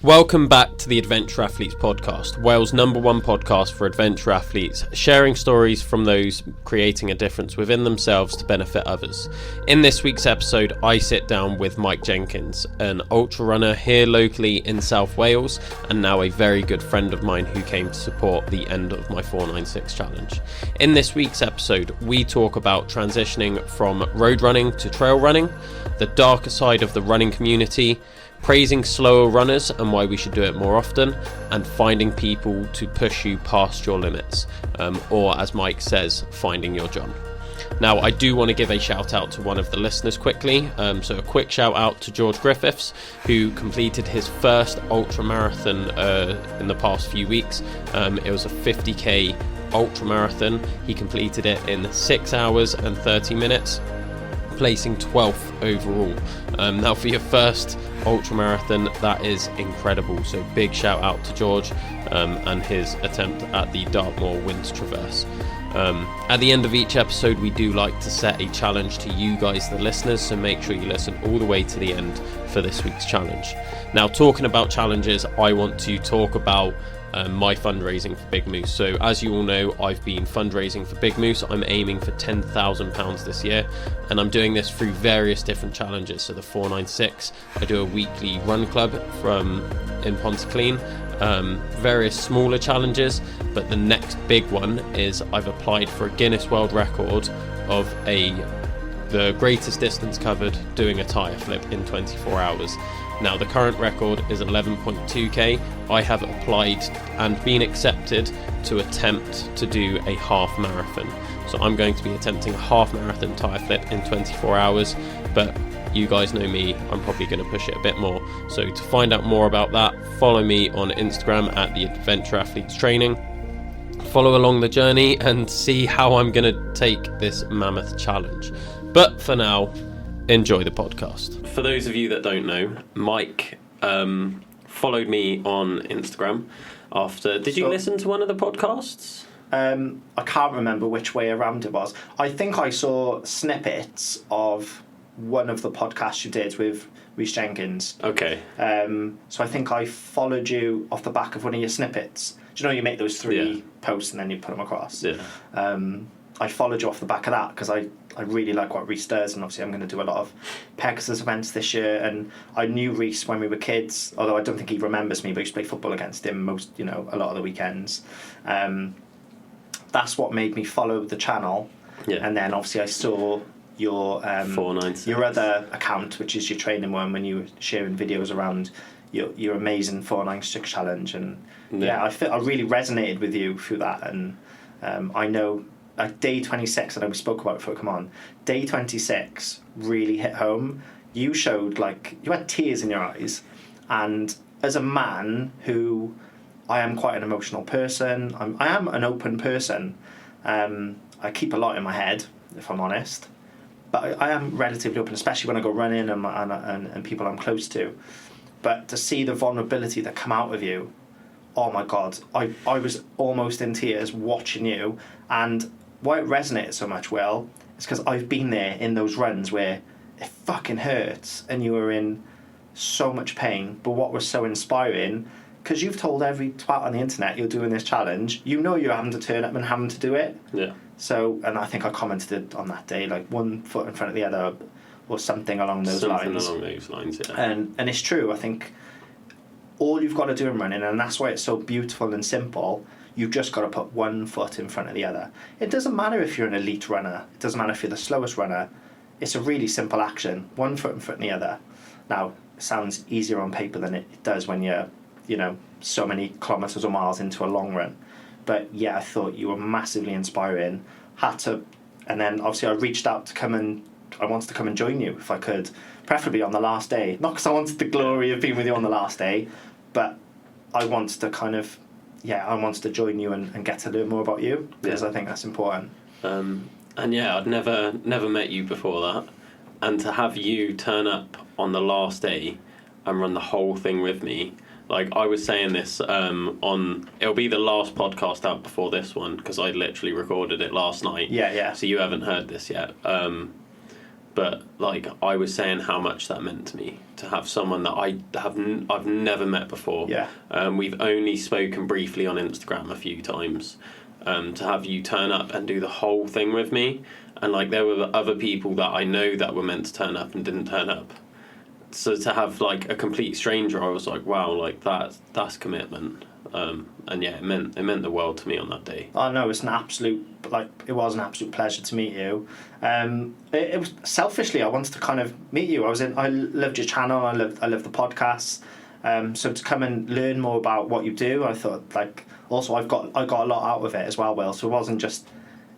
Welcome back to the Adventure Athletes podcast, Wales' #1 podcast for adventure athletes, sharing stories from those creating a difference within themselves to benefit others. In this week's episode, I sit down with Mike Jenkins, an ultra runner here locally in South Wales, and now a very good friend of mine who came to support the end of my 496 challenge. In this week's episode, we talk about transitioning from road running to trail running, the darker side of the running community, praising slower runners and why we should do it more often, and finding people to push you past your limits, or as Mike says, finding your John. Now, I do want to give a shout out to one of the listeners quickly, so a quick shout out to George Griffiths, who completed his first ultra marathon in the past few weeks. It was a 50k ultra marathon. He completed it in 6 hours and 30 minutes, placing 12th overall. Now, for your first ultra marathon, that is incredible, so big shout out to George and his attempt at the Dartmoor Winter Traverse. At the end of each episode, we do like to set a challenge to you guys, the listeners, so make sure you listen all the way to the end for this week's challenge. Now, talking about challenges, I want to talk about my fundraising for BigMoose. So as you all know, I've been fundraising for BigMoose. I'm aiming for £10,000 this year, and I'm doing this through various different challenges. So the 496, I do a weekly run club in Pontyclean, various smaller challenges, but the next big one is I've applied for a Guinness World Record of the greatest distance covered doing a tyre flip in 24 hours. Now, the current record is 11.2k. I have applied and been accepted to attempt to do a half marathon. So I'm going to be attempting a half marathon tyre flip in 24 hours, but you guys know me, I'm probably going to push it a bit more. So to find out more about that, follow me on Instagram at the Adventure Athletes Training. Follow along the journey and see how I'm going to take this mammoth challenge. But for now, enjoy the podcast. For those of you that don't know, Mike followed me on Instagram after... Did you listen to one of the podcasts? I can't remember which way around it was. I think I saw snippets of one of the podcasts you did with Mike Jenkins. Okay. So I think I followed you off the back of one of your snippets. Do you know you make those three posts and then you put them across? Yeah. I followed you off the back of that because I really like what Reece does, and obviously I'm going to do a lot of Pegasus events this year, and I knew Reece when we were kids, although I don't think he remembers me, but I used to play football against him a lot of the weekends. That's what made me follow the channel, and then obviously I saw your your other account, which is your training one, when you were sharing videos around your amazing 496 challenge, and I really resonated with you through that, and I know... day 26, I know we spoke about it before, come on. Day 26 really hit home. You showed, you had tears in your eyes. And as a man who, I am quite an emotional person, I am an open person. I keep a lot in my head, if I'm honest. But I am relatively open, especially when I go running and people I'm close to. But to see the vulnerability that come out of you, oh my God, I was almost in tears watching you. And why it resonated so much, Will, is because I've been there in those runs where it fucking hurts and you were in so much pain. But what was so inspiring, because you've told every twat on the internet you're doing this challenge, you know you're having to turn up and having to do it. Yeah. So, and I think I commented on that day, one foot in front of the other or something along those lines. Something along those lines, yeah. And it's true, I think all you've got to do in running, and that's why it's so beautiful and simple, you've just got to put one foot in front of the other. It doesn't matter if you're an elite runner. It doesn't matter if you're the slowest runner. It's a really simple action. One foot in front of the other. Now, it sounds easier on paper than it does when you're, so many kilometres or miles into a long run. But yeah, I thought you were massively inspiring. And then obviously I reached out I wanted to come and join you if I could, preferably on the last day. Not because I wanted the glory of being with you on the last day, but I wanted to join you and get to learn more about you, because I think that's important. And I'd never met you before that, and to have you turn up on the last day and run the whole thing with me, I was saying this it'll be the last podcast out before this one, because I literally recorded it last night. Yeah. So you haven't heard this yet. but like I was saying how much that meant to me to have someone that I've never met before. Yeah. We've only spoken briefly on Instagram a few times. To have you turn up and do the whole thing with me, and like there were other people that I know that were meant to turn up and didn't turn up. So to have like a complete stranger, I was like, wow, like that's commitment. And yeah, it meant the world to me on that day. Oh no, it was an absolute pleasure to meet you. It was selfishly, I wanted to kind of meet you. I loved your channel. I loved the podcasts. So to come and learn more about what you do, I thought like also I got a lot out of it as well, Will. So it wasn't just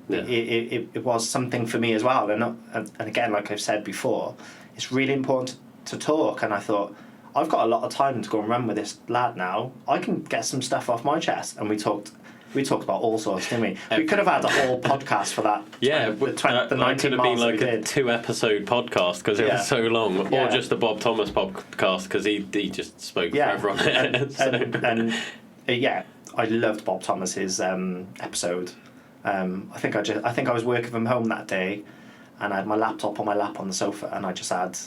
it was something for me as well. And again, like I've said before, it's really important to talk. And I thought, I've got a lot of time to go and run with this lad now. I can get some stuff off my chest. And we talked about all sorts, didn't we? We could have had a whole podcast for that. Yeah, the 19 could have been like a 2-episode podcast because it was so long, or just the Bob Thomas podcast because he just spoke forever on it. And I loved Bob Thomas's episode. I think I was working from home that day, and I had my laptop on my lap on the sofa, and I just had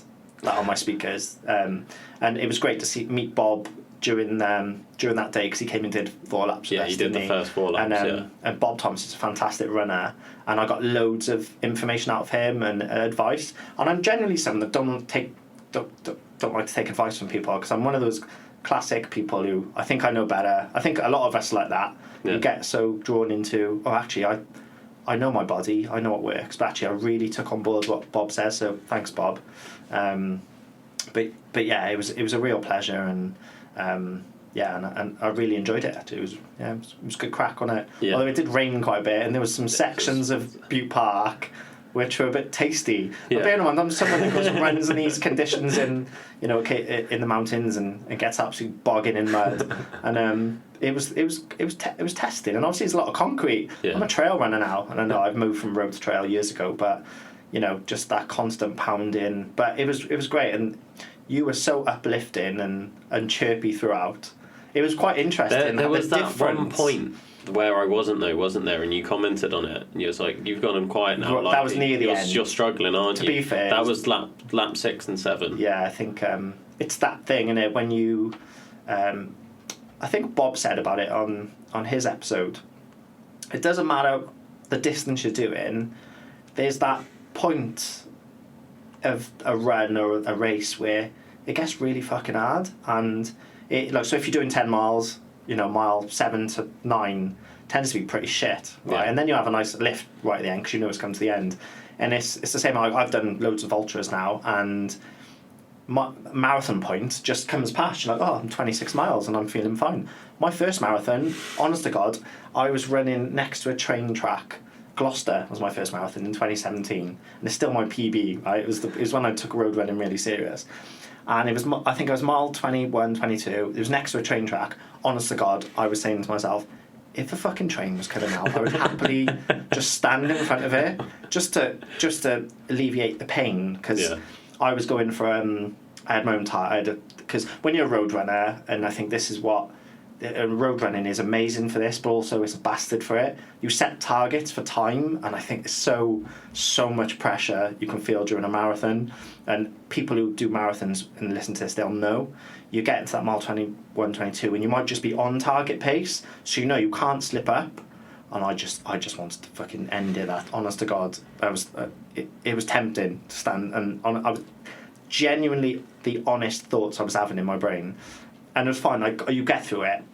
that on my speakers, and it was great to meet Bob during that day because he came and did 4 laps. Yeah, he did the first 4 laps. And Bob Thomas is a fantastic runner, and I got loads of information out of him and advice. And I'm generally someone that don't like to take advice from people because I'm one of those classic people who I think I know better. I think a lot of us like that. Yeah. You get so drawn into, I know my body, I know what works, but actually I really took on board what Bob says, so thanks Bob. But yeah, it was a real pleasure, and and I really enjoyed it. It was good crack on it. Yeah. Although it did rain quite a bit, and there was some sections of Butte Park which were a bit tasty. Yeah. But bear in mind, I'm someone who goes and runs in these conditions in the mountains and gets absolutely bogging in mud. And it was testing, and obviously it's a lot of concrete. Yeah. I'm a trail runner now, and I know I've moved from road to trail years ago, but just that constant pounding. But it was great, and you were so uplifting and chirpy throughout. It was quite interesting. There was that one point where I wasn't there, and you commented on it, and you was like, "You've gone quiet now." Well, that was near the end. You're struggling, aren't you? To be fair, that was lap 6 and 7. Yeah, I think it's that thing, isn't it? When you, I think Bob said about it on his episode. It doesn't matter the distance you're doing. There's that point of a run or a race where it gets really fucking hard, and so if you're doing 10 miles. Mile 7 to 9 tends to be pretty shit, right? Yeah. And then you have a nice lift right at the end because it's come to the end. And it's the same. I've done loads of ultras now, and my marathon point just comes past. You're like, oh, I'm 26 miles and I'm feeling fine. My first marathon, honest to God, I was running next to a train track. Gloucester was my first marathon in 2017, and it's still my PB. Right? It was when I took road running really serious. And I think it was mile 21, 22. It was next to a train track. Honest to God, I was saying to myself, if the fucking train was coming out, I would happily just stand in front of it, just to alleviate the pain, because I was going for I had my own tire, because when you're a road runner, and I think this is what road running is amazing for this, but also it's a bastard for it. You set targets for time, and I think there's so much pressure you can feel during a marathon. And people who do marathons and listen to this, they'll know you get into that mile 21, 22, and you might just be on target pace, so you can't slip up. And I just wanted to fucking end it. That, honest to God, it was tempting to stand, and I was genuinely the honest thoughts I was having in my brain. And it was fine. Like, you get through it.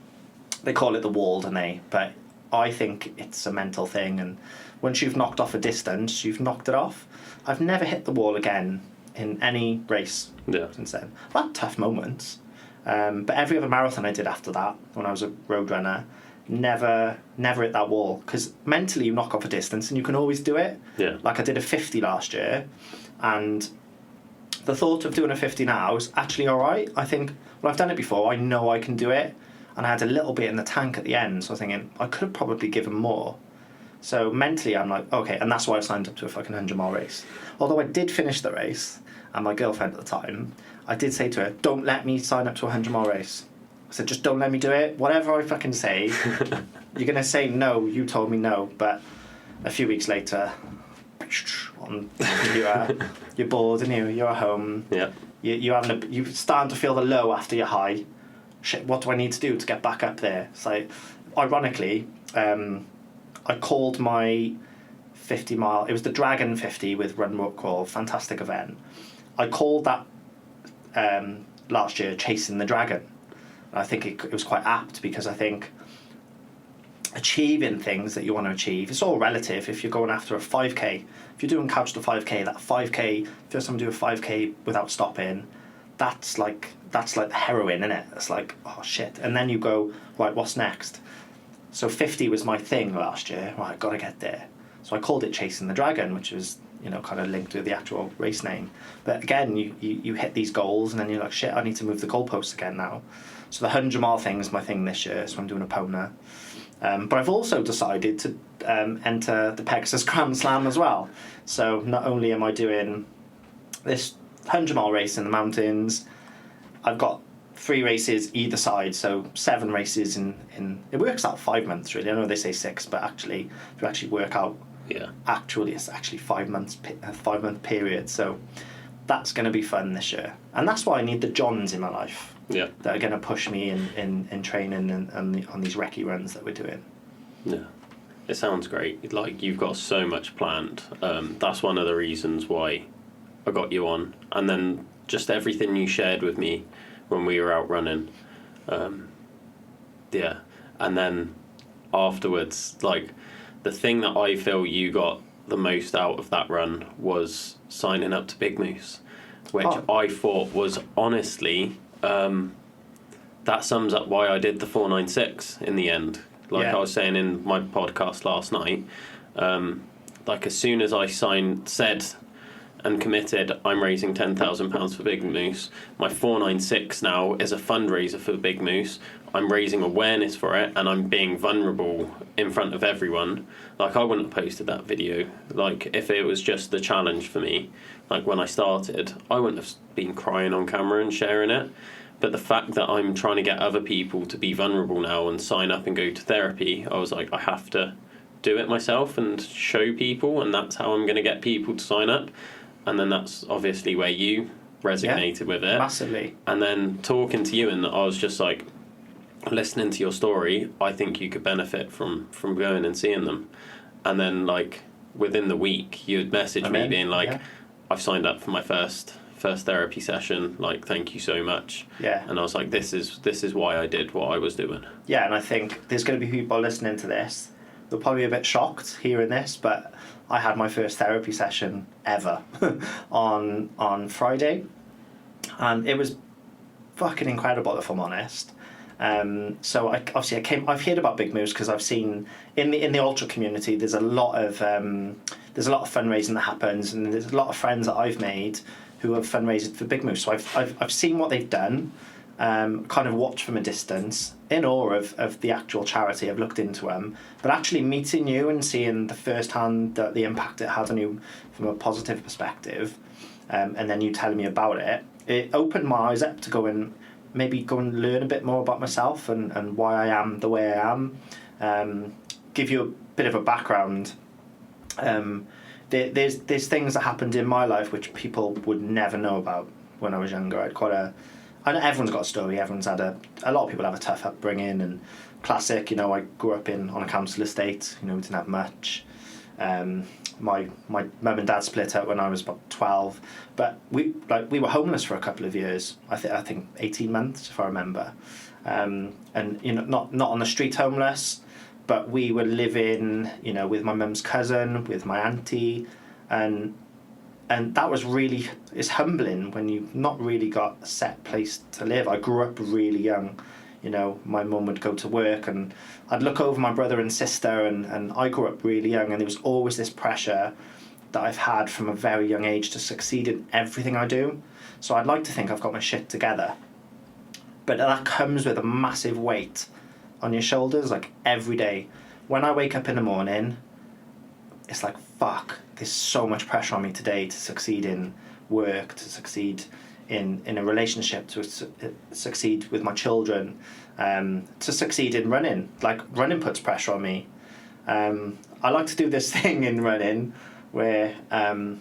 They call it the wall, don't they? But I think it's a mental thing. And once you've knocked off a distance, you've knocked it off. I've never hit the wall again in any race since then. I've had tough moments. But every other marathon I did after that, when I was a road runner, never hit that wall. Because mentally you knock off a distance and you can always do it. Yeah. Like I did a 50 last year, and the thought of doing a 50 now is actually alright. I think, well, I've done it before, I know I can do it, and I had a little bit in the tank at the end, so I was thinking, I could have probably given more. So mentally I'm like, okay, and that's why I signed up to a fucking 100-mile race. Although I did finish the race, and my girlfriend at the time, I did say to her, don't let me sign up to a 100-mile race. I said, just don't let me do it. Whatever I fucking say, you're going to say no, you told me no. But a few weeks later, on you're bored and you're at home. Yeah. You starting to feel the low after your high. Shit, what do I need to do to get back up there? It's like, ironically, I called my 50 mile. It was the Dragon 50 with Run Walk Crawl, fantastic event. I called that last year Chasing the Dragon. I think it was quite apt, because I think achieving things that you want to achieve, it's all relative. If you're going after a 5k, if you're doing Couch to 5k, that 5k, first time I do a 5k without stopping, that's like the heroin, isn't it? It's like, oh shit. And then you go, right, what's next? So 50 was my thing last year. Right, I've got to get there. So I called it Chasing the Dragon, which was, kind of linked with the actual race name. But again, you hit these goals, and then you're like, shit, I need to move the goalposts again now. So the 100 mile thing is my thing this year, so I'm doing a Pona. But I've also decided to enter the Pegasus Grand Slam as well. So not only am I doing this 100 mile race in the mountains, I've got 3 races either side, so 7 races in it works out 5 months really. I know they say 6, but actually if you actually work out, actually it's actually 5 months, a 5 month period. So that's going to be fun this year, and that's why I need the Johns in my life. Yeah, that are going to push me in training and on these recce runs that we're doing. Yeah, it sounds great. Like, you've got so much planned. That's one of the reasons why I got you on, and then just everything you shared with me when we were out running. Yeah, and then afterwards, like, the thing that I feel you got the most out of that run was signing up to BigMoose, which I thought was honestly, that sums up why I did the 496 in the end. Like I was saying in my podcast last night, like, as soon as I said and committed, I'm raising £10,000 for BigMoose. My 496 now is a fundraiser for BigMoose. I'm raising awareness for it, and I'm being vulnerable in front of everyone. Like, I wouldn't have posted that video. Like, if it was just the challenge for me, like when I started, I wouldn't have been crying on camera and sharing it. But the fact that I'm trying to get other people to be vulnerable now and sign up and go to therapy, I was like, I have to do it myself and show people, and that's how I'm going to get people to sign up. And then that's obviously where you resonated with it. Massively. And then talking to you, and I was just like, listening to your story, I think you could benefit from going and seeing them. And then, like, within the week, you'd message me being like, I've signed up for my first therapy session, like, thank you so much. Yeah. And I was like, this is why I did what I was doing. Yeah, and I think there's going to be people listening to this, they're probably a bit shocked hearing this, but I had my first therapy session ever on Friday, and it was fucking incredible, if I'm honest. So I've heard about BigMoose because I've seen in the ultra community there's a lot of fundraising that happens, and there's a lot of friends that I've made who have fundraised for BigMoose. So I've seen what they've done, kind of watched from a distance, in awe of the actual charity. I've looked into them, but actually meeting you and seeing the first hand the impact it had on you from a positive perspective, and then you telling me about it, it opened my eyes up to go and learn a bit more about myself and why I am the way I am. Give you a bit of a background. There's things that happened in my life which people would never know about when I was younger. I know everyone's got a story. Everyone's had a lot of people have a tough upbringing, and classic. I grew up on a council estate. We didn't have much. My mum and dad split up when I was about 12, but we were homeless for a couple of years. I think 18 months, if I remember. And not on the street homeless, but we were living with my mum's cousin, with my auntie, and that was really, it's humbling when you've not really got a set place to live. I grew up really young. My mum would go to work and I'd look over my brother and sister, and I grew up really young, and there was always this pressure that I've had from a very young age to succeed in everything I do. So I'd like to think I've got my shit together. But that comes with a massive weight on your shoulders, like every day. When I wake up in the morning, it's like, fuck, there's so much pressure on me today to succeed in work, to succeed in a relationship, to succeed with my children, to succeed in running. Like, running puts pressure on me. I like to do this thing in running where I'm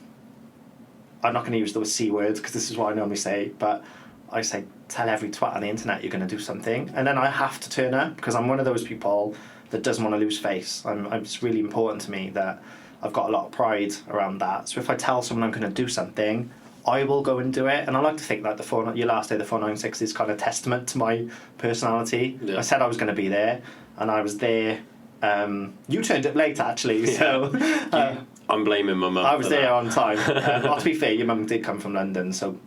not going to use those C words because this is what I normally say, but I say, tell every twat on the internet you're going to do something, and then I have to turn up because I'm one of those people that doesn't want to lose face. It's really important to me that I've got a lot of pride around that. So if I tell someone I'm going to do something, I will go and do it. And I like to think that your last day of the 496 is kind of testament to my personality. Yeah. I said I was going to be there, and I was there. You turned up late, actually. Yeah. So I'm blaming my mum. I was there on time. Well, to be fair, your mum did come from London, so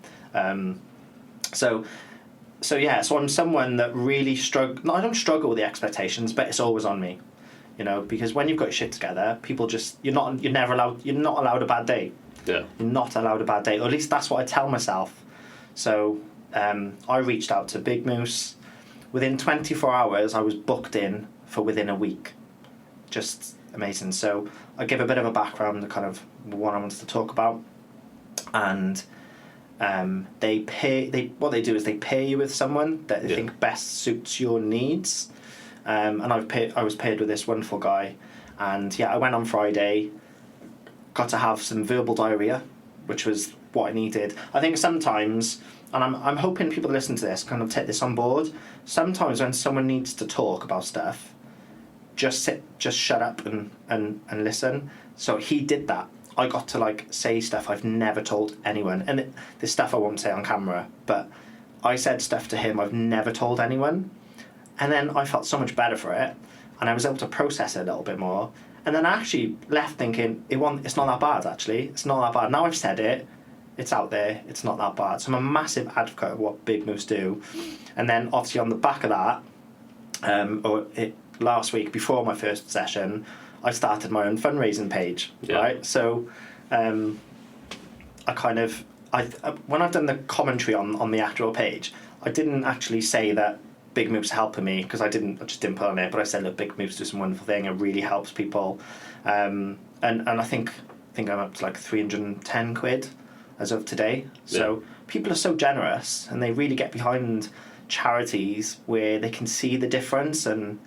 yeah. So I'm someone that really struggle. I don't struggle with the expectations, but it's always on me. Because when you've got your shit together, people you're not allowed a bad day. Yeah. You're not allowed a bad day, or at least that's what I tell myself. So I reached out to BigMoose. Within 24 hours, I was booked in for within a week. Just amazing. So I give a bit of a background, the kind of what I wanted to talk about, and what they do is they pair you with someone that they think best suits your needs. And I was paired with this wonderful guy, and I went on Friday, got to have some verbal diarrhea, which was what I needed. I think sometimes, and I'm hoping people listen to this kind of take this on board, sometimes when someone needs to talk about stuff, just shut up and listen. So he did that. I got to say stuff I've never told anyone, and this stuff I won't say on camera, but I said stuff to him I've never told anyone. And then I felt so much better for it, and I was able to process it a little bit more. And then I actually left thinking, it's not that bad, actually. It's not that bad. Now I've said it, it's out there, it's not that bad. So I'm a massive advocate of what BigMoose do. And then, obviously, on the back of that, last week, before my first session, I started my own fundraising page, right? So when I've done the commentary on the actual page, I didn't actually say that BigMoose helping me, because I just didn't put on it, but I said, look, BigMoose do some wonderful thing, it really helps people, and I think I'm up to 310 quid as of today. So people are so generous, and they really get behind charities where they can see the difference. And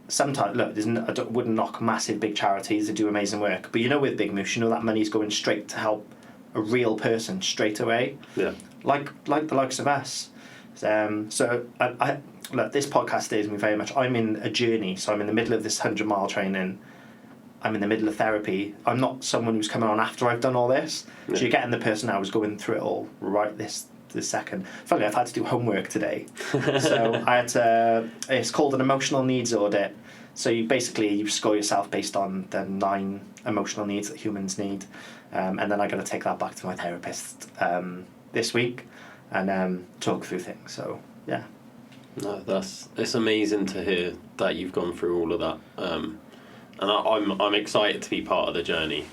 sometimes, look, I wouldn't knock massive big charities that do amazing work, but with BigMoose, that money's going straight to help a real person straight away, like the likes of us. So I look, this podcast is me very much. I'm in a journey, so I'm in the middle of this 100-mile training. I'm in the middle of therapy. I'm not someone who's coming on after I've done all this. So you're getting the person I was going through it all right this second. Funny, I've had to do homework today. So I had to. It's called an emotional needs audit. So you score yourself based on the 9 emotional needs that humans need, and then I got to take that back to my therapist this week and talk through things. So yeah. No, it's amazing to hear that you've gone through all of that, and I'm excited to be part of the journey.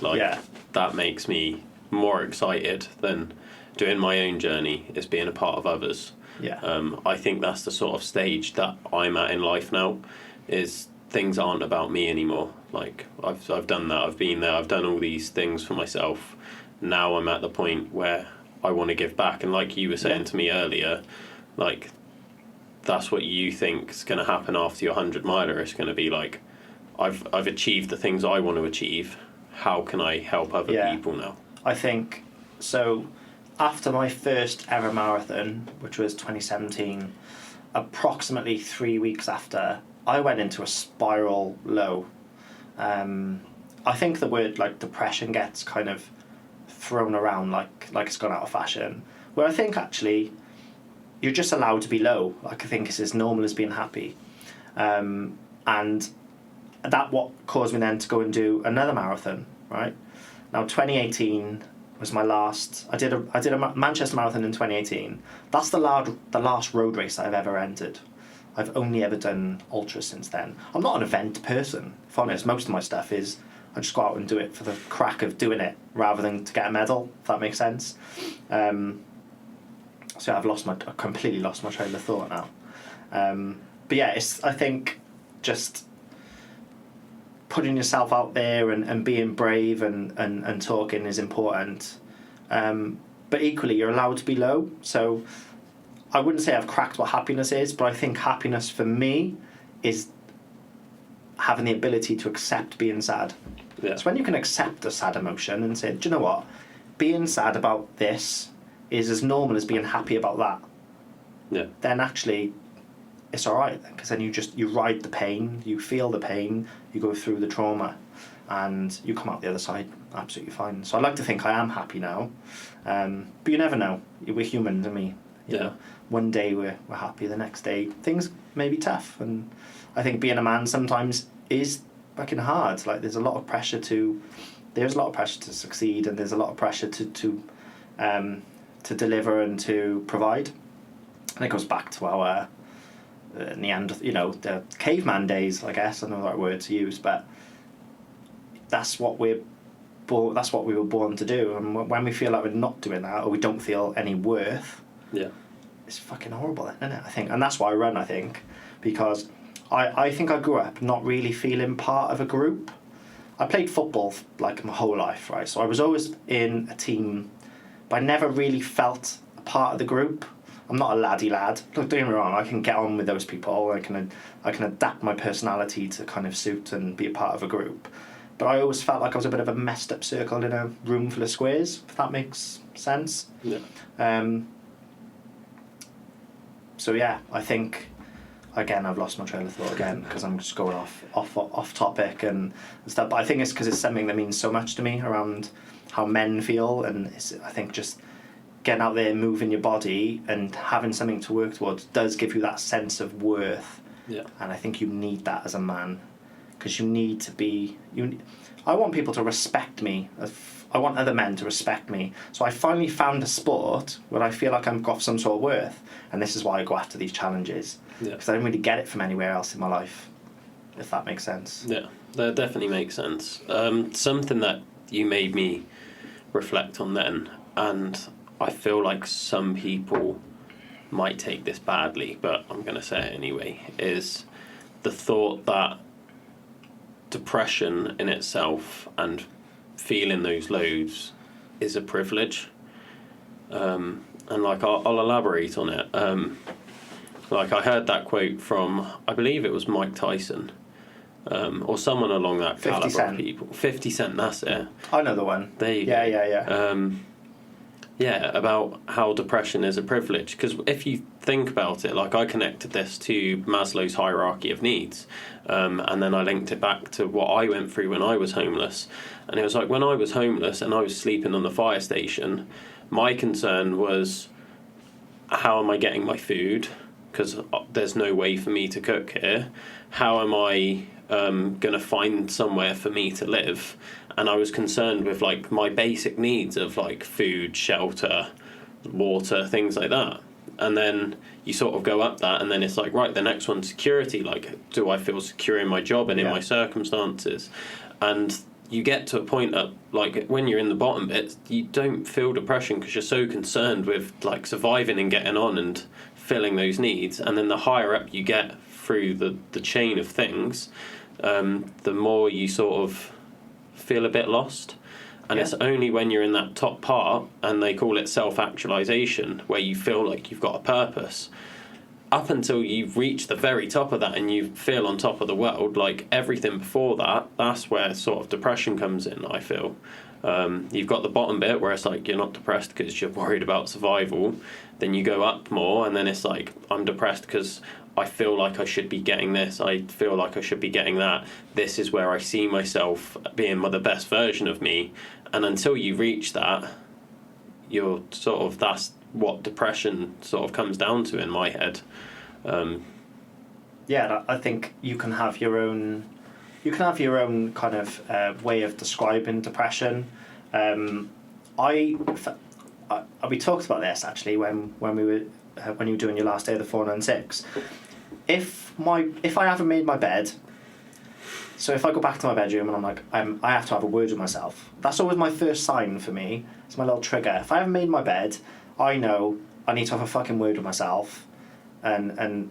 That makes me more excited than doing my own journey, is being a part of others. I think that's the sort of stage that I'm at in life now, is things aren't about me anymore. I've done that, I've been there, I've done all these things for myself. Now I'm at the point where I want to give back, and like you were saying to me earlier, that's what you think is going to happen after your 100-miler. It's going to be I've achieved the things I want to achieve. How can I help other people now? I think so. After my first ever marathon, which was 2017, approximately 3 weeks after, I went into a spiral low. I think the word depression gets kind of thrown around like it's gone out of fashion, where I think actually you're just allowed to be low. I think it's as normal as being happy, and that what caused me then to go and do another marathon. Right now, 2018 was my last. I did a Manchester Marathon in 2018. That's the last road race I've ever entered. I've only ever done ultras since then. I'm not an event person. If I'm honest, most of my stuff is I just go out and do it for the crack of doing it rather than to get a medal, if that makes sense. So I completely lost my train of thought now. But yeah, I think just putting yourself out there and being brave and talking is important. But equally, you're allowed to be low. So I wouldn't say I've cracked what happiness is, but I think happiness for me is having the ability to accept being sad. Yeah. So when you can accept a sad emotion and say, do you know what, being sad about this is as normal as being happy about that. Yeah. Then actually, it's all right, because then you ride the pain, you feel the pain, you go through the trauma, and you come out the other side absolutely fine. So I like to think I am happy now, but you never know. We're human, to me. You know, one day we're happy, the next day things may be tough, and I think being a man sometimes is fucking hard. Like there's a lot of pressure to succeed, and there's a lot of pressure to deliver and to provide. And it goes back to our the caveman days, I guess. I don't know the right word to use, but that's what we were born to do. And when we feel like we're not doing that, or we don't feel any worth, it's fucking horrible, isn't it? I think, and that's why I run. I think because I think I grew up not really feeling part of a group. I played football like my whole life, right? So I was always in a team, but I never really felt a part of the group. I'm not a laddie lad. Look, don't get me wrong, I can get on with those people. I can adapt my personality to kind of suit and be a part of a group. But I always felt like I was a bit of a messed up circle in a room full of squares, if that makes sense. Yeah. So yeah, I think, again, I've lost my trail of thought again because I'm just going off topic and stuff. But I think it's because it's something that means so much to me around how men feel, and I think just getting out there, moving your body, and having something to work towards does give you that sense of worth. Yeah. And I think you need that as a man, because you need to be. I want people to respect me. I want other men to respect me. So I finally found a sport where I feel like I've got some sort of worth, and this is why I go after these challenges. Because I don't really get it from anywhere else in my life, if that makes sense. Yeah, that definitely makes sense. Something that you made me reflect on then, and I feel like some people might take this badly, but I'm going to say it anyway, is the thought that depression in itself and feeling those lows is a privilege. And like I'll elaborate on it. Like I heard that quote from, I believe it was Mike Tyson, or someone along that caliber of people. 50 Cent, that's it. I know the one. There you go. Yeah, about how depression is a privilege. Because if you think about it, like I connected this to Maslow's hierarchy of needs, and then I linked it back to what I went through when I was homeless. And it was like when I was homeless and I was sleeping on the fire station, my concern was, how am I getting my food? Because there's no way for me to cook here. How am I going to find somewhere for me to live? And I was concerned with like my basic needs of like food, shelter, water, things like that. And then you sort of go up that, and then it's like, right, the next one's security. Like, do I feel secure in my job and in my circumstances? And you get to a point that, like, when you're in the bottom bit, you don't feel depression because you're so concerned with like surviving and getting on and filling those needs. And then the higher up you get through the chain of things, the more you sort of feel a bit lost. And it's only when you're in that top part, and they call it self-actualization, where you feel like you've got a purpose. Up until you've reached the very top of that and you feel on top of the world, like everything before that, that's where sort of depression comes in, I feel. You've got the bottom bit where it's like you're not depressed because you're worried about survival. Then you go up more, and then it's like, I'm depressed because I feel like I should be getting this. I feel like I should be getting that. This is where I see myself being the best version of me. And until you reach that, you're sort of, that's what depression sort of comes down to in my head. Yeah, I think you can have your own kind of way of describing depression. We talked about this actually when you were doing your last day of the 496. If I haven't made my bed, so if I go back to my bedroom and I'm like, I have to have a word with myself, that's always my first sign for me. It's my little trigger. If I haven't made my bed, I know I need to have a fucking word with myself and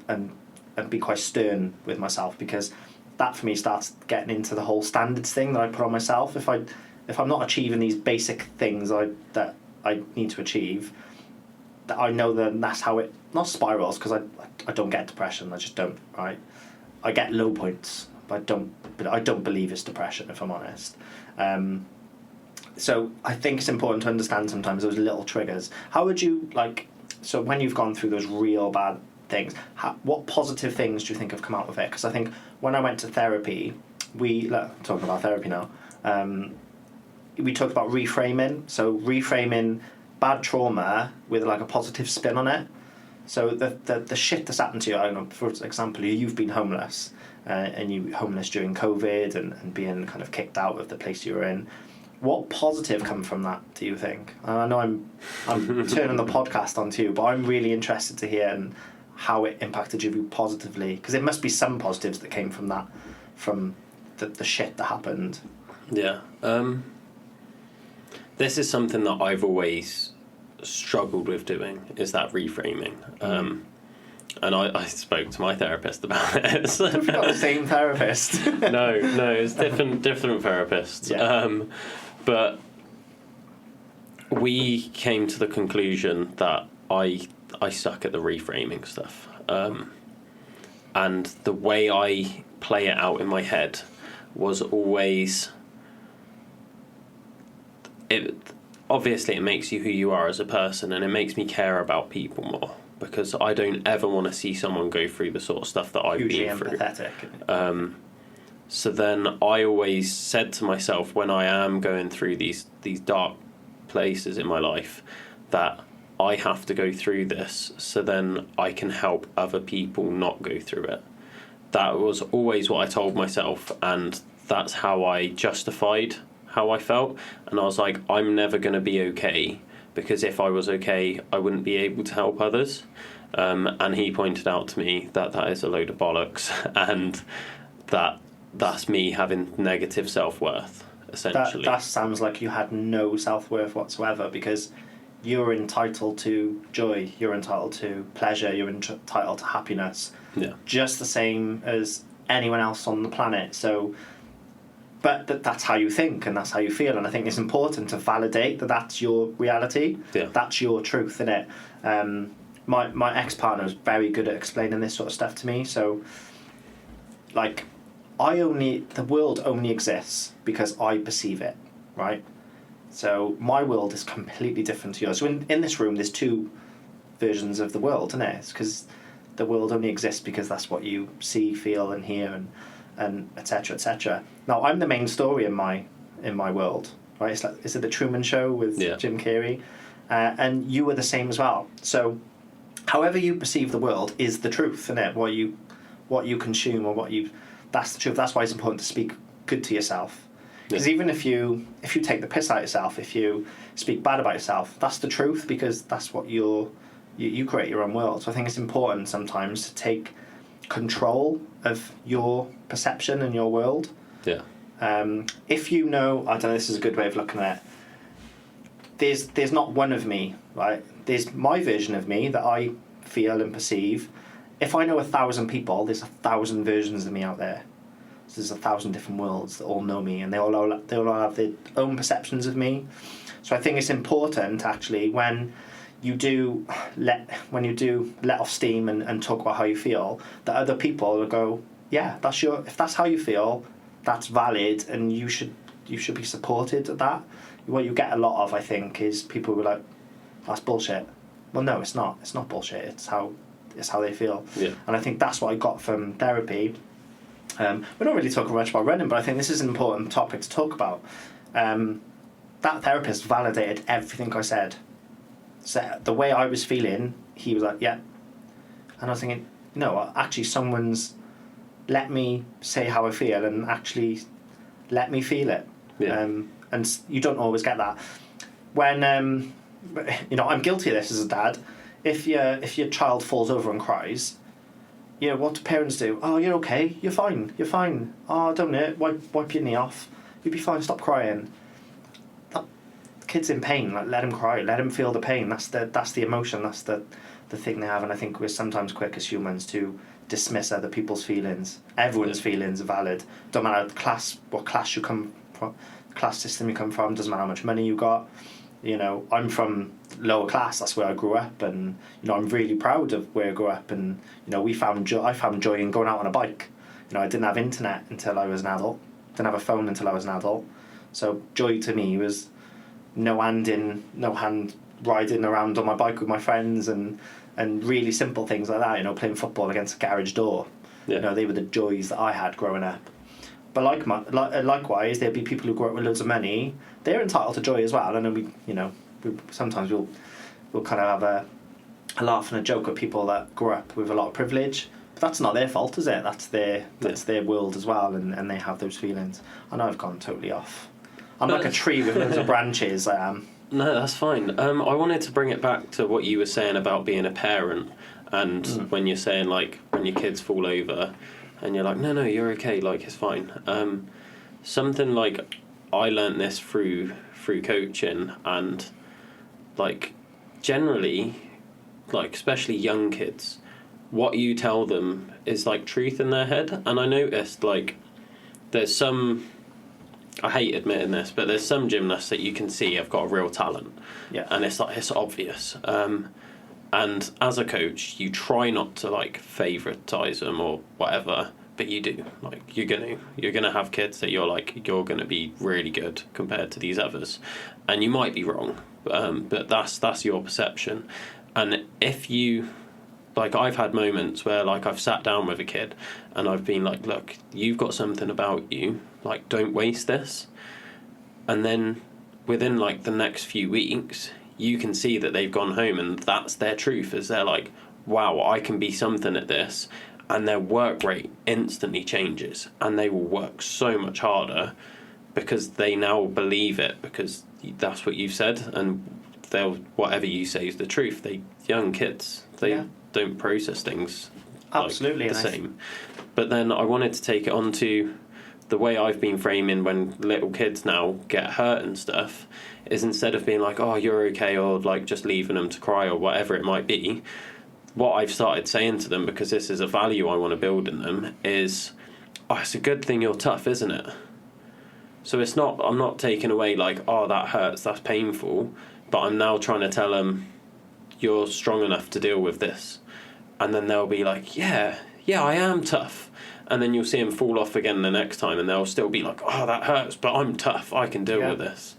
be quite stern with myself, because that for me starts getting into the whole standards thing that I put on myself. If I'm not achieving these basic things that I need to achieve, that I know that that's how it not spirals, because I don't get depression. I just don't, right? I get low points, But I don't believe it's depression, if I'm honest. So I think it's important to understand sometimes those little triggers. How would you, so when you've gone through those real bad things, what positive things do you think have come out of it? Because I think when I went to therapy, talking about therapy now, we talked about reframing. So reframing bad trauma with like a positive spin on it. So the shit that's happened to you, I don't know, for example, you've been homeless, and you were homeless during COVID and being kind of kicked out of the place you were in. What positive come from that, do you think? I know I'm turning the podcast onto you, but I'm really interested to hear how it impacted you positively, because there must be some positives that came from that, from the shit that happened. Yeah. This is something that I've always struggled with doing, is that reframing. And I spoke to my therapist about it. So. We've got the same therapist. No, it's different therapists. Yeah. But we came to the conclusion that I suck at the reframing stuff. And the way I play it out in my head was always... Obviously, it makes you who you are as a person, and it makes me care about people more, because I don't ever want to see someone go through the sort of stuff that I've been through. Empathetic. So then I always said to myself, when I am going through these dark places in my life, that I have to go through this so then I can help other people not go through it. That was always what I told myself, and that's how I justified how I felt. And I was like, I'm never going to be okay, because if I was okay, I wouldn't be able to help others. And he pointed out to me that is a load of bollocks, and that's me having negative self-worth, essentially. That sounds like you had no self-worth whatsoever, because you're entitled to joy, you're entitled to pleasure, you're entitled to happiness, just the same as anyone else on the planet. So, but that's how you think and that's how you feel, and I think it's important to validate that that's your reality, that's your truth, innit? My ex-partner was very good at explaining this sort of stuff to me. So, like, the world only exists because I perceive it, right? So my world is completely different to yours. So in this room, there's two versions of the world, isn't it? It's because the world only exists because that's what you see, feel, and hear, and et cetera, et cetera. Now, I'm the main story in my world, right? It's like, is it the Truman Show with Jim Carrey? And you were the same as well. So however you perceive the world is the truth, isn't it? What you consume, or that's the truth. That's why it's important to speak good to yourself. Because even if you take the piss out of yourself, if you speak bad about yourself, that's the truth, because that's what you create your own world. So I think it's important sometimes to take control of your perception and your world. Yeah. If you know, I don't know, this is a good way of looking at it. There's not one of me, right? There's my version of me that I feel and perceive. If I know 1,000 people, there's 1,000 versions of me out there. So there's 1,000 different worlds that all know me, and they all have their own perceptions of me. So I think it's important, actually, when you do let off steam and talk about how you feel, that other people will go, yeah, if that's how you feel, that's valid, and you should be supported at that. What you get a lot of, I think, is people who are like, that's bullshit. Well, no, it's not. It's not bullshit. It's how they feel. Yeah. And I think that's what I got from therapy. We're not really talking much about running, but I think this is an important topic to talk about. That therapist validated everything I said. So the way I was feeling, he was like, yeah. And I was thinking, no, actually someone's let me say how I feel and actually let me feel it. Yeah. And you don't always get that. When, I'm guilty of this as a dad. If your child falls over and cries, what do parents do? Oh, you're okay. You're fine. Oh, don't it? Wipe your knee off. You'll be fine. Stop crying. That kid's in pain. Like, let him cry. Let him feel the pain. That's the emotion. That's the thing they have. And I think we're sometimes quick as humans to dismiss other people's feelings. Everyone's feelings are valid. Don't matter what class you come from, class system you come from. Doesn't matter how much money you got. I'm from lower class. That's where I grew up, and I'm really proud of where I grew up. And I found joy in going out on a bike. I didn't have internet until I was an adult. Didn't have a phone until I was an adult. So joy to me was no hand riding around on my bike with my friends and really simple things like that. Playing football against a garage door. Yeah. They were the joys that I had growing up. But likewise, there'd be people who grew up with loads of money. They're entitled to joy as well. And then we sometimes we'll kind of have a laugh and a joke at people that grew up with a lot of privilege. But that's not their fault, is it? That's their world as well, and they have those feelings. I know I've gone totally off. I'm like a tree with loads of branches. I am. No, that's fine. I wanted to bring it back to what you were saying about being a parent, and when you're saying like when your kids fall over, and you're like, no, you're okay, like it's fine. Something like I learnt this through coaching, and like generally, like especially young kids, what you tell them is like truth in their head. And I noticed like there's some, I hate admitting this, but there's some gymnasts that you can see have got a real talent. Yeah. And it's like, it's obvious. And as a coach, you try not to like favouritize them or whatever, but you do. Like you're gonna have kids that you're gonna be really good compared to these others, and you might be wrong, but that's your perception. And if you, like, I've had moments where like I've sat down with a kid and I've been like, look, you've got something about you, like don't waste this. And then within like the next few weeks, you can see that they've gone home and that's their truth, is they're like, wow, I can be something at this. And their work rate instantly changes and they will work so much harder because they now believe it, because that's what you've said, and they'll, whatever you say is the truth. Young kids, they don't process things absolutely like the same. But then I wanted to take it on to the way I've been framing when little kids now get hurt and stuff, is instead of being like, oh, you're okay, or like just leaving them to cry or whatever it might be, what I've started saying to them, because this is a value I want to build in them, is, oh, it's a good thing you're tough, isn't it? So it's not, I'm not taking away like, oh, that hurts, that's painful, but I'm now trying to tell them, you're strong enough to deal with this. And then they'll be like, yeah, I am tough. And then you'll see them fall off again the next time and they'll still be like, oh, that hurts, but I'm tough, I can deal with this.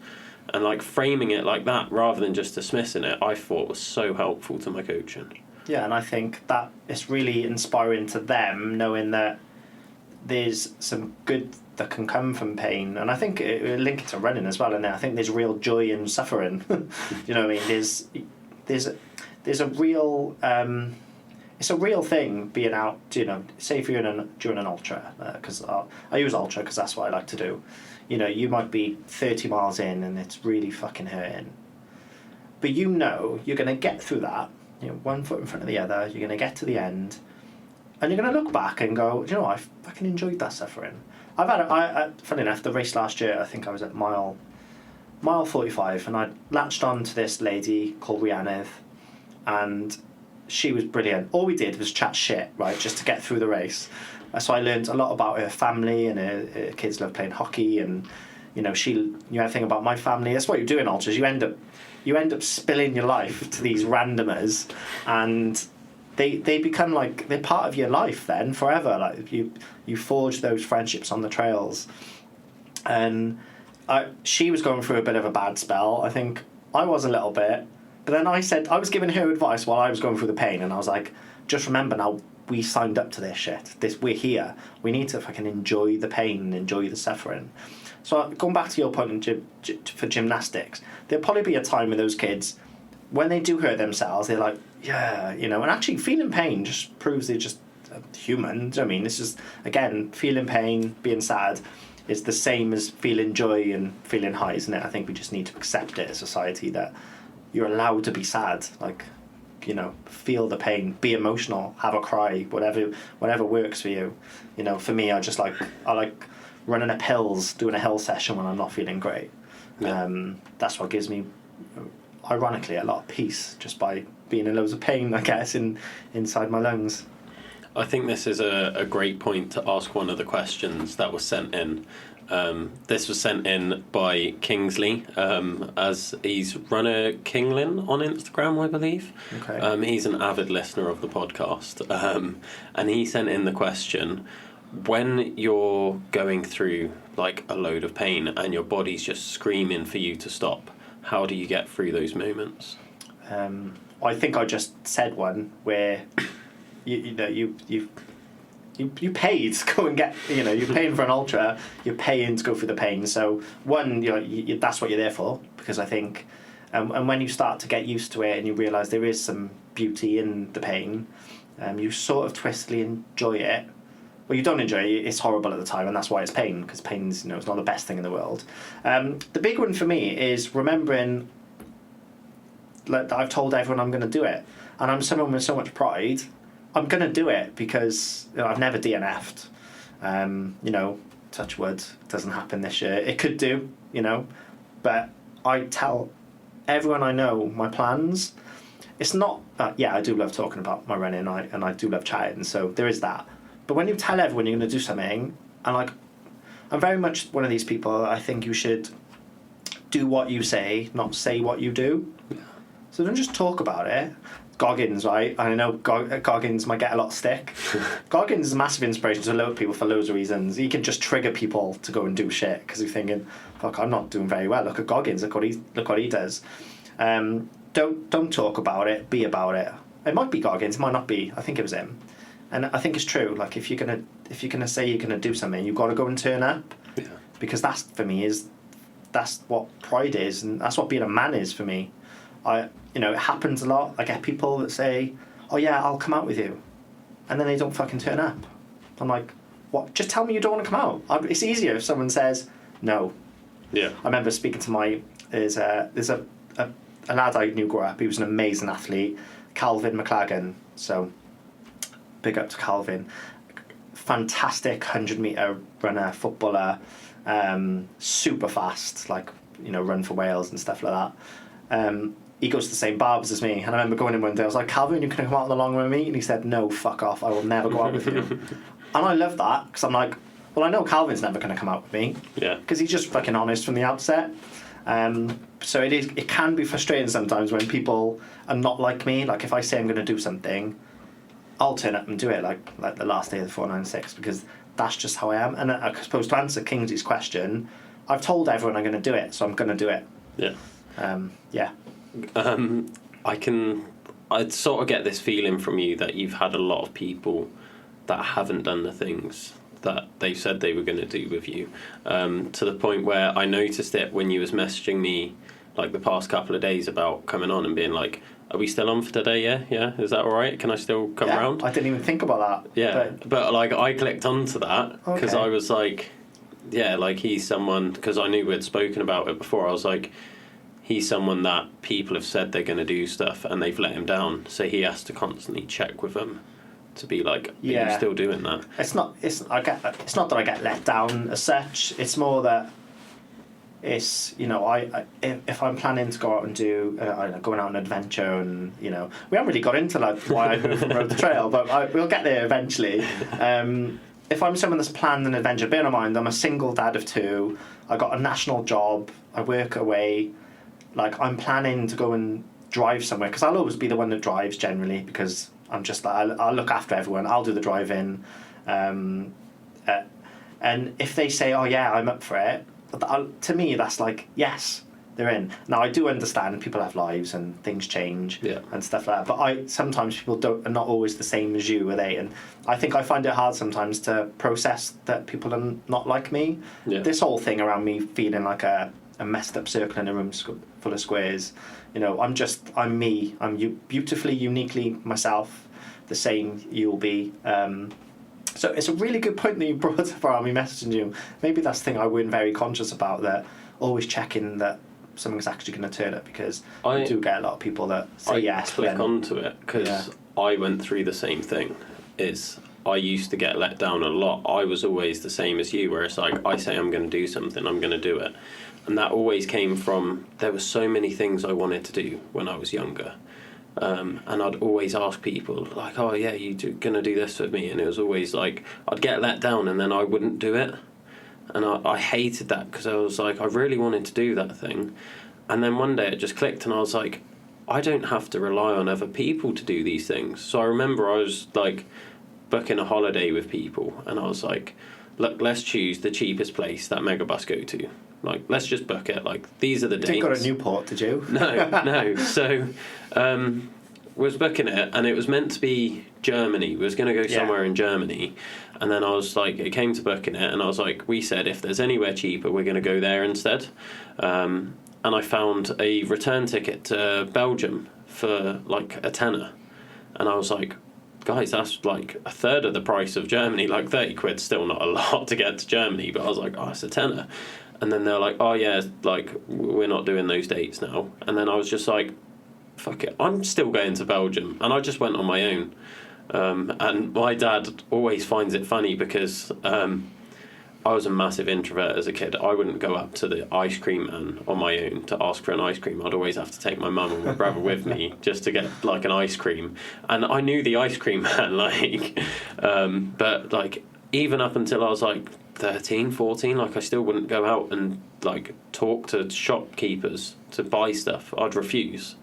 And like framing it like that rather than just dismissing it, I thought was so helpful to my coaching. Yeah, and I think that it's really inspiring to them, knowing that there's some good that can come from pain. And I think it link it to running as well, and I think there's real joy in suffering. You know what I mean? There's a real it's a real thing being out. Say if you're during an ultra, because I use ultra because that's what I like to do. You might be 30 miles in and it's really fucking hurting, but you're going to get through that. One foot in front of the other, you're going to get to the end, and you're going to look back and go, I fucking enjoyed that suffering. Funny enough, the race last year, I think I was at mile 45, and I latched on to this lady called Rhiannon, and she was brilliant. All we did was chat shit, right, just to get through the race. So I learned a lot about her family, and her kids love playing hockey, and she knew everything about my family. That's what you do in ultras. You end up spilling your life to these randomers, and they become like, they're part of your life then forever. Like you forge those friendships on the trails. And she was going through a bit of a bad spell. I think I was a little bit, but then I was giving her advice while I was going through the pain, and I was like, just remember now, we signed up to this shit. We're here. We need to fucking enjoy the pain and enjoy the suffering. So going back to your point for gymnastics, there'll probably be a time with those kids when they do hurt themselves, they're like, and actually feeling pain just proves they're just human. Do you know what I mean? This is, again, feeling pain, being sad is the same as feeling joy and feeling high, isn't it? I think we just need to accept it as society, that you're allowed to be sad. Like, feel the pain, be emotional, have a cry, whatever works for you. For me, I like running up hills, doing a hill session when I'm not feeling great. Yeah. That's what gives me, ironically, a lot of peace, just by being in loads of pain, I guess, inside my lungs. I think this is a great point to ask one of the questions that was sent in. This was sent in by Kingsley, as he's runner Kinglin on Instagram, I believe. Okay. He's an avid listener of the podcast, and he sent in the question, when you're going through like a load of pain and your body's just screaming for you to stop, how do you get through those moments? I think I just said one where you paid to go and get, you're paying for an ultra, you're paying to go through the pain. So one, that's what you're there for, because I think, and when you start to get used to it and you realise there is some beauty in the pain, you sort of twistedly enjoy it. Well, you don't enjoy it, it's horrible at the time, and that's why it's pain, because pain's, it's not the best thing in the world. The big one for me is remembering that I've told everyone I'm going to do it, and I'm someone with so much pride. I'm going to do it because I've never DNF'd. Touch wood, doesn't happen this year. It could do, but I tell everyone I know my plans. It's not, I do love talking about my running, and I do love chatting, so there is that. But when you tell everyone you're going to do something, and I'm very much one of these people, I think you should do what you say, not say what you do. So don't just talk about it. Goggins, right? I know Goggins might get a lot of stick. Goggins is a massive inspiration to a lot of people for loads of reasons. He can just trigger people to go and do shit because you're thinking, fuck, I'm not doing very well. Look at Goggins. Look what he does. Don't talk about it. Be about it. It might be Goggins. It might not be. I think it was him. And I think it's true. Like if you're gonna say you're gonna do something, you've got to go and turn up. Yeah. Because that's for me that's what pride is, and that's what being a man is for me. It happens a lot. I get people that say, "Oh yeah, I'll come out with you," and then they don't fucking turn up. I'm like, "What? Just tell me you don't want to come out." It's easier if someone says no. Yeah. I remember speaking to there's a lad I knew growing up. He was an amazing athlete, Calvin McLagan. So big up to Calvin. Fantastic 100-meter runner, footballer, super fast, run for Wales and stuff like that. He goes to the same barbers as me, and I remember going in one day, I was like, "Calvin, you can come out on the long run with me?" And he said, "No, fuck off, I will never go out with you." And I love that, because I'm like, well, I know Calvin's never going to come out with me, because he's just fucking honest from the outset. So it can be frustrating sometimes when people are not like me. Like if I say I'm going to do something, I'll turn up and do it, like the last day of the 496, because that's just how I am. And I suppose to answer Kingsley's question, I've told everyone I'm going to do it, so I'm going to do it. Yeah. I'd sort of get this feeling from you that you've had a lot of people that haven't done the things that they said they were going to do with you, to the point where I noticed it when you was messaging me like the past couple of days about coming on and being like, "Are we still on for today? Yeah, is that all right? Can I still come around?" I didn't even think about that. Yeah, but I clicked onto that because I was like, he's someone, because I knew we'd spoken about it before. I was like, he's someone that people have said they're going to do stuff and they've let him down, so he has to constantly check with them to be like, "Are you still doing that?" It's not that I get let down as such. It's more that it's if I'm planning to go out and do going on an adventure, and we haven't really got into why I moved from road to trail, but we'll get there eventually. If I'm someone that's planned an adventure, bear in mind I'm a single dad of 2. I got a national job. I work away. I'm planning to go and drive somewhere, because I'll always be the one that drives generally, because I'm just I'll look after everyone. I'll do the driving, and if they say, "Oh yeah, I'm up for it," to me that's like, yes, they're in. Now I do understand people have lives and things change and stuff like that, but sometimes people are not always the same as you, are they? And I think I find it hard sometimes to process that people are not like me. This whole thing around me feeling like a messed up circle in a room full of squares, I'm me. I'm beautifully, uniquely myself, the same you'll be. So it's a really good point that you brought up around me messaging you. Maybe that's the thing I wasn't very conscious about, that always checking that something's actually going to turn up, because I do get a lot of people that say yes. Click onto it because I went through the same thing. I used to get let down a lot. I was always the same as you, where it's like, I say I'm going to do something, I'm going to do it. And that always came from, there were so many things I wanted to do when I was younger. And I'd always ask people, like, "Oh yeah, you're going to do this with me?" And it was always like, I'd get let down and then I wouldn't do it. And I hated that, because I was like, I really wanted to do that thing. And then one day it just clicked and I was like, I don't have to rely on other people to do these things. So I remember I was like, booking a holiday with people, and I was like, look, let's choose the cheapest place that Megabus go to. Like, let's just book it. Like, these are the dates. You didn't go to Newport, did you? No. So, was booking it, and it was meant to be Germany. We was going to go somewhere in Germany, and then I was like, it came to booking it, and I was like, we said if there's anywhere cheaper, we're going to go there instead. And I found a return ticket to Belgium for like a tenner, and I was like, guys, that's like a third of the price of Germany. Like 30 quid, still not a lot to get to Germany, but I was like, oh, it's a tenner. And then they're like, oh yeah, like we're not doing those dates now. And then I was just like, fuck it, I'm still going to Belgium. And I just went on my own. And my dad always finds it funny because I was a massive introvert as a kid. I wouldn't go up to the ice cream man on my own to ask for an ice cream. I'd always have to take my mum and my brother with me just to get like an ice cream. And I knew the ice cream man, like, but like even up until I was like 13, 14, like I still wouldn't go out and like talk to shopkeepers to buy stuff. I'd refuse.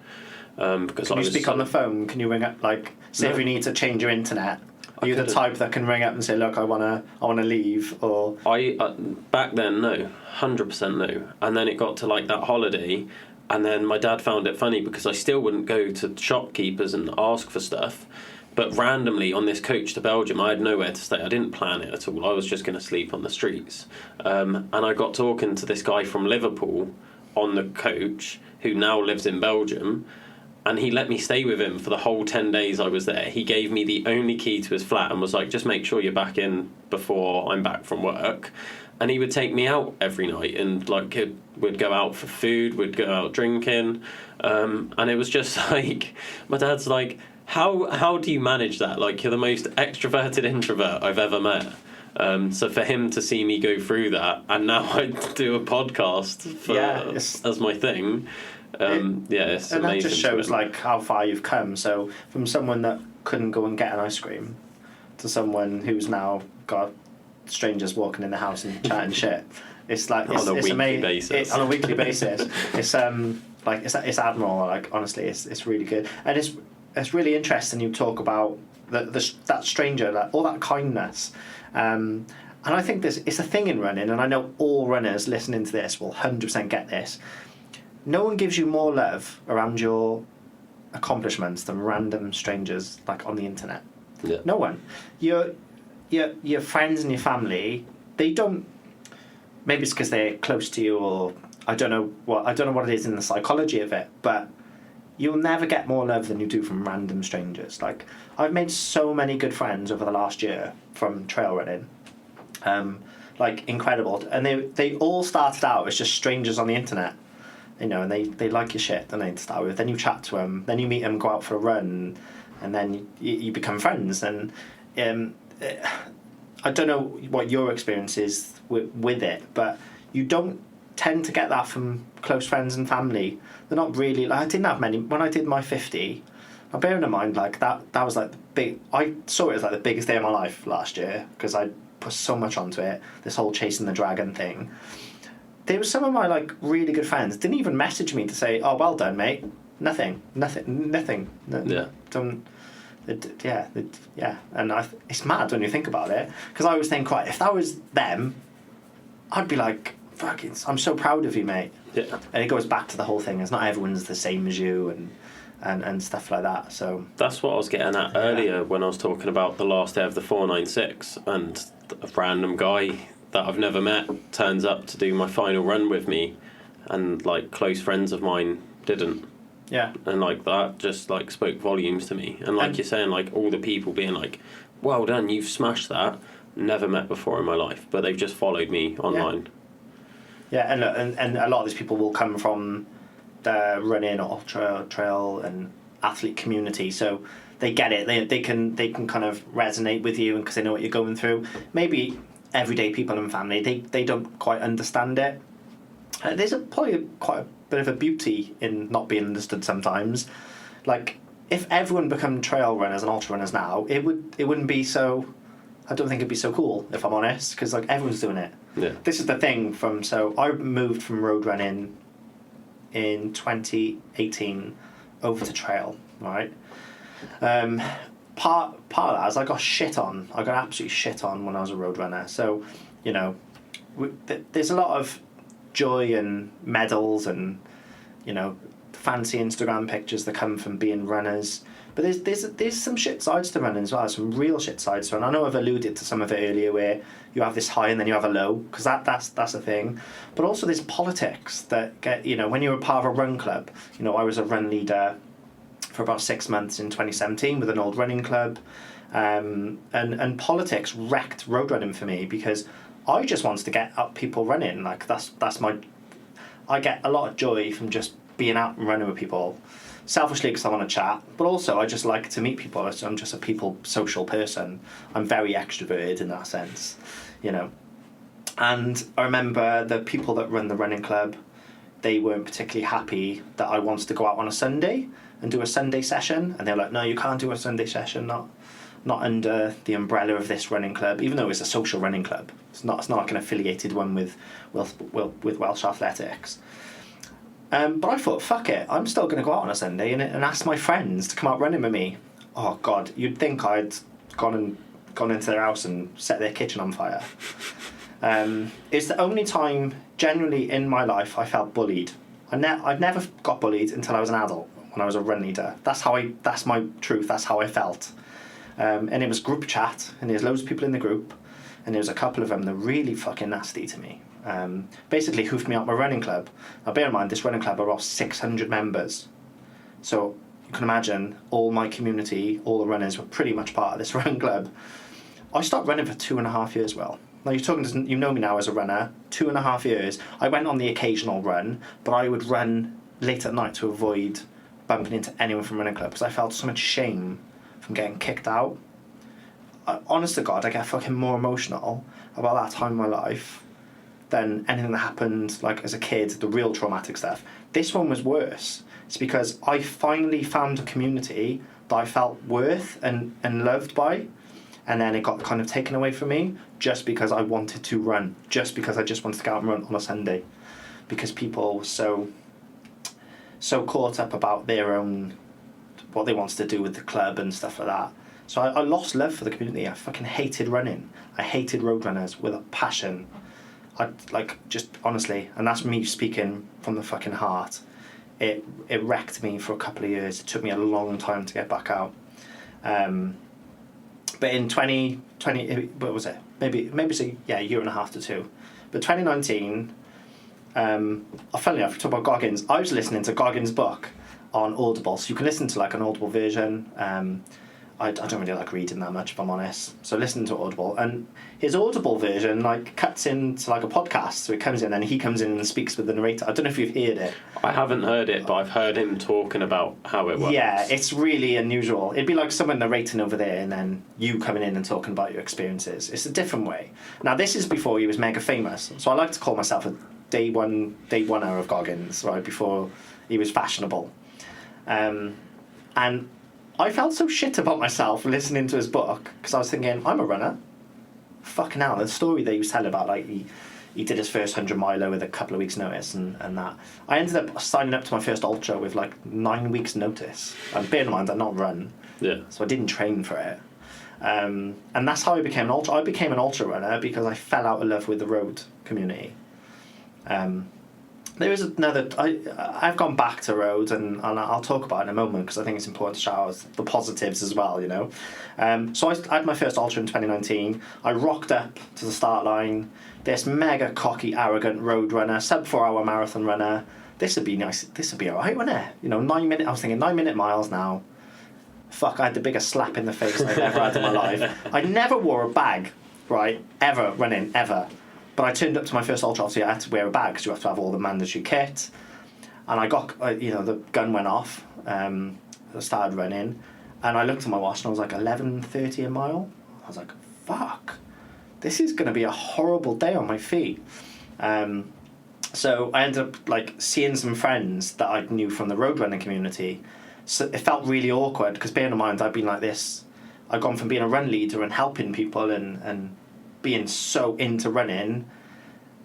Because Can you speak on the phone? Can you ring up, like, say if you need to change your internet? Are you the type that can ring up and say, look, I wanna leave, or... Back then, no. 100% no. And then it got to, like, that holiday, and then my dad found it funny because I still wouldn't go to shopkeepers and ask for stuff, but randomly on this coach to Belgium, I had nowhere to stay. I didn't plan it at all. I was just going to sleep on the streets. And I got talking to this guy from Liverpool on the coach, who now lives in Belgium, and he let me stay with him for the whole 10 days I was there. He gave me the only key to his flat and was like, just make sure you're back in before I'm back from work. And he would take me out every night, and like we'd go out for food, we'd go out drinking. And it was just like, my dad's like, how do you manage that? Like, you're the most extroverted introvert I've ever met. So for him to see me go through that, and now I do a podcast as my thing. It's and amazing. that just shows like how far you've come. So from someone that couldn't go and get an ice cream to someone who's now got strangers walking in the house and chatting shit. It's like on a weekly basis. On a weekly basis, it's admirable. Like, honestly, it's really good, and it's really interesting. You talk about that stranger, all that kindness. And I think it's a thing in running, and I know all runners listening to this will 100% get this. No one gives you more love around your accomplishments than random strangers, like on the internet. Yeah. No one. Your friends and your family, they don't. Maybe it's because they're close to you, or I don't know what it is in the psychology of it, but you'll never get more love than you do from random strangers. Like, I've made so many good friends over the last year from trail running. Like, incredible. And they all started out as just strangers on the internet. You know, and they like your shit, don't they, to start with. Then you chat to them, then you meet them, go out for a run, and then you become friends. And I don't know what your experience is with it, but you don't tend to get that from close friends and family. They're not really... Like, I didn't have many. When I did my 50, now bearing in mind, like, that was like the big... I saw it as like the biggest day of my life last year, because I put so much onto it, this whole chasing the dragon thing. There were some of my like really good friends didn't even message me to say, "Oh, well done, mate." Nothing. Yeah. And it's mad when you think about it, because I always think, right, if that was them, I'd be like, "Fucking, I'm so proud of you, mate." Yeah. And it goes back to the whole thing. It's not everyone's the same as you, and stuff like that. So that's what I was getting at earlier when I was talking about the last day of the 496, and a random guy that I've never met turns up to do my final run with me, and like close friends of mine didn't. Yeah. And like that just like spoke volumes to me. And like you're saying, like all the people being like, well done, you've smashed that. Never met before in my life, but they've just followed me online. Yeah, and a lot of these people will come from the running, ultra, trail and athlete community, so they get it. They can kind of resonate with you, and because they know what you're going through. Maybe everyday people and family, they don't quite understand it. There's probably quite a bit of a beauty in not being understood sometimes. Like, if everyone become trail runners and ultra runners now, it wouldn't be so... I don't think it'd be so cool, if I'm honest, because like everyone's doing it. Yeah. This is the thing so I moved from road running in 2018 over to trail, right? part of that is I got shit on. I got absolutely shit on when I was a road runner. So, you know, there's a lot of joy and medals and, you know, fancy Instagram pictures that come from being runners. But there's some shit sides to running as well, some real shit sides to running. I know I've alluded to some of it earlier where you have this high and then you have a low, because that's a thing. But also there's politics that get, you know, when you're a part of a run club, you know, I was a run leader for about 6 months in 2017 with an old running club. And politics wrecked road running for me because I just wanted to get up people running. Like that's I get a lot of joy from just being out and running with people. Selfishly because I want to chat, but also I just like to meet people. I'm just a social person. I'm very extroverted in that sense, you know. And I remember the people that run the running club, they weren't particularly happy that I wanted to go out on a Sunday and do a Sunday session, and they're like, no, you can't do a Sunday session, not under the umbrella of this running club, even though it's a social running club. It's not like an affiliated one with Welsh Athletics. But I thought, fuck it, I'm still going to go out on a Sunday and ask my friends to come out running with me. Oh God, you'd think I'd gone into their house and set their kitchen on fire. It's the only time, generally in my life, I felt bullied. I'd never got bullied until I was an adult, when I was a run leader. That's my truth, that's how I felt. And it was group chat, and there's loads of people in the group, and there was a couple of them that were really fucking nasty to me. Basically hoofed me out my running club. Now bear in mind, this running club are all 600 members. So you can imagine all my community, all the runners were pretty much part of this running club. I stopped running for 2.5 years, Well. Now you know me now as a runner, 2.5 years. I went on the occasional run, but I would run late at night to avoid bumping into anyone from running club because I felt so much shame from getting kicked out. Honest to God, I get fucking more emotional about that time in my life than anything that happened like as a kid, the real traumatic stuff. This one was worse. It's because I finally found a community that I felt worth and loved by, and then it got kind of taken away from me just because I wanted to run, just because I just wanted to go out and run on a Sunday, because people were so caught up about their own, what they wanted to do with the club and stuff like that. So I lost love for the community. I fucking hated running. I hated road runners with a passion. Just honestly, and that's me speaking from the fucking heart, it wrecked me for a couple of years. It took me a long time to get back out. But in 2020, what was it? Maybe it's a year and a half to 2. But 2019, funnily enough, we talk about Goggins. I was listening to Goggins' book on Audible, so you can listen to like an Audible version. I don't really like reading that much, if I'm honest. So listen to Audible, and his Audible version like cuts into like a podcast. So it comes in, and he comes in and speaks with the narrator. I don't know if you've heard it. I haven't heard it, but I've heard him talking about how it works. Yeah, it's really unusual. It'd be like someone narrating over there, and then you coming in and talking about your experiences. It's a different way. Now this is before he was mega famous, so I like to call myself a day oneer of Goggins, right before he was fashionable, and I felt so shit about myself listening to his book because I was thinking, I'm a runner. Fucking hell, the story they used to tell about, like he did his first 100 miler with a couple of weeks' notice and that. I ended up signing up to my first ultra with like 9 weeks' notice. And bear in mind, I'd not run, so I didn't train for it. And that's how I became an ultra. I became an ultra runner because I fell out of love with the road community. There is another. I've gone back to roads, and I'll talk about it in a moment because I think it's important to shout out the positives as well, you know. So I had my first ultra in 2019. I rocked up to the start line. This mega cocky, arrogant road runner, sub 4 hour marathon runner. This would be nice. This would be alright, wouldn't it? You know, 9 minute. I was thinking 9 minute miles now. Fuck! I had the biggest slap in the face I've ever had in my life. I never wore a bag, right? Ever running, ever. But I turned up to my first ultra, obviously I had to wear a bag because you have to have all the mandatory kit. And I got, the gun went off, I started running, and I looked at my watch and I was like 11:30 a mile. I was like, fuck, this is going to be a horrible day on my feet. So I ended up like seeing some friends that I knew from the road running community. So it felt really awkward because bearing in mind I'd been like this, I'd gone from being a run leader and helping people and being so into running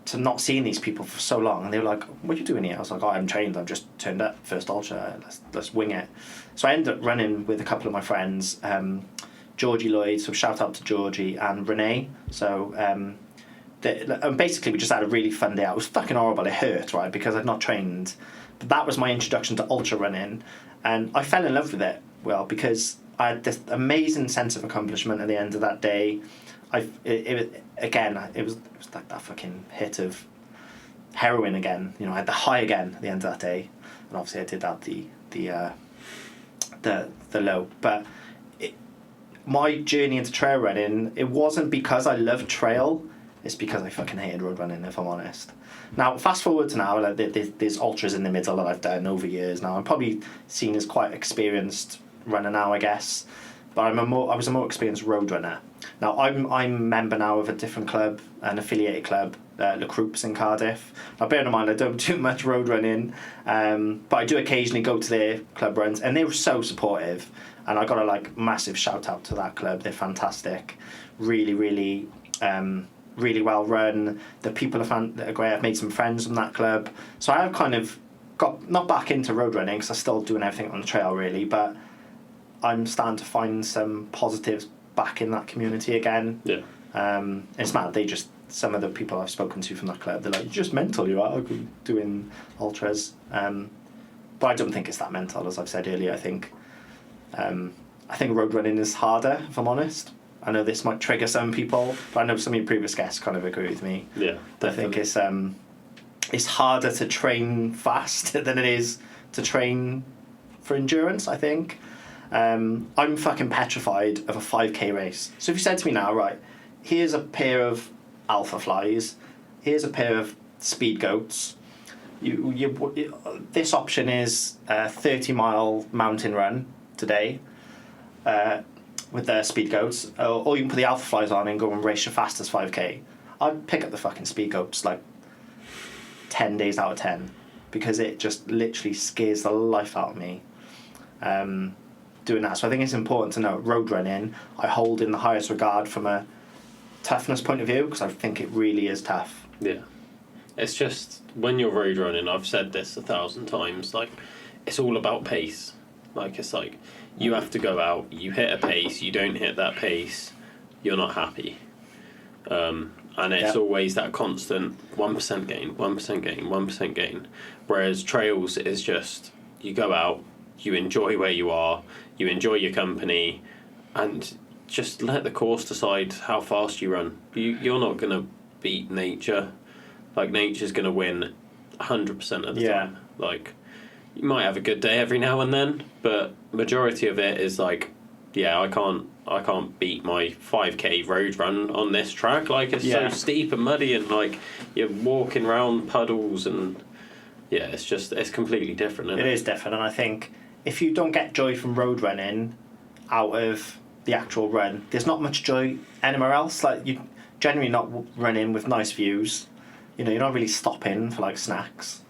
to not seeing these people for so long, and they were like, "What are you doing here?" I was like, "Oh, I'm trained. I've just turned up first ultra. Let's wing it." So I ended up running with a couple of my friends, Georgie Lloyd. So shout out to Georgie and Renee. So and basically we just had a really fun day out. It was fucking horrible. It hurt, right, because I'd not trained. But that was my introduction to ultra running, and I fell in love with it. Well, because I had this amazing sense of accomplishment at the end of that day. It was like that fucking hit of heroin again. You know, I had the high again at the end of that day, and obviously I did have the low. But my journey into trail running, it wasn't because I loved trail. It's because I fucking hated road running, if I'm honest. Now, fast forward to now, like, there's ultras in the middle that I've done over years now. I'm probably seen as quite experienced runner now, I guess. But I was a more experienced road runner. Now I'm a member now of a different club, an affiliated club, Le Croupes in Cardiff. Now bear in mind I don't do much road running, but I do occasionally go to their club runs, and they were so supportive. And I got a massive shout out to that club. They're fantastic, really, really, really well run. The people are great. I've made some friends from that club, so I have kind of got not back into road running because I'm still doing everything on the trail really, but I'm starting to find some positives back in that community again. Yeah. It's mad. Some of the people I've spoken to from that club, they're like, "You're just mental, you are doing ultras." But I don't think it's that mental, as I've said earlier. I think road running is harder, if I'm honest. I know this might trigger some people, but I know some of your previous guests kind of agree with me. Yeah, definitely. I think it's harder to train fast than it is to train for endurance, I think. I'm fucking petrified of a 5k race. So if you said to me now, right, here's a pair of alpha flies, here's a pair of speed goats, this option is a 30-mile mountain run today with the speed goats, or you can put the alpha flies on and go and race your fastest 5k. I'd pick up the fucking speed goats 10 days out of 10, because it just literally scares the life out of me. Doing that. So I think it's important to know road running I hold in the highest regard from a toughness point of view, because I think it really is tough. Yeah. It's just, when you're road running, I've said this 1,000 times, it's all about pace. It's you have to go out, you hit a pace, you don't hit that pace, you're not happy. And it's always that constant 1% gain, 1% gain, 1% gain. Whereas trails is just, you go out, you enjoy where you are, you enjoy your company, and just let the course decide how fast you run. You're not going to beat nature. Nature's going to win 100% of the time. You might have a good day every now and then, but majority of it is I can't beat my 5k road run on this track. It's so steep and muddy, and you're walking around puddles, and it's completely different. It is different, and I think if you don't get joy from road running out of the actual run, there's not much joy anywhere else. You're generally not running with nice views. You're not really stopping for snacks.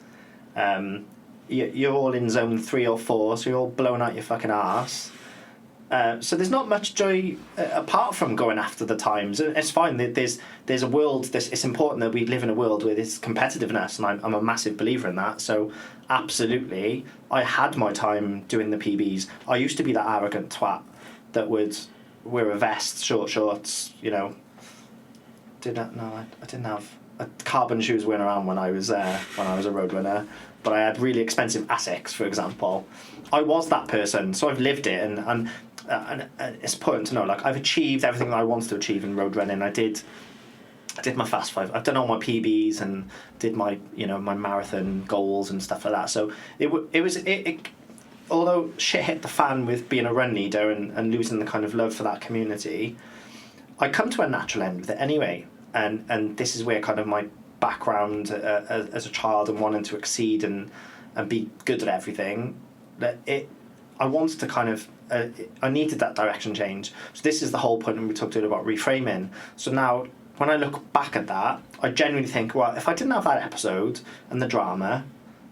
You're all in zone 3 or 4, so you're all blowing out your fucking arse. So there's not much joy apart from going after the times. It's fine. There's a world. It's important that we live in a world where there's competitiveness, and I'm a massive believer in that. So absolutely, I had my time doing the PBs. I used to be that arrogant twat that would wear a vest, short shorts. I didn't have carbon shoes wearing around when I was a road runner. But I had really expensive Asics, for example. I was that person, so I've lived it, and it's important to know, I've achieved everything that I wanted to achieve in road running. I did my Fast 5. I've done all my PBs and did my my marathon goals and stuff like that. So it was although shit hit the fan with being a run leader and losing the kind of love for that community, I come to a natural end with it anyway. And this is where kind of my background as a child and wanting to exceed and be good at everything, I wanted to kind of I needed that direction change. So this is the whole point when we talked about reframing. So now when I look back at that, I genuinely think, well, if I didn't have that episode and the drama,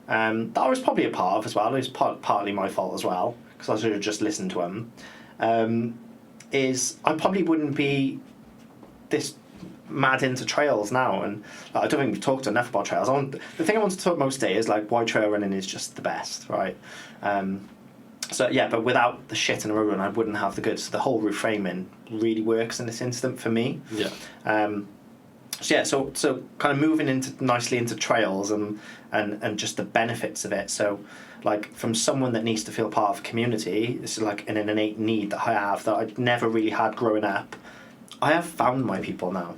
that I was probably a part of as well, it was partly my fault as well, because I should have just listened to him, is I probably wouldn't be this mad into trails now, and I don't think we've talked enough about trails. The thing I want to talk most today is like why trail running is just the best, right? So yeah, but without the shit in a road run, I wouldn't have the goods. So the whole reframing really works in this instant for me. Yeah. So kind of moving nicely into trails and just the benefits of it. So like from someone that needs to feel part of a community, this is like an innate need that I have that I'd never really had growing up. I have found my people now.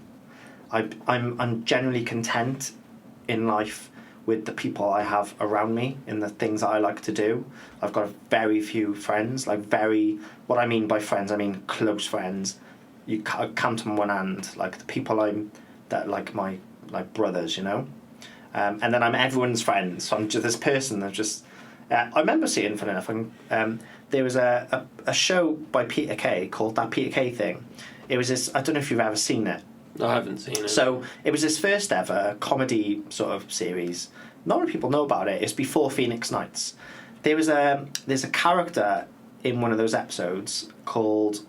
I'm generally content in life with the people I have around me in the things that I like to do. I've got very few friends, what I mean by friends, I mean close friends. You count them on one hand, like the people that like my brothers, you know? And then I'm everyone's friend, so I'm just this person that just... I remember seeing, funny enough, there was a show by Peter Kay called That Peter Kay Thing. It was this, I don't know if you've ever seen it. I haven't seen it. So it was his first ever comedy sort of series. Not many people know about it. It's before Phoenix Nights. There's a character in one of those episodes called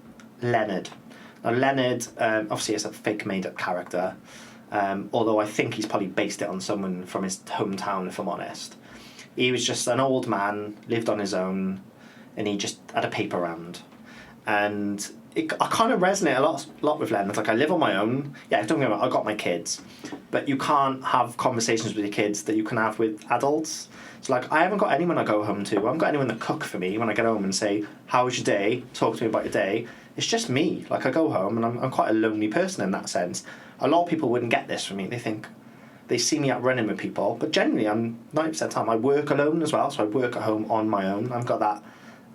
Leonard. Now Leonard, obviously is a fake made-up character, although I think he's probably based it on someone from his hometown, if I'm honest. He was just an old man, lived on his own, and he just had a paper round. And I kind of resonate a lot with Leonard. Like, I live on my own. Yeah, don't get me wrong, I've got my kids. But you can't have conversations with your kids that you can have with adults. So, like, I haven't got anyone I go home to. I haven't got anyone that cook for me when I get home and say, how was your day? Talk to me about your day. It's just me. Like, I go home and I'm quite a lonely person in that sense. A lot of people wouldn't get this from me. They see me out running with people. But generally, I'm 90% of the time, I work alone as well. So I work at home on my own. I've got that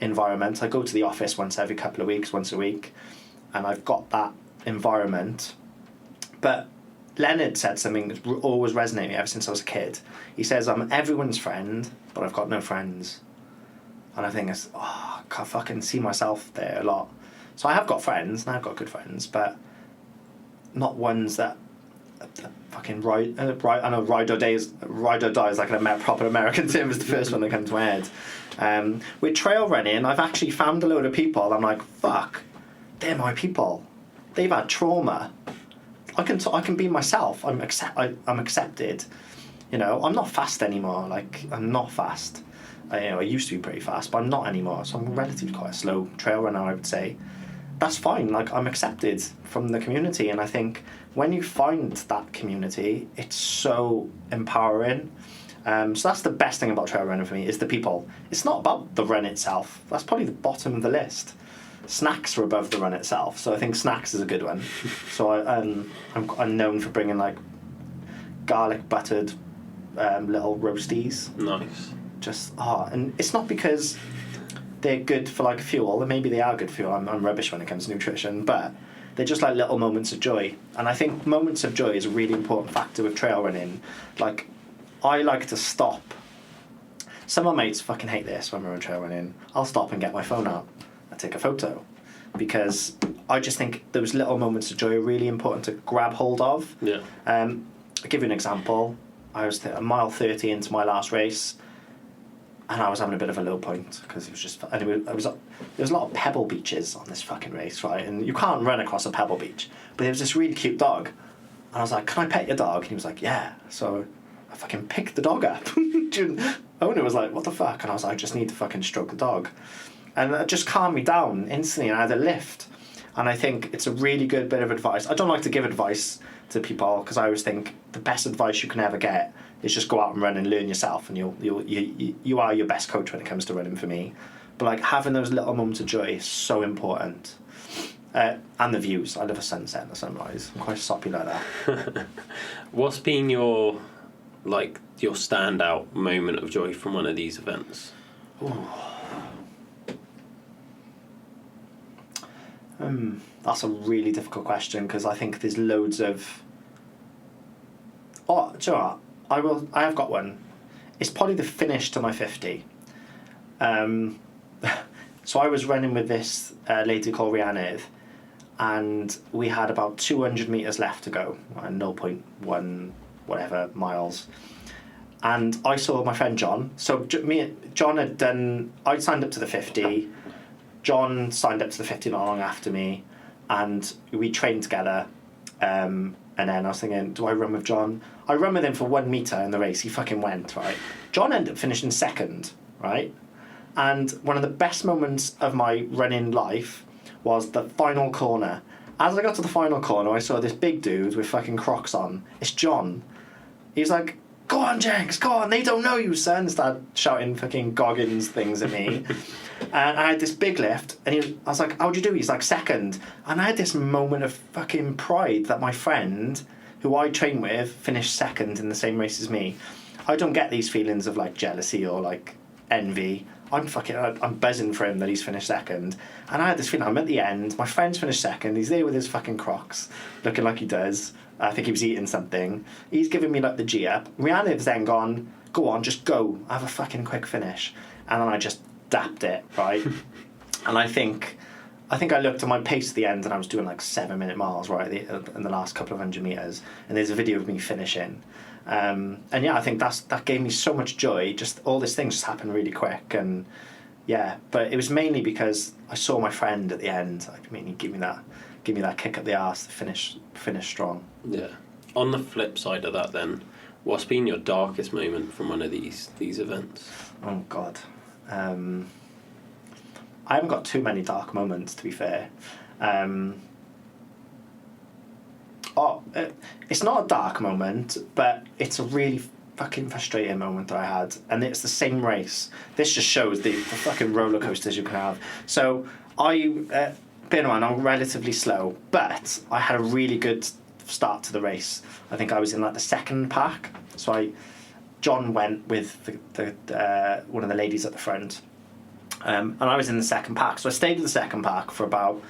environment. I go to the office once every couple of weeks, once a week, and I've got that environment. But Leonard said something that's always resonated with me ever since I was a kid. He says, I'm everyone's friend, but I've got no friends. And I think I can't fucking see myself there a lot. So I have got friends, and I've got good friends, but not ones that fucking ride. I know ride or die is like a proper American term. Is the first one that comes to my head. With trail running, I've actually found a load of people. I'm like, fuck, they're my people. They've had trauma. I can be myself. I'm accepted. You know, I'm not fast anymore. Like, I'm not fast. I used to be pretty fast, but I'm not anymore. So I'm relatively quite a slow trail runner, I would say. That's fine. Like, I'm accepted from the community, and I think when you find that community, it's so empowering. So that's the best thing about trail running for me, is the people. It's not about the run itself. That's probably the bottom of the list. Snacks are above the run itself, so I think snacks is a good one. So I'm known for bringing like garlic buttered little roasties. Nice. And it's not because they're good for like fuel, and maybe they are good fuel. I'm rubbish when it comes to nutrition, but they're just like little moments of joy. And I think moments of joy is a really important factor with trail running. Like, I like to stop. Some of my mates fucking hate this when we're on trail running. I'll stop and get my phone out and take a photo, because I just think those little moments of joy are really important to grab hold of. Yeah. I'll give you an example. I was a mile 30 into my last race, and I was having a bit of a low point because it was just... And there was a lot of pebble beaches on this fucking race, right? And you can't run across a pebble beach. But there was this really cute dog. And I was like, can I pet your dog? And he was like, yeah. So I fucking picked the dog up. Owner was like, what the fuck? And I was like, I just need to fucking stroke the dog. And that just calmed me down instantly, and I had a lift. And I think it's a really good bit of advice. I don't like to give advice to people, because I always think the best advice you can ever get is just go out and run and learn yourself, and you are your best coach when it comes to running, for me. But like, having those little moments of joy is so important. And the views. I love a sunset and a sunrise. I'm quite soppy like that. What's been your standout moment of joy from one of these events? That's a really difficult question, because I think there's loads of... Oh, do you know what? I have got one. It's probably the finish to my 50. So I was running with this lady called Rhiannon, and we had about 200 metres left to go, 0.1 whatever miles. And I saw my friend John. So John had done... I'd signed up to the 50. John signed up to the 50 not long after me, and we trained together. And And then I was thinking, do I run with John? I run with him for 1 metre in the race. He fucking went, right? John ended up finishing second, right? And one of the best moments of my running life was the final corner. As I got to the final corner, I saw this big dude with fucking Crocs on. It's John. He's like, go on, Jenks, go on, they don't know you, son. Started shouting fucking Goggins things at me. And I had this big lift, and I was like, how'd you do? He's like, second. And I had this moment of fucking pride that my friend, who I train with, finished second in the same race as me. I don't get these feelings of like jealousy or like envy. I'm buzzing for him that he's finished second. And I had this feeling, I'm at the end, my friend's finished second, he's there with his fucking Crocs, looking like he does. I think he was eating something. He's giving me like the G up. Rhiannon's then gone, go on, just go, have a fucking quick finish. And then I just dapped it, right? And I think I looked at my pace at the end and I was doing like 7-minute miles, right, in the last couple of 100 metres. And there's a video of me finishing. And yeah, I think that gave me so much joy. Just all these things just happened really quick, and yeah. But it was mainly because I saw my friend at the end. I mean, he give me that kick up the arse to finish strong. Yeah. On the flip side of that, then, what's been your darkest moment from one of these events? Oh God, I haven't got too many dark moments, to be fair. It's not a dark moment, but it's a really fucking frustrating moment that I had, and it's the same race. This just shows the fucking roller coasters you can have. So bear in mind, I'm relatively slow, but I had a really good start to the race. I think I was in like the second pack. So John went with the one of the ladies at the front, and I was in the second pack. So I stayed in the second pack for about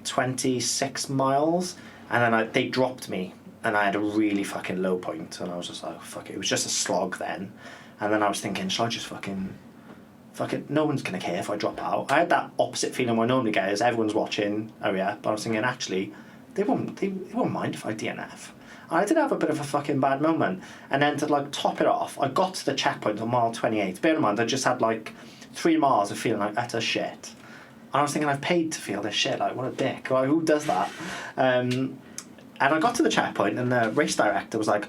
26 miles. And then they dropped me, and I had a really fucking low point, and I was just like, fuck it. It was just a slog then. And then I was thinking, shall I just fucking, no one's going to care if I drop out. I had that opposite feeling I normally get, is everyone's watching, oh yeah, but I was thinking, actually, they won't mind if I DNF. And I did have a bit of a fucking bad moment. And then to like top it off, I got to the checkpoint on mile 28. Bear in mind, I just had like 3 miles of feeling like utter shit. And I was thinking, I've paid to feel this shit, like, what a dick. Like, who does that? And I got to the checkpoint, and the race director was like,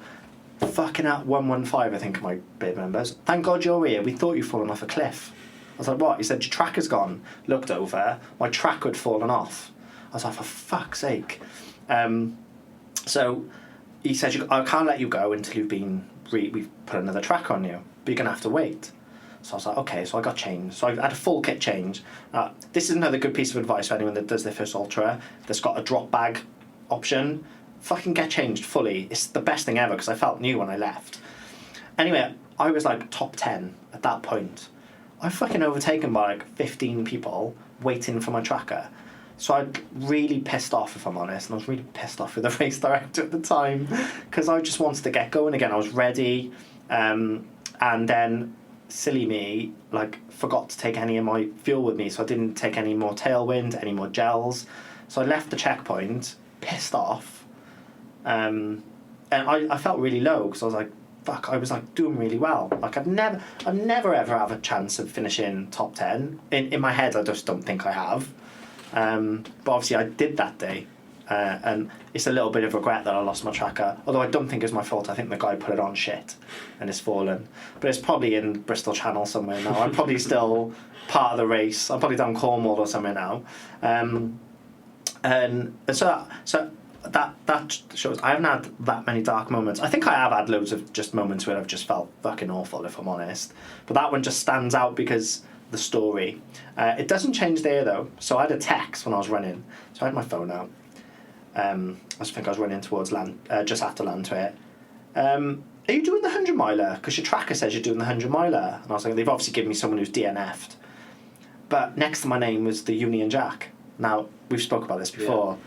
fucking at 115, I think, my bib members. Thank God you're here. We thought you'd fallen off a cliff. I was like, what? He said, your track has gone. Looked over. My track had fallen off. I was like, for fuck's sake. So he said, I can't let you go until we've put another track on you. But you're going to have to wait. So I was like, okay, so I got changed. So I had a full kit change. This is another good piece of advice for anyone that does their first ultra that's got a drop bag option. Fucking get changed fully. It's the best thing ever because I felt new when I left. Anyway, I was like top 10 at that point. I fucking overtaken by like 15 people waiting for my tracker. So I really pissed off, if I'm honest, and I was really pissed off with the race director at the time because I just wanted to get going again. I was ready, and then silly me, like, forgot to take any of my fuel with me, so I didn't take any more tailwind, any more gels. So I left the checkpoint, pissed off, and I felt really low because I was like, fuck, I was like doing really well. Like I've never ever have a chance of finishing top 10. In my head, I just don't think I have. But obviously I did that day. And it's a little bit of regret that I lost my tracker, although I don't think it's my fault. I think the guy put it on shit and it's fallen, but it's probably in Bristol Channel somewhere now. I'm probably still part of the race. I'm probably down Cornwall or somewhere now, and so that shows I haven't had that many dark moments. I think I have had loads of just moments where I've just felt fucking awful, if I'm honest, but that one just stands out because the story. It doesn't change there though. So I had a text when I was running, so I had my phone out. I think I was running towards land, just after Landwehr. Are you doing the 100 miler? Because your tracker says you're doing the 100 miler. And I was like, they've obviously given me someone who's DNF'd. But next to my name was the Union Jack. Now, we've spoke about this before.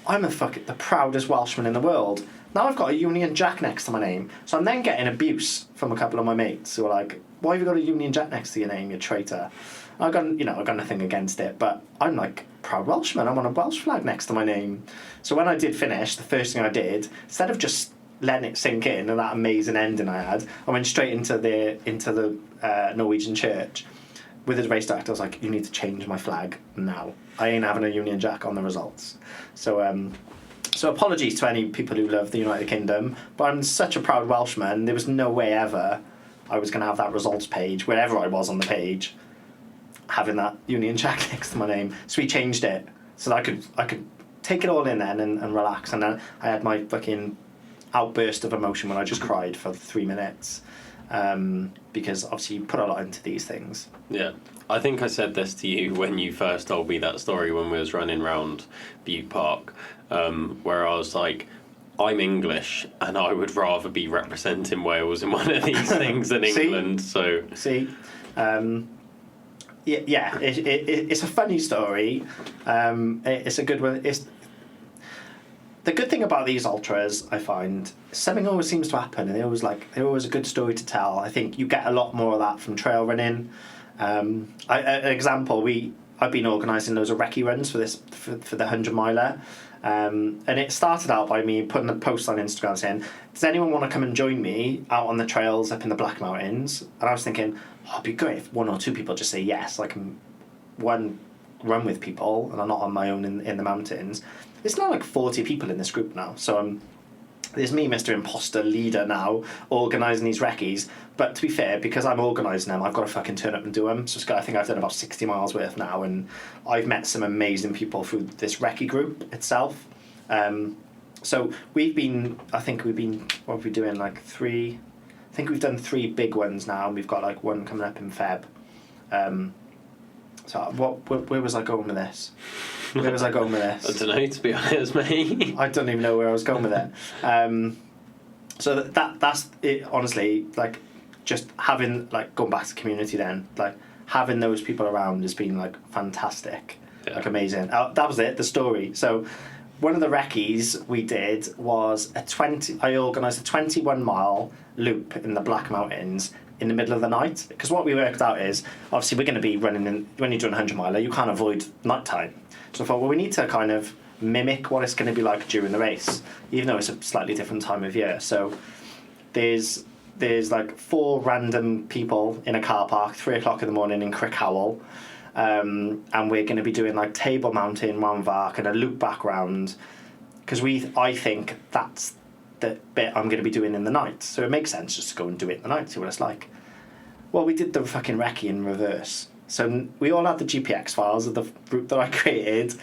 Yeah. I'm the proudest Welshman in the world. Now I've got a Union Jack next to my name. So I'm then getting abuse from a couple of my mates who are like, why have you got a Union Jack next to your name, you traitor? I've got nothing against it, but I'm like proud Welshman. I'm on a Welsh flag next to my name. So when I did finish, the first thing I did, instead of just letting it sink in and that amazing ending I had, I went straight into the Norwegian church with the race director. I was like, you need to change my flag now. I ain't having a Union Jack on the results. So So apologies to any people who love the United Kingdom, but I'm such a proud Welshman. There was no way ever I was going to have that results page, wherever I was on the page, having that Union Jack next to my name. So we changed it so that I could take it all in then and relax. And then I had my fucking outburst of emotion when I just cried for 3 minutes. Because obviously you put a lot into these things. Yeah. I think I said this to you when you first told me that story when we was running round Butte Park, where I was like, I'm English and I would rather be representing Wales in one of these things than England. It's a funny story. It's a good one. The good thing about these ultras, I find, something always seems to happen, and they're always a good story to tell. I think you get a lot more of that from trail running. An example, I've been organising loads of recce runs for the 100-miler, and it started out by me putting a post on Instagram saying, does anyone want to come and join me out on the trails up in the Black Mountains? And I was thinking, it'd be great if 1 or 2 people just say yes, I can run with people and I'm not on my own in the mountains. There's now like 40 people in this group now, so there's me, Mr. Imposter Leader now, organising these recce's. But to be fair, because I'm organising them, I've got to fucking turn up and do them. So I think I've done about 60 miles worth now, and I've met some amazing people through this recce group itself. So what are we doing, like 3, I think we've done 3 big ones now, and we've got like one coming up in Feb. So where was I going with this? I don't know, to be honest, mate. I don't even know where I was going with it. So that's it, honestly, like, just having, like, going back to community then, like, having those people around has been, like, fantastic. Yeah. Like, amazing. That was it, the story. So one of the recce's we did was I organised a 21-mile loop in the Black Mountains in the middle of the night, because what we worked out is, obviously we're going to be running in, when you're doing a 100-miler, you can't avoid nighttime. So I thought, well, we need to kind of mimic what it's going to be like during the race, even though it's a slightly different time of year. So there's like 4 random people in a car park, 3 o'clock in the morning in Crickhowell, and we're going to be doing like Table Mountain, Wanvark, and a loop back round, because I think that's the bit I'm going to be doing in the night. So it makes sense just to go and do it in the night, see what it's like. Well, we did the fucking recce in reverse. So we all had the GPX files of the route that I created,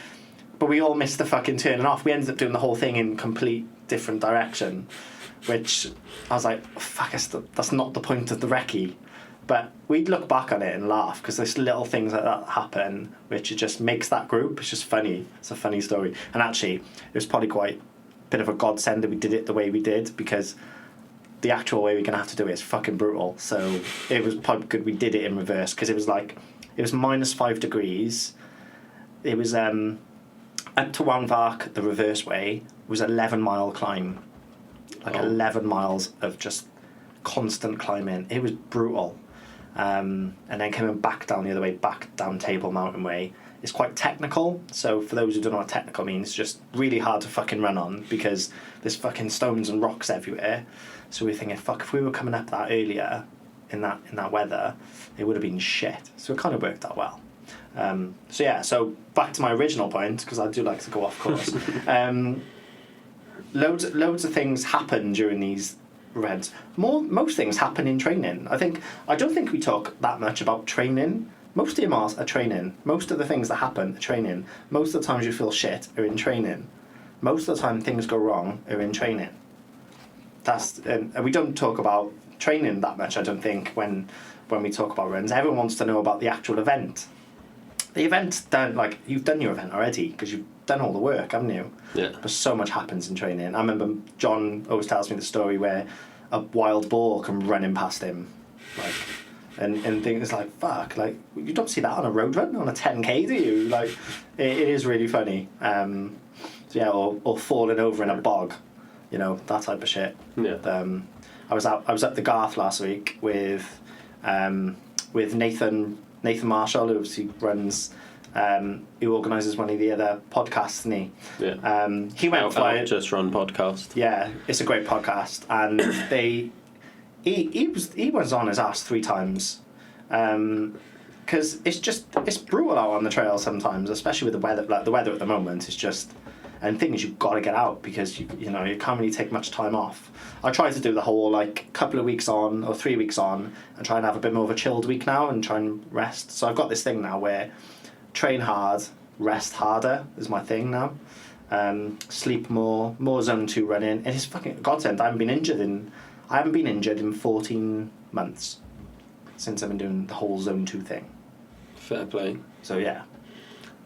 but we all missed the fucking turning off. We ended up doing the whole thing in complete different direction, which I was like, fuck, that's not the point of the recce. But we'd look back on it and laugh, because there's little things like that happen, which it just makes that group. It's just funny. It's a funny story. And actually, it was probably quite a bit of a godsend that we did it the way we did, because the actual way we're going to have to do it is fucking brutal. So it was probably good we did it in reverse, because it was -5 degrees. It was up to Wanvark, the reverse way, was 11-mile climb. 11 miles of just constant climbing. It was brutal. And then coming back down the other way, back down Table Mountain way, it's quite technical. So for those who don't know what technical means, it's just really hard to fucking run on, because there's fucking stones and rocks everywhere. So we're thinking, fuck, if we were coming up that earlier in that weather, it would have been shit. So it kind of worked out well. So back to my original point, because I do like to go off course. Loads of things happen during these events. Most things happen in training. I don't think we talk that much about training. Most DMRs are training. Most of the things that happen are training. Most of the times you feel shit are in training. Most of the time things go wrong are in training. And we don't talk about training that much, I don't think, when we talk about runs. Everyone wants to know about the actual event. The event's done, like, you've done your event already, because you've done all the work, haven't you? Yeah. But so much happens in training. I remember John always tells me the story where a wild boar come running past him, like, and things like, fuck, like, you don't see that on a road run, on a 10k, do you? Like, it is really funny. Or falling over in a bog, you know, that type of shit. Yeah. I was at the Garth last week with Nathan Marshall, who obviously runs, who organises one of the other podcasts, isn't he? Yeah. He went for it. Just Run podcast. Yeah, it's a great podcast, and he was on his ass 3 times, because it's brutal out on the trail sometimes, especially with the weather. Like, the weather at the moment is just, And the thing is, you've got to get out because you can't really take much time off. I try to do the whole like couple of weeks on or 3 weeks on and try and have a bit more of a chilled week now and try and rest. So I've got this thing now where train hard, rest harder is my thing now. Sleep more zone 2 running. And it's fucking godsend. I haven't been injured in 14 months since I've been doing the whole zone 2 thing. Fair play. So yeah.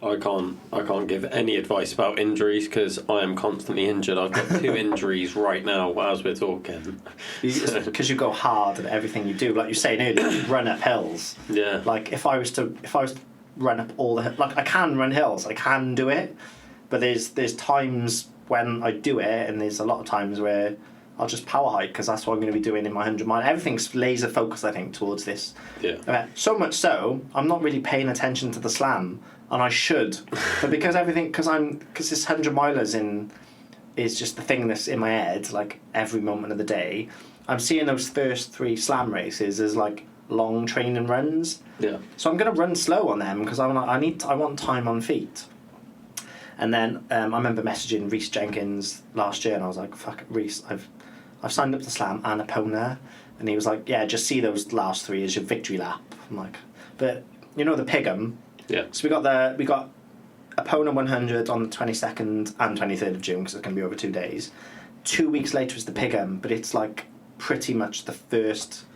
I can't give any advice about injuries because I am constantly injured. I've got 2 injuries right now as we're talking. Because you go hard at everything you do. Like you're saying earlier, you run up hills. Yeah. Like if I was to run up all the like I can run hills, I can do it, but there's times when I do it, and there's a lot of times where I'll just power hike because that's what I'm going to be doing in my 100 mile. Everything's laser focused, I think, towards this. Yeah. So much so, I'm not really paying attention to the slam, and I should, but because this 100 milers is just the thing that's in my head, like every moment of the day. I'm seeing those first 3 slam races as like long training runs. Yeah. So I'm going to run slow on them because I want time on feet. And then I remember messaging Mike Jenkins last year, and I was like, "Fuck, Reece, I've signed up to slam and Epona," and he was like, "Yeah, just see those last 3 as your victory lap." I'm like, "But you know the Pigham." Yeah. So we got Epona 100 on the 22nd and 23rd of June because it's going to be over 2 days. 2 weeks later is the Pigham, but it's like pretty much the first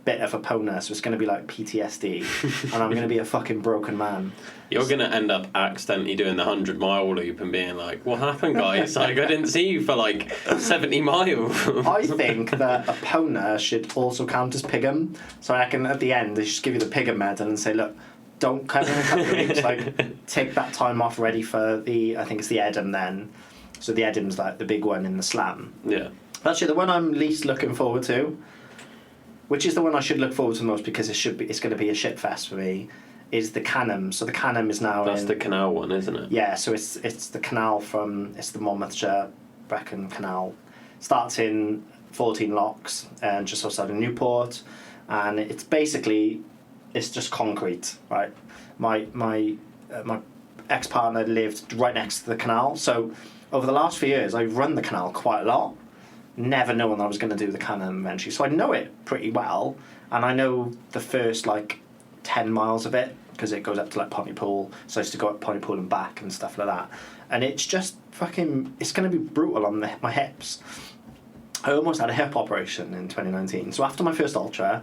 bit of Epona, so it's going to be like PTSD, and I'm going to be a fucking broken man. You're going to end up accidentally doing the 100-mile loop and being like, "What happened, guys? Like, I didn't see you for like 70 miles." I think that Epona should also count as Pigham, so I can at the end they should give you the Pigham medal and say, "Look, don't cut in a couple of weeks. Like, take that time off ready for I think it's the Edam then." So the Edam's like the big one in the slam. Yeah. Actually, the one I'm least looking forward to, which is the one I should look forward to most because it's going to be a shit fest for me, is the Canham. So the Canham is now That's the canal one, isn't it? Yeah, so it's the canal it's the Monmouthshire Brecon Canal. Starts in 14 Locks and just outside of Newport, and it's just concrete, right? My ex-partner lived right next to the canal, so over the last few years I've run the canal quite a lot, never knowing I was going to do the Canham eventually, so I know it pretty well, and I know the first like 10 miles of it because it goes up to like Pontypool, so I used to go up Pontypool and back and stuff like that, and it's just fucking, it's going to be brutal on my hips. I almost had a hip operation in 2019, so after my first ultra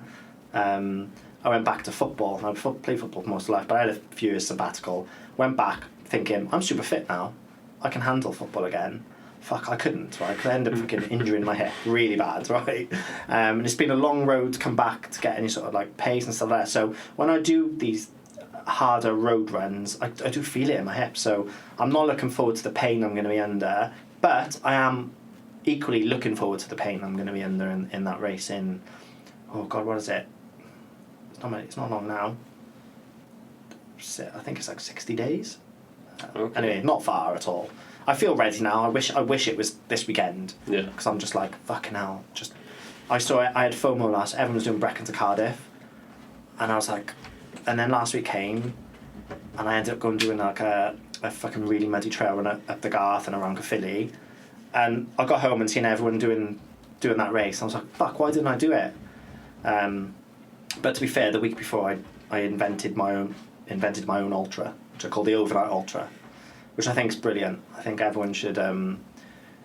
I went back to football. I played football most of my life, but I had a few years sabbatical. Went back thinking, I'm super fit now. I can handle football again. Fuck, I couldn't, right? Because I ended up fucking injuring my hip really bad, right? And it's been a long road to come back to get any sort of like pace and stuff like that. So when I do these harder road runs, I do feel it in my hip. So I'm not looking forward to the pain I'm going to be under, but I am equally looking forward to the pain I'm going to be under in that race in, oh God, what is it? It's not long now. I think it's like 60 days. Okay. Anyway, not far at all. I feel ready now. I wish it was this weekend. Yeah. Because I'm just like, fucking hell. I had FOMO everyone was doing Brecon to Cardiff. And I was like, and then last week came, and I ended up going doing like a fucking really muddy trail run up the Garth and around Caerphilly. And I got home and seen everyone doing that race. I was like, fuck, why didn't I do it? But to be fair, the week before I invented my own ultra, which I call the Overnight Ultra, which I think is brilliant. I think everyone should.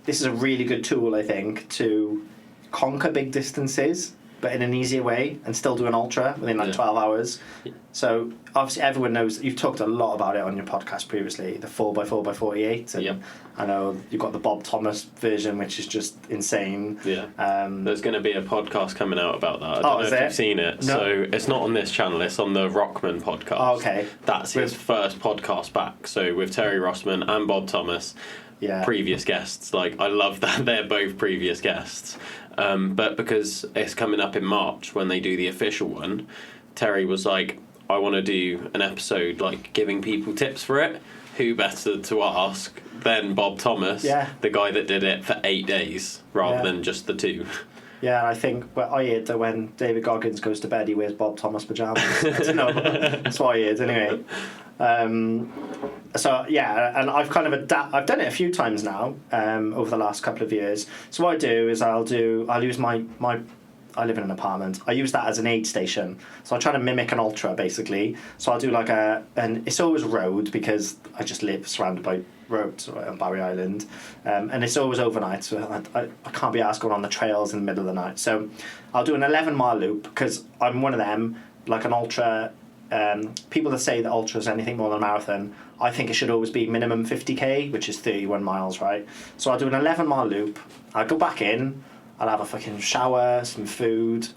This is a really good tool, I think, to conquer big distances, but in an easier way, and still do an ultra within 12 hours. Yeah. So obviously everyone knows, you've talked a lot about it on your podcast previously, the 4x4x48, and I know you've got the Bob Thomas version, which is just insane. Yeah. There's going to be a podcast coming out about that. I don't know if you've seen it. No. So it's not on this channel, it's on the Rockman podcast. Oh, okay. That's his first podcast back. So with Terry Rossman and Bob Thomas, previous guests. Like, I love that they're both previous guests. But because it's coming up in March when they do the official one, Terry was like, I want to do an episode like giving people tips for it. Who better to ask than Bob Thomas, the guy that did it for 8 days rather than just the 2. Yeah, I think I heard that when David Goggins goes to bed, he wears Bob Thomas pyjamas. I don't know. That's what I heard anyway. So yeah, and I've kind of I've done it a few times now over the last couple of years. So what I do is I'll use my I live in an apartment. I use that as an aid station. So I try to mimic an ultra basically. So I'll do like and it's always road because I just live surrounded by roads on Barry Island, and it's always overnight. So I can't be asked going on the trails in the middle of the night. So I'll do an 11-mile loop because I'm one of them, like an ultra. People that say that ultra is anything more than a marathon, I think it should always be minimum 50k, which is 31 miles, right? So I'll do an 11-mile loop. I'll go back in. I'll have a fucking shower, some food.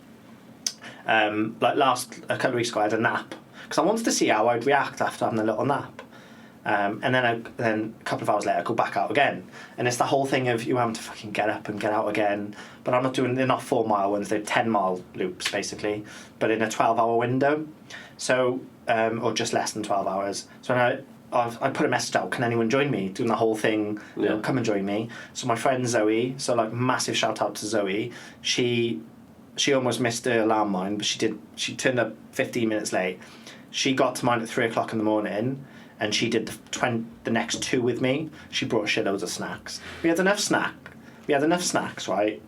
Like a couple of weeks ago, I had a nap because I wanted to see how I'd react after having a little nap. And then a couple of hours later, I go back out again. And it's the whole thing of you having to fucking get up and get out again. But they're not 4-mile ones, they're 10-mile loops basically, but in a 12-hour window. So, or just less than 12 hours. So I put a message out, can anyone join me? Doing the whole thing, come and join me. So my friend Zoe, so like massive shout out to Zoe, she almost missed her alarm mine, but she turned up 15 minutes late. She got to mine at 3 o'clock in the morning, and she did the next 2 with me. She brought shitloads of snacks. We had enough snacks, right,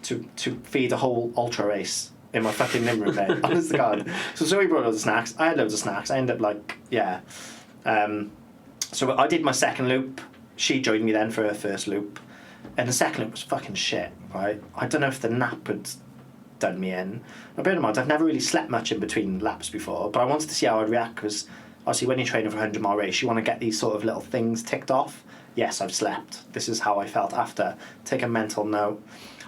to feed a whole ultra race in my fucking living room bed. Honest to God. So Zoe brought loads of snacks. I had loads of snacks. I ended up so I did my second loop. She joined me then for her first loop, and the second loop was fucking shit, right? I don't know if the nap had done me in. Now, bear in mind, I've never really slept much in between laps before, but I wanted to see how I'd react because obviously when you're training for a 100-mile race, you want to get these sort of little things ticked off. Yes, I've slept. This is how I felt after. Take a mental note.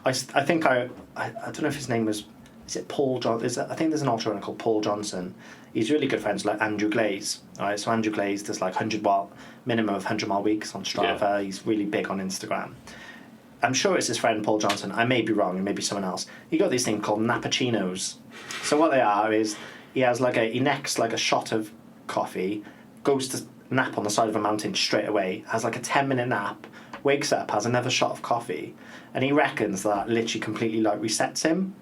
I think I don't know if his name was. Is it Paul John? I think there's an ultra runner called Paul Johnson. He's really good friends with like Andrew Glaze. Right, so Andrew Glaze does like minimum of 100-mile weeks on Strava. Yeah. He's really big on Instagram. I'm sure it's his friend Paul Johnson. I may be wrong. It may be someone else. He got these things called nappuccinos. So what they are is he necks like a shot of coffee, goes to nap on the side of a mountain straight away, has like a 10-minute nap, wakes up, has another shot of coffee, and he reckons that literally completely like resets him.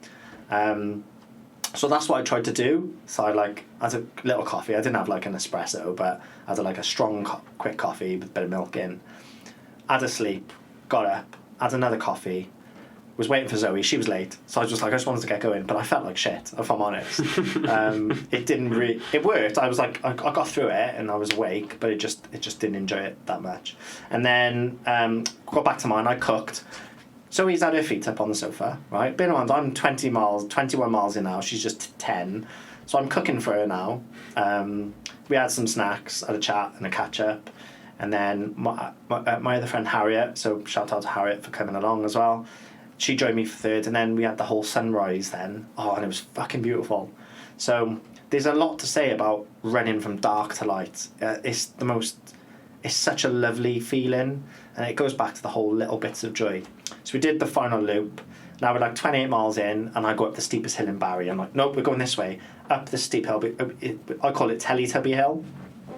So that's what I tried to do. So I had a little coffee. I didn't have like an espresso, but I had like a strong quick coffee with a bit of milk in. Had a sleep, got up, had another coffee, was waiting for Zoe. She was late, so I just wanted to get going, but I felt like shit, if I'm honest. It worked. I was like, I got through it and I was awake, but it just didn't enjoy it that much. And then got back to mine. I cooked. Zoe's had her feet up on the sofa, right? Bear in mind, I'm 21 miles in now. She's just 10. So I'm cooking for her now. We had some snacks, had a chat and a catch up. And then my other friend Harriet, so shout out to Harriet for coming along as well. She joined me for third, and then we had the whole sunrise then. Oh, and it was fucking beautiful. So there's a lot to say about running from dark to light. It's such a lovely feeling, and it goes back to the whole little bits of joy. So we did the final loop. Now we're like 28 miles in, and I go up the steepest hill in Barry. I'm like, nope, we're going this way. Up the steep hill. I call it Teletubby Hill.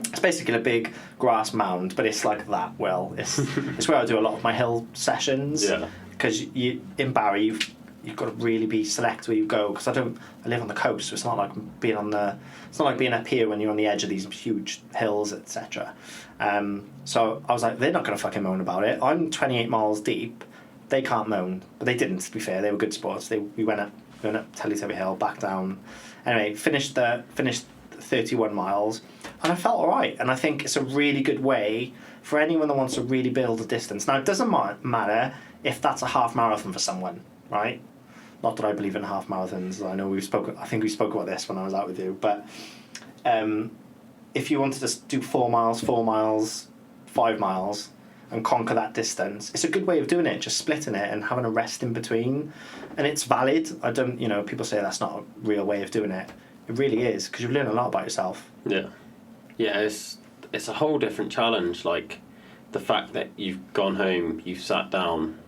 It's basically a big grass mound, but it's like that. Well, it's where I do a lot of my hill sessions. Yeah. Because in Barry, you've got to really be select where you go. Because I live on the coast, so it's not like being up here when you're on the edge of these huge hills, etc. So I was like, they're not going to fucking moan about it. I'm 28 miles deep. They can't moan, but they didn't. To be fair, they were good sports. We went up Teletubby Hill, back down. Anyway, finished 31 miles, and I felt alright. And I think it's a really good way for anyone that wants to really build a distance. Now, it doesn't matter if that's a half marathon for someone, right? Not that I believe in half marathons. I know I think we spoke about this when I was out with you. But if you wanted to do 4 miles, 5 miles, and conquer that distance, it's a good way of doing it, just splitting it and having a rest in between. And it's valid. People say that's not a real way of doing it. It really is, because you learn a lot about yourself. Yeah. Yeah, it's a whole different challenge. Like, the fact that you've gone home, you've sat down,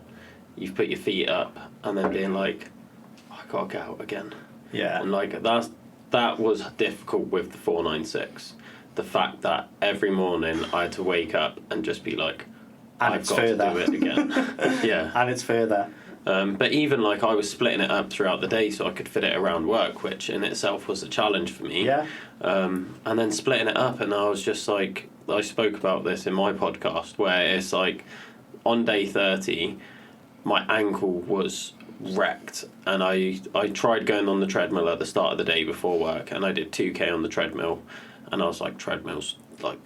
you've put your feet up, and then being like, I gotta get out again. Yeah. And like, that was difficult with the 496. The fact that every morning I had to wake up and just be like, I've got to do it again. Yeah. And it's further. But even like I was splitting it up throughout the day so I could fit it around work, which in itself was a challenge for me. Yeah. And then splitting it up, and I was just like, I spoke about this in my podcast, where it's like on day 30, my ankle was wrecked, and I tried going on the treadmill at the start of the day before work, and I did 2k on the treadmill, and I was like, treadmill's like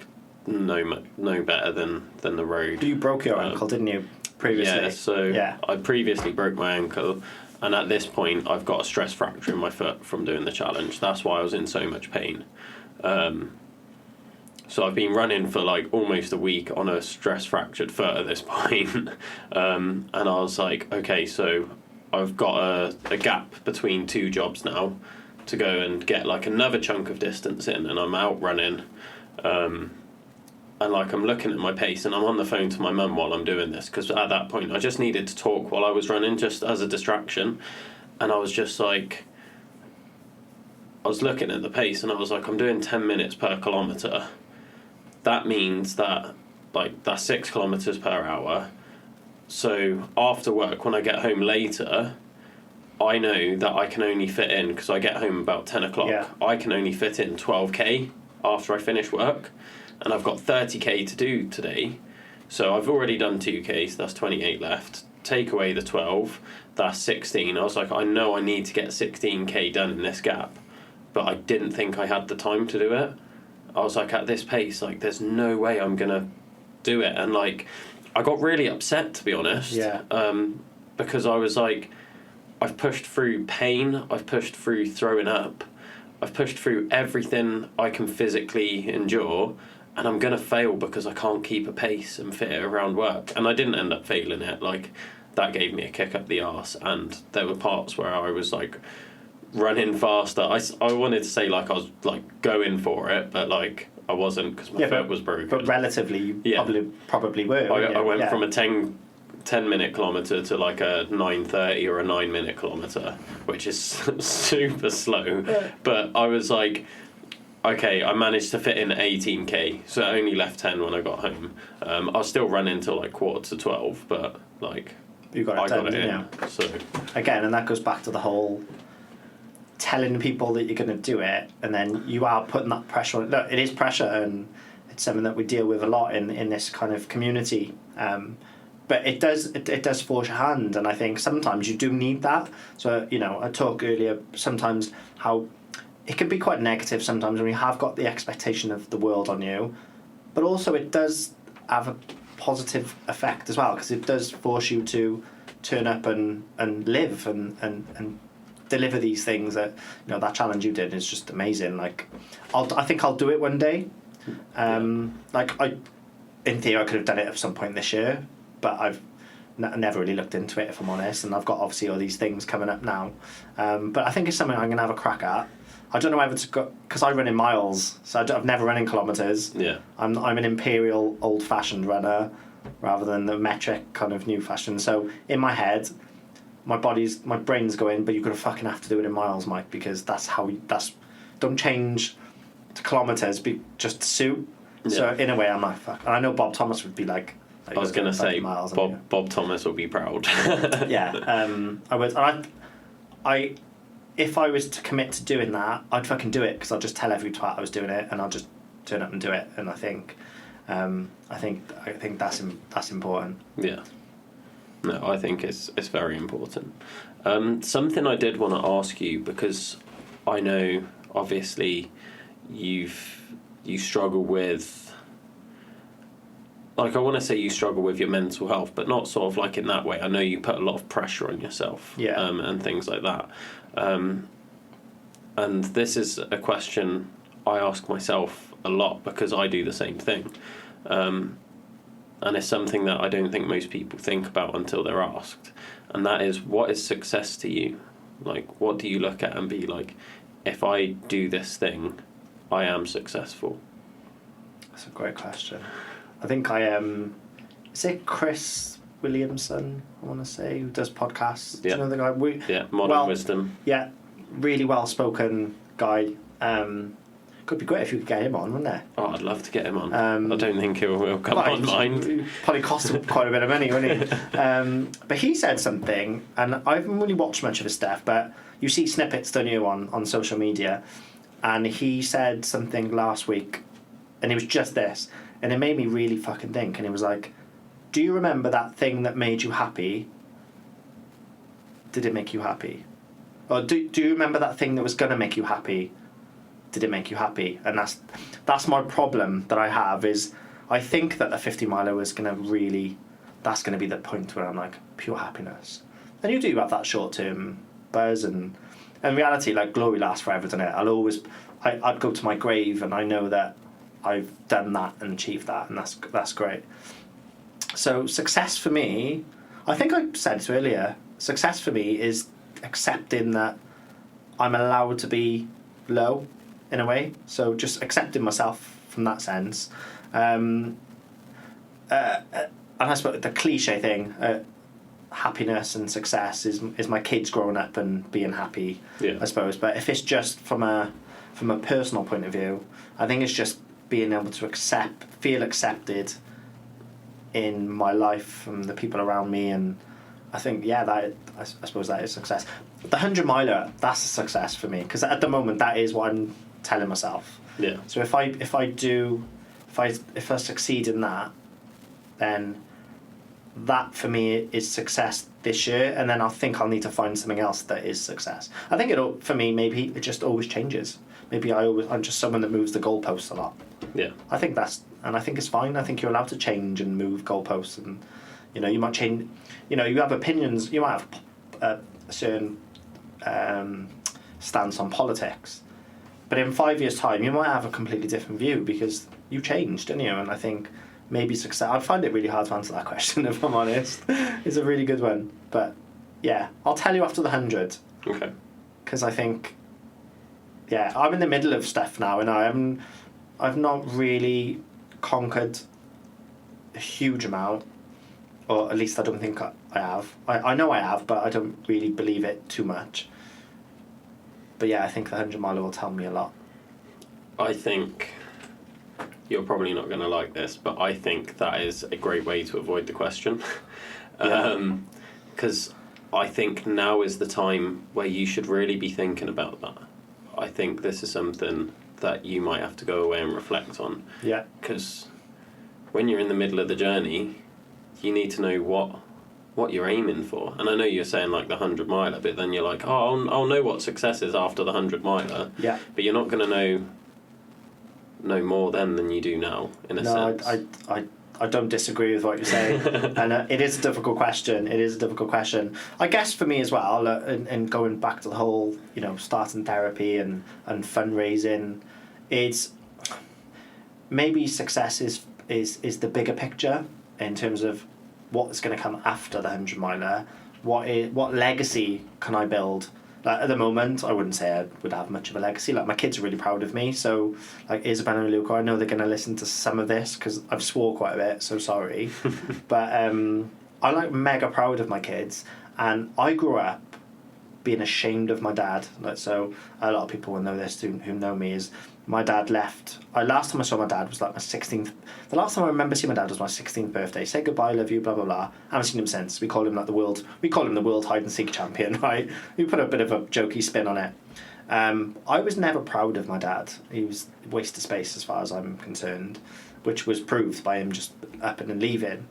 no better than the road. You broke your ankle, didn't you, previously? Yeah, so I previously broke my ankle, and at this point I've got a stress fracture in my foot from doing the challenge. That's why I was in so much pain. So I've been running for like almost a week on a stress fractured foot at this point. And I was like, okay, so I've got a gap between 2 jobs now to go and get like another chunk of distance in, and I'm out running. And like I'm looking at my pace, and I'm on the phone to my mum while I'm doing this, because at that point I just needed to talk while I was running, just as a distraction. And I was just like, I was looking at the pace, and I was like, I'm doing 10 minutes per kilometre. That means that like that's 6 kilometres per hour. So after work, when I get home later, I know that I can only fit in, because I get home about 10 o'clock, I can only fit in 12k after I finish work, and I've got 30k to do today. So I've already done 2k, so that's 28 left. Take away the 12, that's 16. I was like, I know I need to get 16k done in this gap, but I didn't think I had the time to do it. I was like, at this pace, like, there's no way I'm going to do it. And, like, I got really upset, to be honest. Yeah. Because I was like, I've pushed through pain, I've pushed through throwing up, I've pushed through everything I can physically endure, and I'm going to fail because I can't keep a pace and fit it around work. And I didn't end up failing it. Like, that gave me a kick up the arse. And there were parts where I was, like, running faster. I wanted to say like I was like going for it, but like I wasn't, because my foot was broken. But relatively, you probably were. I went from a 10 minute kilometre to like a 9:30 or a 9 minute kilometre, which is super slow. But I was like, okay, I managed to fit in 18k, so I only left 10 when I got home. I was still running till like 11:45, but like I got it in. So again, and that goes back to the whole telling people that you're going to do it, and then you are putting that pressure on. Look, it is pressure, and it's something that we deal with a lot in this kind of community. But it does force your hand, and I think sometimes you do need that. So, you know, I talked earlier sometimes how it can be quite negative sometimes when you have got the expectation of the world on you, but also it does have a positive effect as well, because it does force you to turn up and live and deliver these things. That, you know, that challenge you did is just amazing. Like, I think I'll do it one day. Like, in theory I could have done it at some point this year, but I've never really looked into it, if I'm honest, and I've got obviously all these things coming up now. But I think it's something I'm going to have a crack at. I don't know whether to go, because I run in miles, so I've never run in kilometres. Yeah. I'm an imperial old-fashioned runner rather than the metric kind of new fashion. So in my head, my brain's going, but you're going to fucking have to do it in miles, Mike, because don't change to kilometres just to suit. Yeah. So in a way, I'm like, fuck. And I know Bob Thomas would be like I was going to say, miles, Bob Thomas will be proud. Yeah, I would. If I was to commit to doing that, I'd fucking do it, because I'll just tell every twat I was doing it, and I'll just turn up and do it. And I think that's important. Yeah. No, I think it's very important. Something I did want to ask you, because I know obviously you struggle with, like, I want to say you struggle with your mental health, but not sort of like in that way. I know you put a lot of pressure on yourself, and things like that. And this is a question I ask myself a lot, because I do the same thing. And it's something that I don't think most people think about until they're asked. And that is, what is success to you? Like, what do you look at and be like, if I do this thing, I am successful? That's a great question. I think I am. Is it Chris Williamson, I want to say, who does podcasts? Yeah. Do you know the guy? Modern Wisdom. Yeah, really well spoken guy. Could be great if you could get him on, wouldn't it? Oh, I'd love to get him on. I don't think he'll come on mind. Probably cost him quite a bit of money, wouldn't he? But he said something, and I haven't really watched much of his stuff, but you see snippets, don't you, on social media, and he said something last week, and it was just this, and it made me really fucking think, and it was like, do you remember that thing that made you happy? Did it make you happy? Or do you remember that thing that was going to make you happy? Did it make you happy? And that's my problem that I have, is I think that the 50 miler was going to really, that's going to be the point where I'm like, pure happiness. And you do have that short term buzz, and in reality, like, glory lasts forever, doesn't it? I'd go to my grave and I know that I've done that and achieved that, and that's great. So success for me, I think I said it earlier, success for me is accepting that I'm allowed to be low, in a way. So just accepting myself from that sense. And I suppose the cliche thing, happiness and success is my kids growing up and being happy, I suppose. But if it's just from a personal point of view, I think it's just being able to feel accepted in my life from the people around me, and I think I suppose that is success. The 100 miler, that's a success for me, because at the moment that is what I'm telling myself. Yeah. So if I succeed in that, then that for me is success this year, and then I think I'll need to find something else that is success. I think maybe it just always changes. Maybe I'm just someone that moves the goalposts a lot. Yeah. I think it's fine. I think you're allowed to change and move goalposts, and you might change. You have opinions. You might have a certain stance on politics, but in 5 years' time, you might have a completely different view because you changed, didn't you? And I think maybe success. I'd find it really hard to answer that question, if I'm honest. It's a really good one, but yeah, I'll tell you after the 100. Okay. Because I think, I'm in the middle of stuff now, and I've not really conquered a huge amount, or at least I don't think I have. I know I have, but I don't really believe it too much. But I think the 100 miler will tell me a lot. I think you're probably not going to like this, but I think that is a great way to avoid the question. Because I think now is the time where you should really be thinking about that. I think this is something that you might have to go away and reflect on. Yeah. Because when you're in the middle of the journey, you need to know what you're aiming for. And I know you're saying like the 100 miler, but then you're like, I'll know what success is after the 100 miler. Yeah. But you're not going to know more then than you do now, in a sense. I don't disagree with what you're saying. And it is a difficult question. I guess for me as well, and going back to the whole, starting therapy and fundraising, it's maybe success is the bigger picture in terms of what's going to come after the 100 miler. What legacy can I build? Like, at the moment, I wouldn't say I would have much of a legacy. Like, my kids are really proud of me. So, like, Isabella and Luca, I know they're going to listen to some of this because I've swore quite a bit, so sorry. But I'm, like, mega proud of my kids. And I grew up being ashamed of my dad. Like, so a lot of people will know this who know me, is my dad left. Last time I saw my dad was like my 16th. The last time I remember seeing my dad was my 16th birthday. Say goodbye, love you, blah blah blah. I haven't seen him since. We call him like the world hide and seek champion, right? We put a bit of a jokey spin on it. I was never proud of my dad. He was a waste of space as far as I'm concerned, which was proved by him just upping and leaving.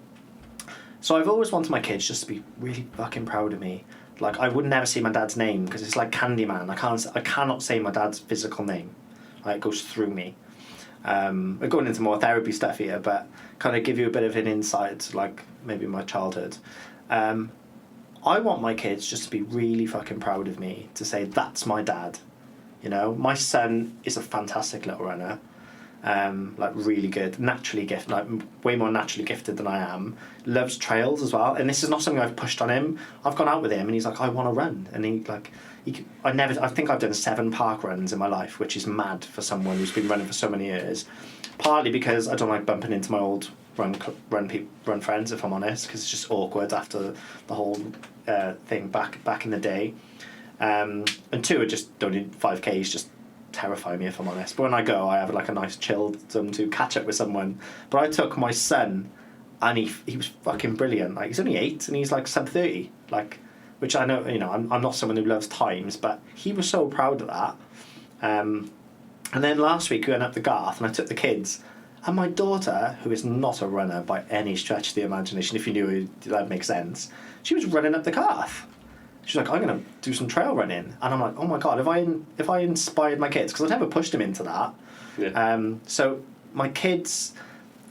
So I've always wanted my kids just to be really fucking proud of me. Like, I would never say my dad's name because it's like Candyman. I cannot say my dad's physical name. Like, it goes through me. We're going into more therapy stuff here, but kind of give you a bit of an insight to, like, maybe my childhood. I want my kids just to be really fucking proud of me, to say that's my dad. My son is a fantastic little runner. Like, really good, naturally gifted, like way more naturally gifted than I am. Loves trails as well, and this is not something I've pushed on him. I've gone out with him and he's like, I want to run, and I think I've done 7 park runs in my life, which is mad for someone who's been running for so many years. Partly because I don't like bumping into my old run friends, if I'm honest, because it's just awkward after the whole thing back in the day. And 2, I just don't need 5Ks, just terrify me, if I'm honest. But when I go, I have like a nice chilled zone 2 catch up with someone. But I took my son, and he was fucking brilliant. Like, he's only 8 and he's like sub 30, like, which I know, you know, I'm not someone who loves times, but he was so proud of that. And then last week we went up the Garth and I took the kids, and my daughter, who is not a runner by any stretch of the imagination, if you knew that makes sense, she was running up the Garth. She's like, I'm going to do some trail running. And I'm like, oh my God, if I inspired my kids, because I've never pushed them into that. Yeah. So my kids,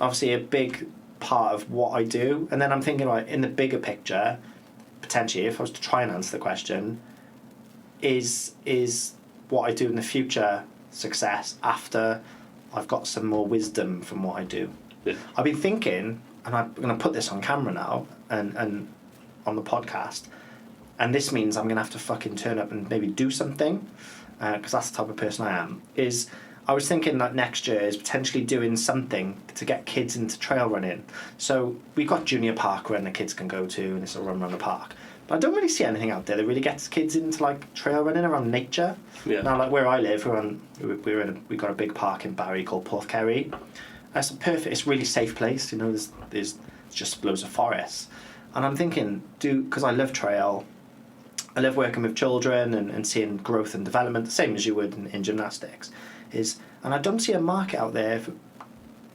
obviously a big part of what I do. And then I'm thinking, like, in the bigger picture, potentially, if I was to try and answer the question, is what I do in the future success after I've got some more wisdom from what I do? Yeah. I've been thinking, and I'm going to put this on camera now and on the podcast, and this means I'm going to have to fucking turn up and maybe do something, because that's the type of person I am. I was thinking that next year is potentially doing something to get kids into trail running. So we've got junior park run the kids can go to, and it's a run around the park. But I don't really see anything out there that really gets kids into like trail running around nature. Yeah. Now, like where I live, we've got a big park in Barry called Porthkerry. It's perfect. It's a really safe place. You know, there's just loads of forests. And I'm thinking, because I love trail, I love working with children and seeing growth and development, the same as you would in gymnastics. And I don't see a market out there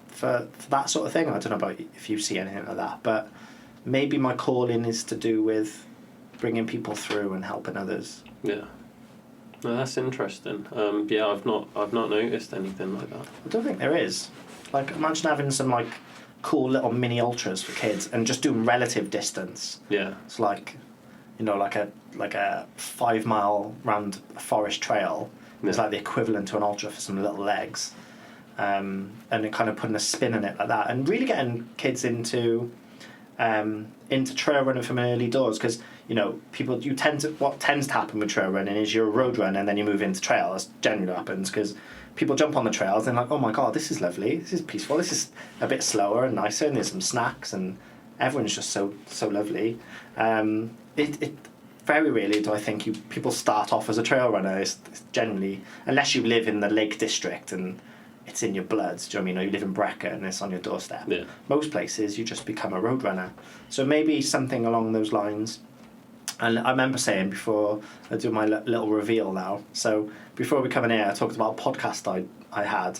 for that sort of thing. I don't know about if you see anything like that, but maybe my calling is to do with bringing people through and helping others. Yeah, no, that's interesting. Yeah, I've not noticed anything like that. I don't think there is. Like, imagine having some like cool little mini ultras for kids and just doing relative distance. Yeah, it's like, you know, like a 5 mile round a forest trail. Yeah. It's like the equivalent to an ultra for some little legs, and it kind of putting a spin on it like that, and really getting kids into trail running from early doors. Because, you know, what tends to happen with trail running is you're a road runner and then you move into trail. That's generally what happens, because people jump on the trails and they're like, oh my God, this is lovely, this is peaceful, this is a bit slower and nicer, and there's some snacks and everyone's just so lovely. It very rarely do I think people start off as a trail runner. It's generally, unless you live in the Lake District and it's in your blood, do you know what I mean? Or you live in Brecon and it's on your doorstep. Yeah. Most places you just become a road runner. So maybe something along those lines. And I remember saying before, I do my little reveal now. So before we come in here, I talked about a podcast I had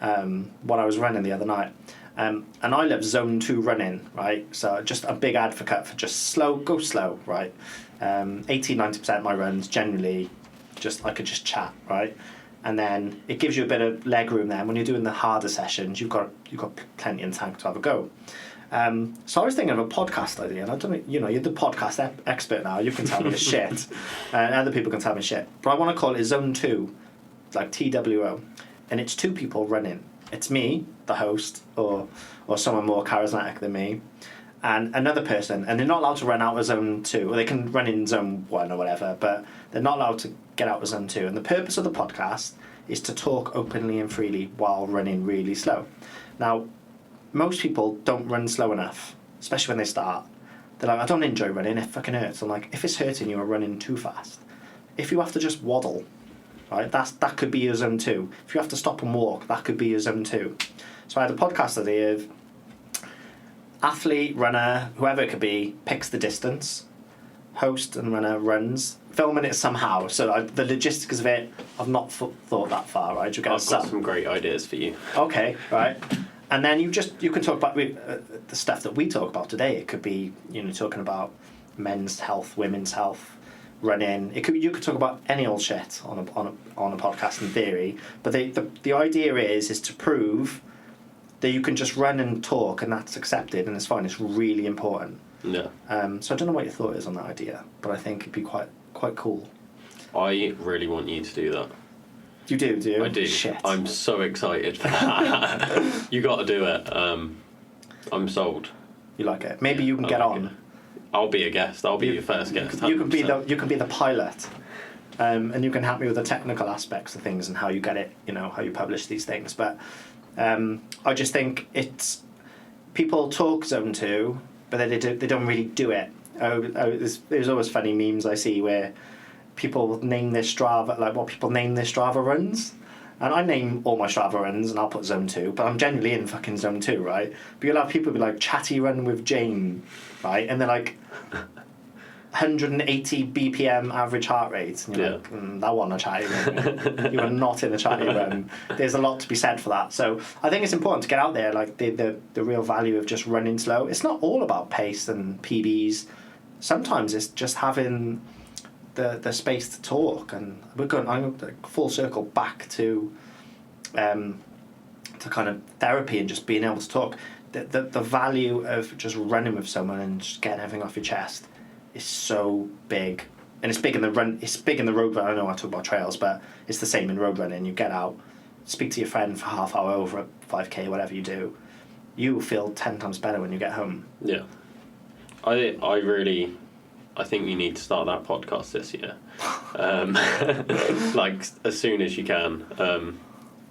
when I was running the other night. And I love zone 2 running, right? So just a big advocate for just go slow, right? 80-90% of my runs generally I could just chat, right? And then it gives you a bit of leg room there. When you're doing the harder sessions, you've got plenty in tank to have a go. So I was thinking of a podcast idea, and I don't know, you know, you're the podcast expert now. You can tell me the shit, and other people can tell me shit. But I want to call it Zone 2, like TWO, and it's 2 people running. It's me, the host, or someone more charismatic than me, and another person, and they're not allowed to run out of Zone 2, or they can run in Zone 1 or whatever, but they're not allowed to get out of Zone 2. And the purpose of the podcast is to talk openly and freely while running really slow. Now, most people don't run slow enough, especially when they start. They're like, I don't enjoy running, it fucking hurts. I'm like, if it's hurting you, are running too fast. If you have to just waddle, right, that could be your Zone 2. If you have to stop and walk, that could be your Zone 2. So I had a podcast idea of athlete, runner, whoever it could be, picks the distance, host and runner runs, filming it somehow. So the logistics of it, I've not thought that far, right? I've got some great ideas for you. Okay, right. And then you can talk about the stuff that we talk about today. It could be, you know, talking about men's health, women's health, running. You could talk about any old shit on a podcast in theory. But the idea is to prove that you can just run and talk and that's accepted and it's fine. It's really important. Yeah. So I don't know what your thought is on that idea, but I think it'd be quite cool. I really want you to do that. You do you? I do. Shit. I'm so excited for that. You got to do it. I'm sold. You like it? Maybe you can get on. It. I'll be a guest. I'll be your first guest. You can be the pilot, and you can help me with the technical aspects of things and how you get it. You know, how you publish these things. But I just think it's people talk Zone 2, but they don't really do it. There's always funny memes I see where people name their Strava, like what people name their Strava runs. And I name all my Strava runs and I'll put zone 2, but I'm generally in fucking zone 2, right? But you'll have people be like, chatty run with Jane, right? And they're like 180 BPM average heart rate. And you're like, that wasn't a chatty run. You are not in a chatty run. There's a lot to be said for that. So I think it's important to get out there, like the real value of just running slow. It's not all about pace and PBs. Sometimes it's just having the space to talk, and I'm going full circle back to kind of therapy and just being able to talk. The value of just running with someone and just getting everything off your chest is so big, and it's big in the run. It's big in the road run. I know I talk about trails, but it's the same in road running. You get out, speak to your friend for half hour over a 5k, whatever you do. You feel 10 times better when you get home. Yeah, I think you need to start that podcast this year. Like, as soon as you can.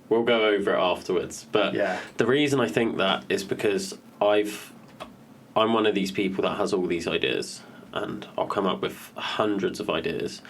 We'll go over it afterwards. But the reason I think that is because I'm one of these people that has all these ideas, and I'll come up with hundreds of ideas.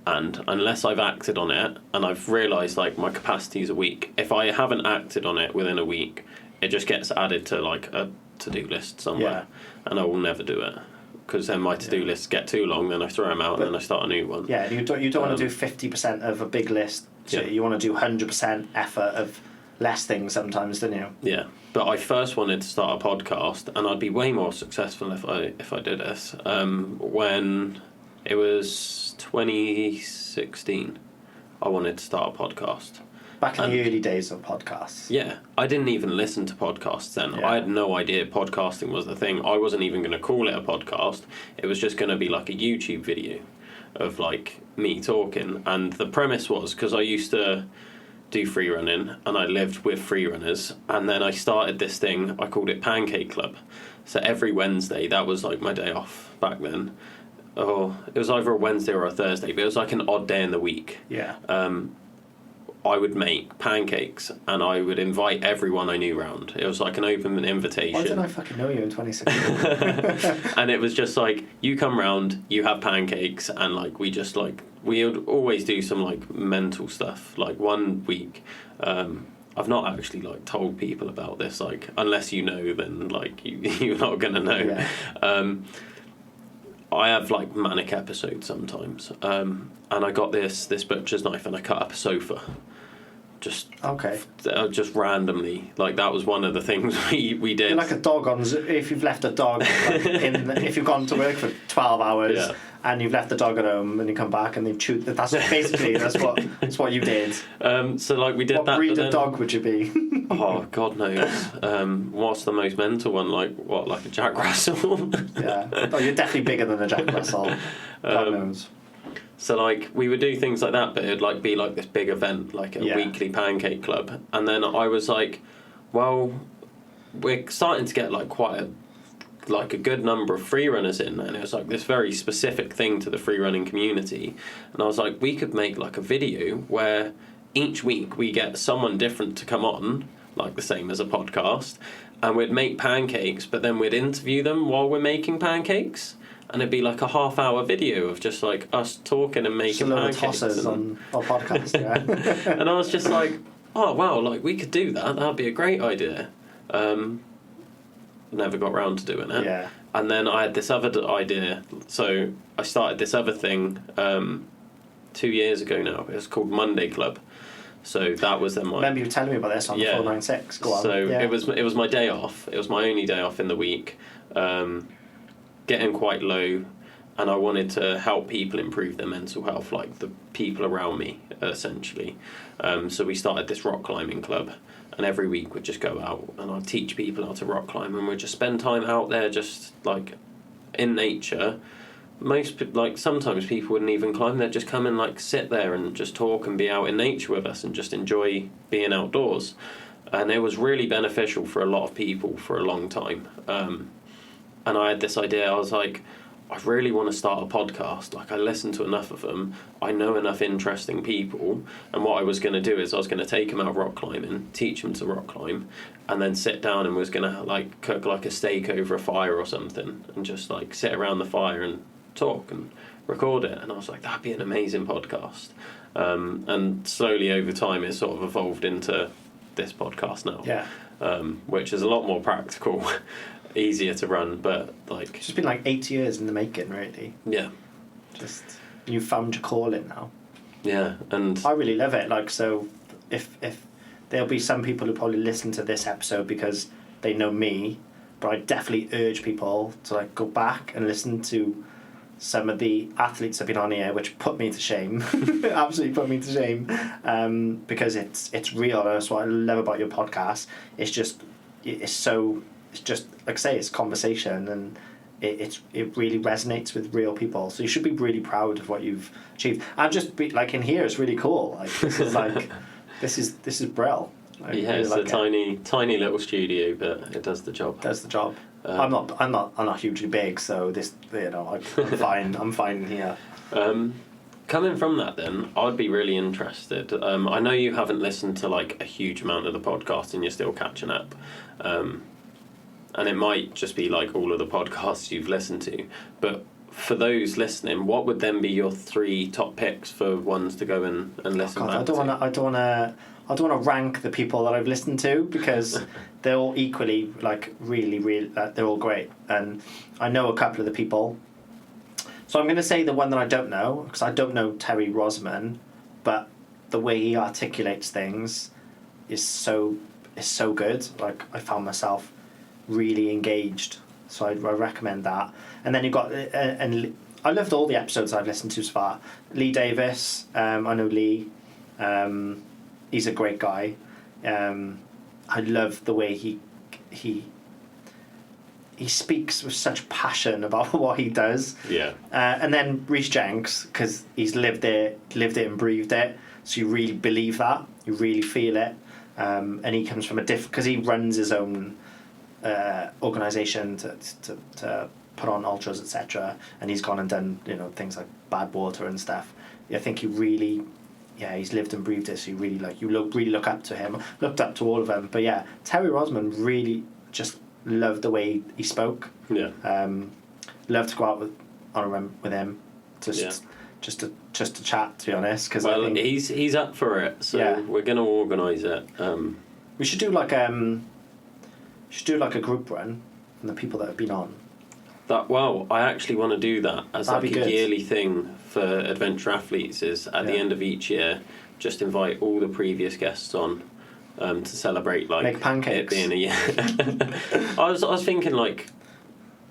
And unless I've acted on it, and I've realised, like, my capacity is a week, if I haven't acted on it within a week, it just gets added to, like, a to-do list somewhere. And I will never do it. Because then my to-do lists get too long, then I throw them out, and then I start a new one. Yeah, you don't want to do 50% of a big list. So you want to do 100% effort of less things sometimes, don't you? Yeah, but I first wanted to start a podcast, and I'd be way more successful if I did this. When it was 2016, I wanted to start a podcast. Back in the early days of podcasts. Yeah, I didn't even listen to podcasts then. I had no idea podcasting was the thing. I wasn't even going to call it a podcast. It was just going to be like a YouTube video of, like, me talking. And the premise was, because I used to do free running, and I lived with free runners, and then I started this thing, I called it Pancake Club. So every Wednesday, that was like my day off back then. Oh, it was either a Wednesday or a Thursday, but it was like an odd day in the week. Yeah. I would make pancakes, and I would invite everyone I knew round. It was like an open invitation. Why didn't I fucking know you in 2016? And it was just like, you come round, you have pancakes, and, like, we just, like, we would always do some, like, mental stuff. Like, one week, I've not actually, like, told people about this, like, unless you know, then, like, you're not gonna know. Yeah. I have, like, manic episodes sometimes, and I got this butcher's knife, and I cut up a sofa. Just randomly, like, that was one of the things we did. You're like a dog if you've left a dog, like, if you've gone to work for 12 hours and you've left the dog at home and you come back and they've chewed. That's what you did. So, like, we did that. What breed of dog would you be? Oh, God knows. What's the most mental one? Like a Jack Russell? Yeah. Oh, you're definitely bigger than a Jack Russell. God knows. So, like, we would do things like that, but it'd, like, be like this big event, like a weekly pancake club. And then I was like, well, we're starting to get, like, quite a good number of free runners in, and it was like this very specific thing to the free running community. And I was like, we could make, like, a video where each week we get someone different to come on, like the same as a podcast, and we'd make pancakes, but then we'd interview them while we're making pancakes. And it'd be like a half-hour video of just, like, us talking and making pancakes. Tosses on our podcast, yeah. And I was just like, oh, wow, like, we could do that. That'd be a great idea. Never got round to doing it. Yeah. And then I had this other idea. So I started this other thing 2 years ago now. It was called Monday Club. So that was then my... Remember you were telling me about this on the 496. Go on. So it was my day off. It was my only day off in the week. Getting quite low, and I wanted to help people improve their mental health, like the people around me, essentially. So we started this rock climbing club, and every week we'd just go out and I'd teach people how to rock climb, and we'd just spend time out there, just, like, in nature. Sometimes people wouldn't even climb, they'd just come and, like, sit there and just talk and be out in nature with us and just enjoy being outdoors. And it was really beneficial for a lot of people for a long time. And I had this idea, I was like, I really want to start a podcast. Like, I listened to enough of them, I know enough interesting people, and what I was going to do is I was going to take them out rock climbing, teach them to rock climb, and then sit down and was going to, like, cook, like, a steak over a fire or something, and just, like, sit around the fire and talk and record it. And I was like, that'd be an amazing podcast. And slowly over time, it's sort of evolved into this podcast now. Yeah. Which is a lot more practical, easier to run, but like... It's just been like 8 years in the making, really. Yeah. Just, you found your calling now. Yeah, and... I really love it. Like, so if there'll be some people who probably listen to this episode because they know me, but I definitely urge people to like go back and listen to some of the athletes that have been on here, which put me to shame. Absolutely put me to shame, because it's real. That's what I love about your podcast. It's just like I say, it's conversation, and it really resonates with real people. So you should be really proud of what you've achieved. And just be like, in here, it's really cool. Like, this is like this is brill. Yeah, it's a tiny little studio, but it does the job. Does the job. I'm not hugely big, so this, I'm fine. I'm fine here. Coming from that, then, I'd be really interested. I know you haven't listened to like a huge amount of the podcast, and you're still catching up. And it might just be like all of the podcasts you've listened to, but for those listening, what would then be your 3 top picks for ones to go and listen back to? I don't want to rank the people that I've listened to, because they're all equally like really, really. They're all great, and I know a couple of the people. So I'm going to say the one that I don't know, because I don't know Terry Rosman, but the way he articulates things is so good. Like, I found myself really engaged, so I recommend that. And then you've got and I loved all the episodes I've listened to so far. Lee Davis, I know Lee. He's a great guy. I love the way he speaks with such passion about what he does. Yeah. And then Rhys Jenks, because he's lived it and breathed it, so you really believe that, you really feel it. And he comes from a different, because he runs his own organisation to put on ultras, etc. And he's gone and done things like Badwater and stuff. I think he really, he's lived and breathed it. So you really look up to him. Looked up to all of them. But yeah, Terry Rosman, really just loved the way he spoke. Yeah. Loved to go out on a run with him. Just to chat, to be honest. Cause I think he's up for it. So we're going to organise it. We should do like a group run from the people that have been on. I actually want to do that as That'd like be a good. yearly thing for adventure athletes. Is at the end of each year, just invite all the previous guests on to celebrate like make pancakes. It being a year. I was thinking like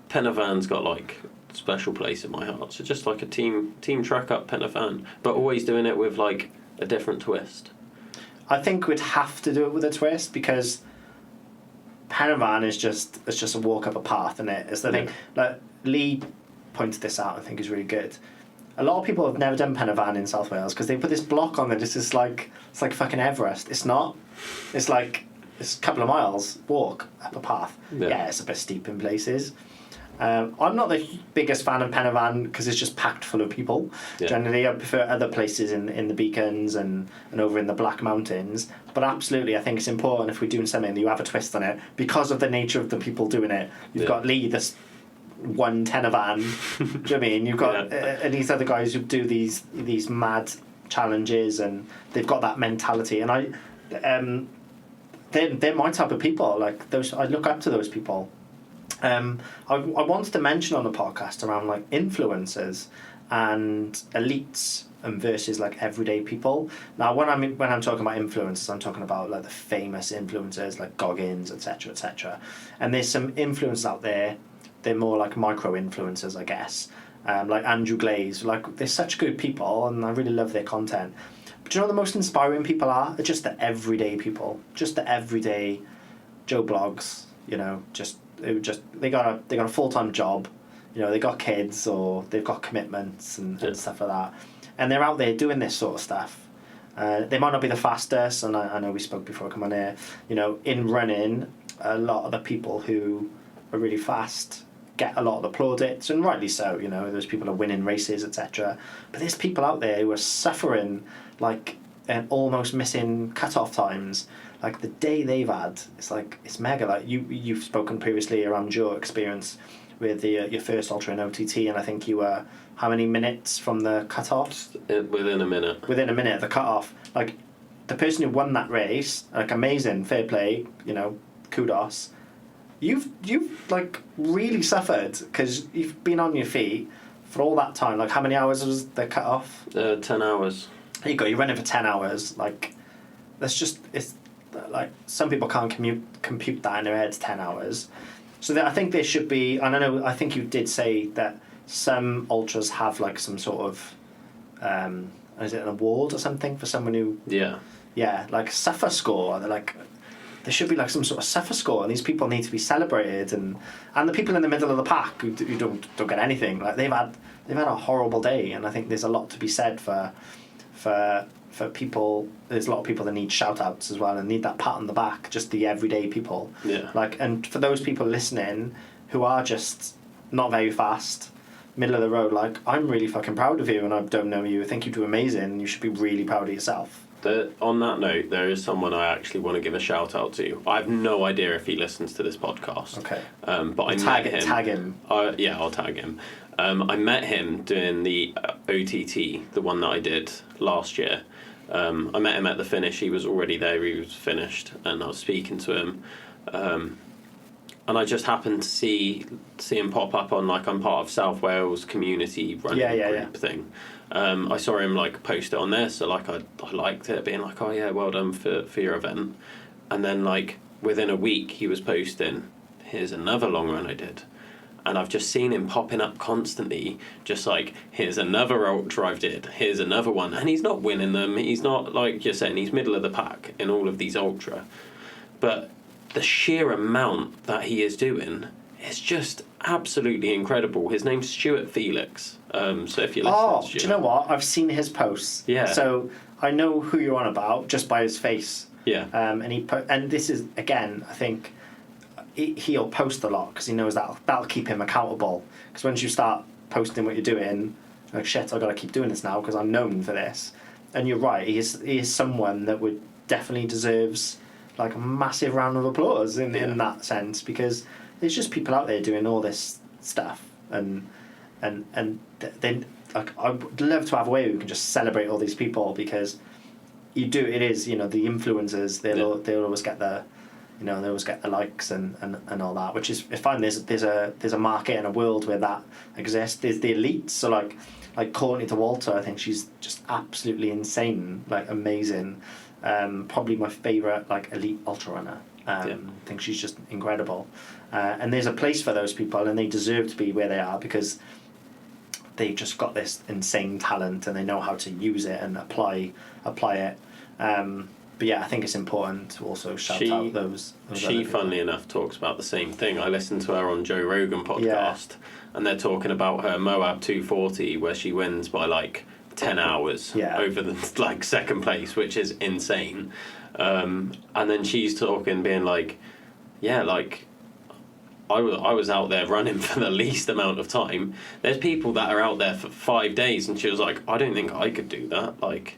Penavan's got like a special place in my heart. So just like a team track up Penavan, but always doing it with like a different twist. I think we'd have to do it with a twist, because Penavan is just a walk up a path, isn't it? It's the thing. Like Lee pointed this out, I think is really good. A lot of people have never done Penavan in South Wales because they put this block on there. It's like fucking Everest. It's not. It's like it's a couple of miles walk up a path. Yeah, it's a bit steep in places. I'm not the biggest fan of Penavan because it's just packed full of people. Yeah. Generally, I prefer other places in the Beacons and over in the Black Mountains. But absolutely, I think it's important if we're doing something that you have a twist on it because of the nature of the people doing it. You've got Lee, this one Penavan. Do you know what I mean? You've got and these other guys who do these mad challenges, and they've got that mentality. And they're my type of people. Like those, I look up to those people. I wanted to mention on the podcast around like influencers and elites and versus like everyday people. Now, when I'm talking about influencers, I'm talking about like the famous influencers like Goggins, etc., etc. And there's some influencers out there. They're more like micro influencers, I guess. Like Andrew Glaze. Like they're such good people, and I really love their content. But you know what the most inspiring people are? They're just the everyday people, just the everyday Joe Blogs. You know, they got a full-time job, you know, they got kids or they've got commitments and stuff like that, and they're out there doing this sort of stuff. They might not be the fastest, and I know we spoke before I come on here, you know, in running, a lot of the people who are really fast get a lot of the plaudits, and rightly so, you know, those people are winning races, etc. But there's people out there who are suffering, like, and almost missing cut-off times. Like the day they've had, it's mega. Like you've spoken previously around your experience with your first ultra in OTT, and I think you were how many minutes from the cut-off? Within a minute. Within a minute, the cut-off. Like, the person who won that race, like, amazing, fair play, you know, kudos. You've like, really suffered, because you've been on your feet for all that time. Like, how many hours was the cut-off? 10 hours. There you go, you're running for 10 hours. Like, that's just, it's, like, some people can't compute that in their heads, 10 hours. So I think there should be, and I think you did say that some ultras have, like, some sort of, is it an award or something for someone who... Yeah, like a suffer score. They're like, there should be like some sort of suffer score, and these people need to be celebrated. And the people in the middle of the pack who don't get anything, like they've had a horrible day. And I think there's a lot to be said for people. There's a lot of people that need shout outs as well and need that pat on the back. Just the everyday people. Yeah. Like, and for those people listening who are just not very fast, middle of the road, like, I'm really fucking proud of you, and I don't know you. I think you do amazing, and you should be really proud of yourself. On that note, there is someone I actually want to give a shout out to. I have no idea if he listens to this podcast. Okay. But I met him. Tag him. Yeah, I'll tag him. I met him doing the OTT, the one that I did last year. I met him at the finish. He was already there. He was finished, and I was speaking to him. And I just happened to see him pop up on, like, I'm part of South Wales community running group thing. I saw him, like, post it on there, so, like, I liked it, being like, oh yeah, well done for your event. And then, like, within a week he was posting, here's another long run I did. And I've just seen him popping up constantly, just like, here's another ultra I've did, here's another one. And he's not winning them, he's not, like you're saying, he's middle of the pack in all of these ultra. But the sheer amount that he is doing is just absolutely incredible. His name's Stuart Felix. So if you listen to Stuart... do you know what? I've seen his posts. Yeah. So I know who you're on about just by his face. Yeah. And this is, again, I think he'll post a lot because he knows that'll keep him accountable. Because once you start posting what you're doing, like, shit, I've got to keep doing this now because I'm known for this. And you're right, he is someone that would definitely deserves, like, a massive round of applause in that sense, because there's just people out there doing all this stuff, and then, like, I would love to have a way where we can just celebrate all these people, because it is, you know, the influencers, they'll always get the, you know, they always get the likes and all that, which is fine. There's a market and a world where that exists. There's the elites, so like Courtney to Walter, I think she's just absolutely insane, like, amazing. Probably my favourite, like, elite ultra runner. I think she's just incredible. And there's a place for those people, and they deserve to be where they are because they've just got this insane talent and they know how to use it and apply it. But yeah, I think it's important to also shout out those she, funnily enough, talks about the same thing. I listened to her on Joe Rogan podcast, and they're talking about her Moab 240, where she wins by, like, 10 hours over the, like, second place, which is insane. And then she's talking, being like, yeah, like, I was out there running for the least amount of time. There's people that are out there for 5 days, and she was like, I don't think I could do that, like,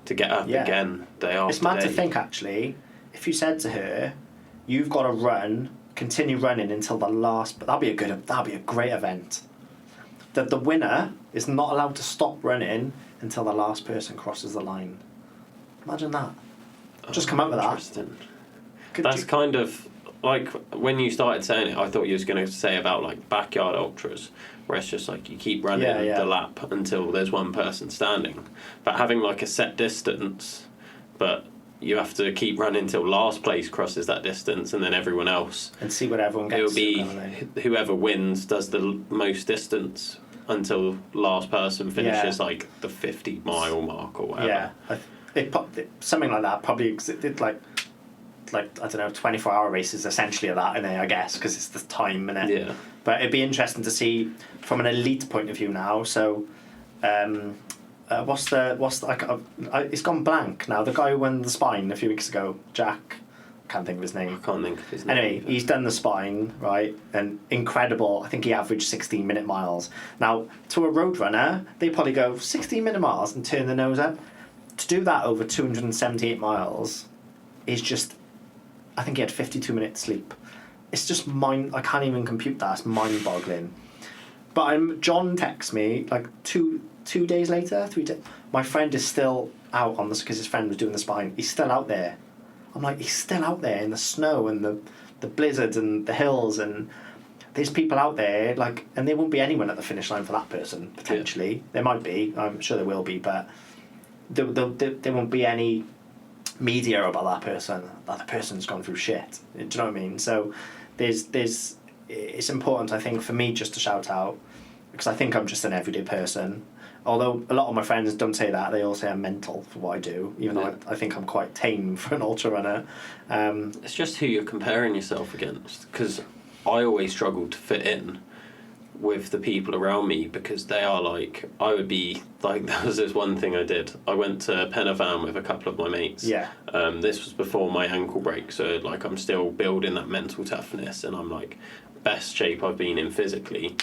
to get up again day after day. It's mad to think, actually, if you said to her, you've got to continue running until the last, but that'll be a great event. That the winner is not allowed to stop running until the last person crosses the line. Imagine that. Just come up with that. Interesting. That's kind of like when you started saying it, I thought you was going to say about, like, backyard ultras, where it's just like you keep running the lap until there's one person standing. But having, like, a set distance, but you have to keep running till last place crosses that distance, and then everyone else. And see what everyone gets. It'll be whoever wins does the most distance until last person finishes like the 50-mile mark or whatever. Yeah, something like that probably existed, like I don't know, 24-hour races essentially are that, I guess, because it's the time in it. Yeah. But it'd be interesting to see from an elite point of view now. So, what's the it's gone blank now. The guy who won the Spine a few weeks ago, Jack. Can't think of his name. I can't think of his name. Anyway, he's done the Spine, right? And incredible. I think he averaged 16-minute miles. Now, to a road runner, they probably go 16-minute miles and turn their nose up. To do that over 278 miles is just... I think he had 52 minutes sleep. It's just I can't even compute that. It's mind-boggling. But John texts me like 2 days later, 3 days. My friend is still out on this because his friend was doing the spine. He's still out there. I'm like, he's still out there in the snow and the blizzards and the hills, and there's people out there, like, and there won't be anyone at the finish line for that person, potentially. Yeah. There might be, I'm sure there will be, but there won't be any media about that person, that the person's gone through shit. Do you know what I mean? So it's important, I think, for me just to shout out, because I think I'm just an everyday person. Although a lot of my friends don't say that, they all say I'm mental for what I do, even though I think I'm quite tame for an ultra runner. It's just who you're comparing yourself against, because I always struggle to fit in with the people around me, because they are like, I would be like, there was this one thing I did. I went to Pen y Fan with a couple of my mates. Yeah. This was before my ankle break, so like I'm still building that mental toughness, and I'm like best shape I've been in physically.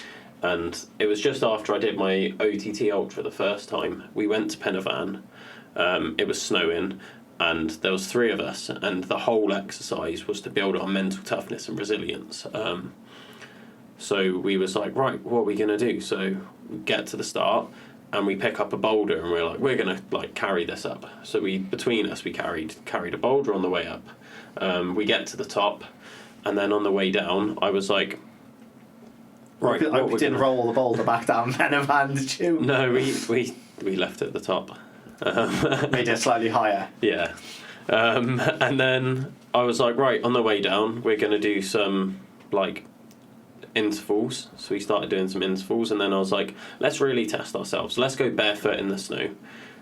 And it was just after I did my OTT Ultra the first time. We went to Pen y Fan. It was snowing, and there was 3 of us, and the whole exercise was to build our mental toughness and resilience. So we was like, right, what are we going to do? So we get to the start, and we pick up a boulder, and we're like, we're going to like carry this up. So between us, we carried a boulder on the way up. We get to the top, and then on the way down, I was like, right, I didn't roll the boulder back down Pen y Fan, did you? No, we left it at the top. Made it slightly higher. Yeah. And then I was like, right, on the way down, we're going to do some like intervals. So we started doing some intervals, and then I was like, let's really test ourselves. Let's go barefoot in the snow.